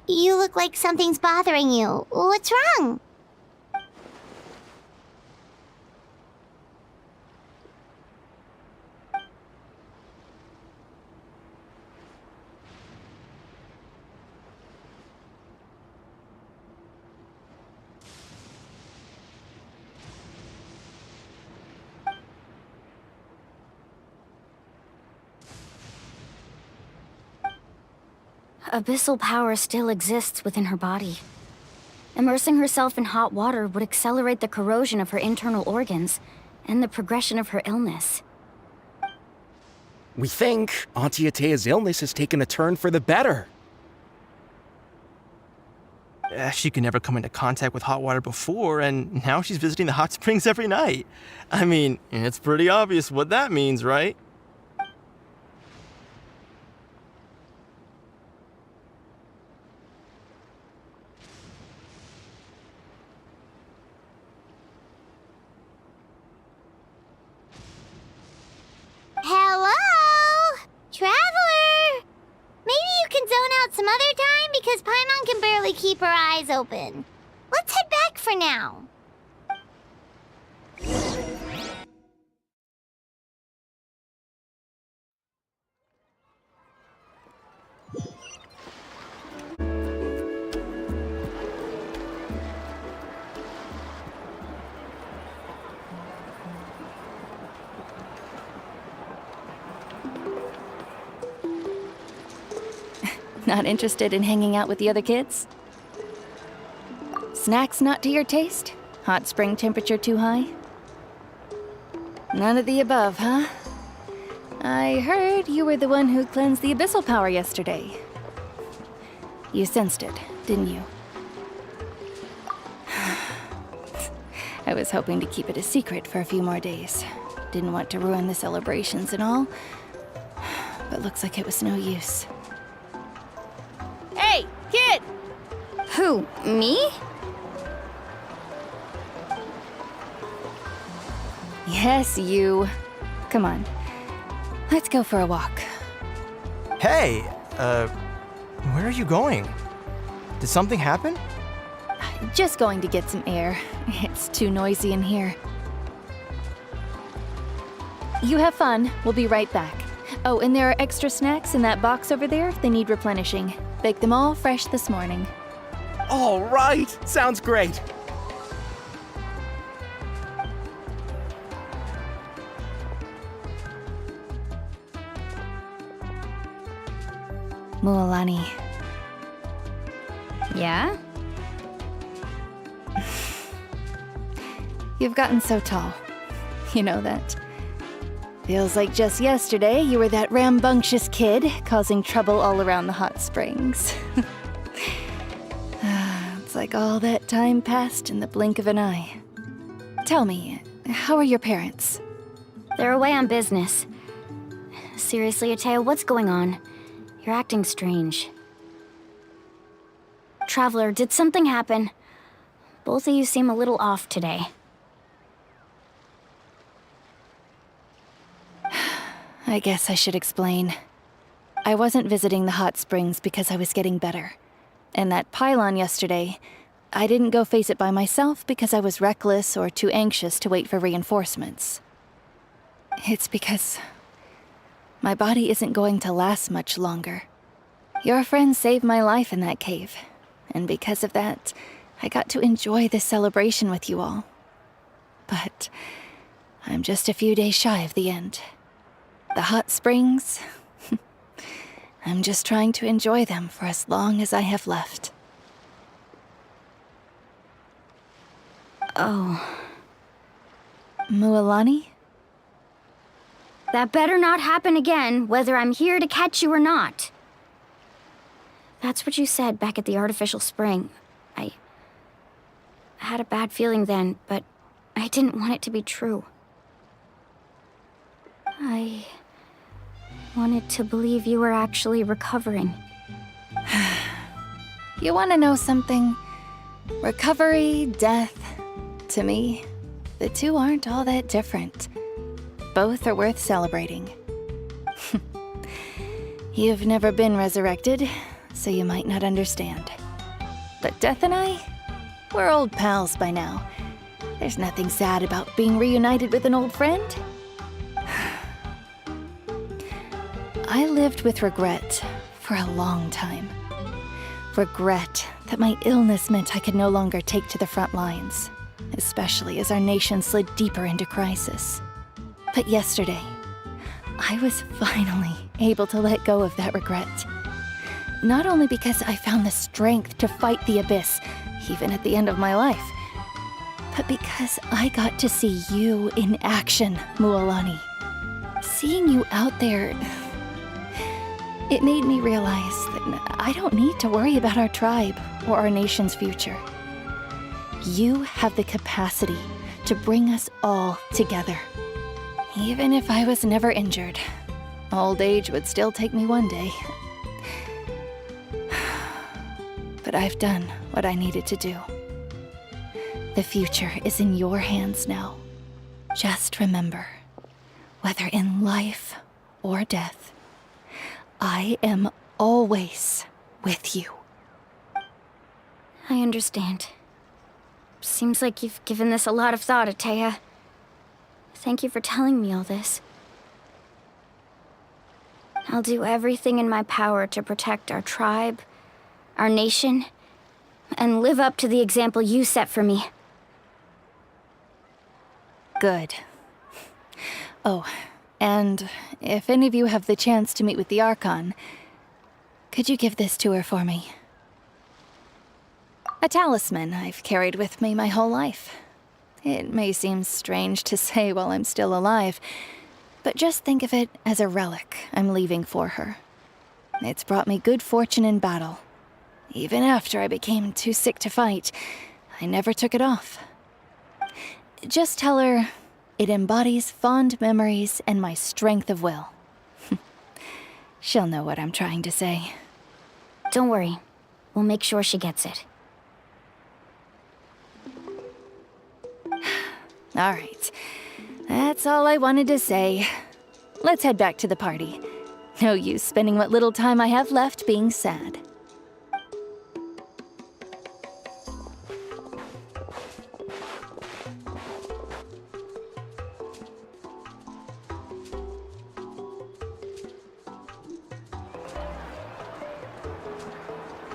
You look like something's bothering you. What's wrong? Abyssal power still exists within her body. Immersing herself in hot water would accelerate the corrosion of her internal organs and the progression of her illness. We think Auntie Ateya's illness has taken a turn for the better. She could never come into contact with hot water before, and now she's visiting the hot springs every night. I mean, it's pretty obvious what that means, right? Hello? Traveler? Maybe you can zone out some other time because Paimon can barely keep her eyes open. Let's head back for now. Not interested in hanging out with the other kids? Snacks not to your taste? Hot spring temperature too high? None of the above, huh? I heard you were the one who cleansed the abyssal power yesterday. You sensed it, didn't you? I was hoping to keep it a secret for a few more days. Didn't want to ruin the celebrations and all, but looks like it was no use. Hey, kid! Who, me? Yes, you. Come on. Let's go for a walk. Hey, where are you going? Did something happen? Just going to get some air. It's too noisy in here. You have fun. We'll be right back. Oh, and there are extra snacks in that box over there if they need replenishing. Baked them all fresh this morning. All right! Sounds great. Mualani. Yeah? You've gotten so tall. You know that. Feels like just yesterday you were that rambunctious kid causing trouble all around the hot springs. It's like all that time passed in the blink of an eye. Tell me, how are your parents? They're away on business. Seriously, Ateo, what's going on? You're acting strange. Traveler, did something happen? Both of you seem a little off today. I guess I should explain. I wasn't visiting the hot springs because I was getting better. And that pylon yesterday, I didn't go face it by myself because I was reckless or too anxious to wait for reinforcements. It's because my body isn't going to last much longer. Your friend saved my life in that cave, and because of that, I got to enjoy this celebration with you all. But I'm just a few days shy of the end. The hot springs, I'm just trying to enjoy them for as long as I have left. Oh. Mualani? That better not happen again, whether I'm here to catch you or not. That's what you said back at the artificial spring. I had a bad feeling then, but I didn't want it to be true. I wanted to believe you were actually recovering. You want to know something? Recovery, death, to me, the two aren't all that different. Both are worth celebrating. You've never been resurrected, so you might not understand. But Death and I, we're old pals by now. There's nothing sad about being reunited with an old friend. I lived with regret for a long time. Regret that my illness meant I could no longer take to the front lines, especially as our nation slid deeper into crisis. But yesterday, I was finally able to let go of that regret. Not only because I found the strength to fight the abyss, even at the end of my life, but because I got to see you in action, Mualani. Seeing you out there, it made me realize that I don't need to worry about our tribe or our nation's future. You have the capacity to bring us all together. Even if I was never injured, old age would still take me one day. But I've done what I needed to do. The future is in your hands now. Just remember, whether in life or death, I am always with you. I understand. Seems like you've given this a lot of thought, Ataya. Thank you for telling me all this. I'll do everything in my power to protect our tribe, our nation, and live up to the example you set for me. Good. Oh, and if any of you have the chance to meet with the Archon, Could you give this to her for me? A talisman I've carried with me my whole life. It may seem strange to say while I'm still alive, but just think of it as a relic I'm leaving for her. It's brought me good fortune in battle. Even after I became too sick to fight, I never took it off. Just tell her it embodies fond memories and my strength of will. She'll know what I'm trying to say. Don't worry. We'll make sure she gets it. All right. That's all I wanted to say. Let's head back to the party. No use spending what little time I have left being sad.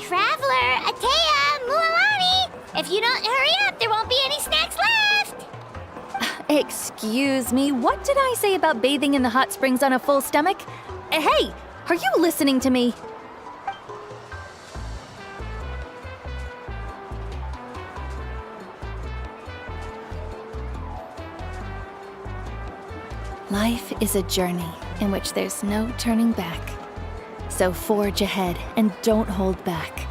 Traveler, Atea, Mualani! If you don't hurry up, there won't be any snacks left! Excuse me, what did I say about bathing in the hot springs on a full stomach? Hey, are you listening to me? Life is a journey in which there's no turning back. So forge ahead and don't hold back.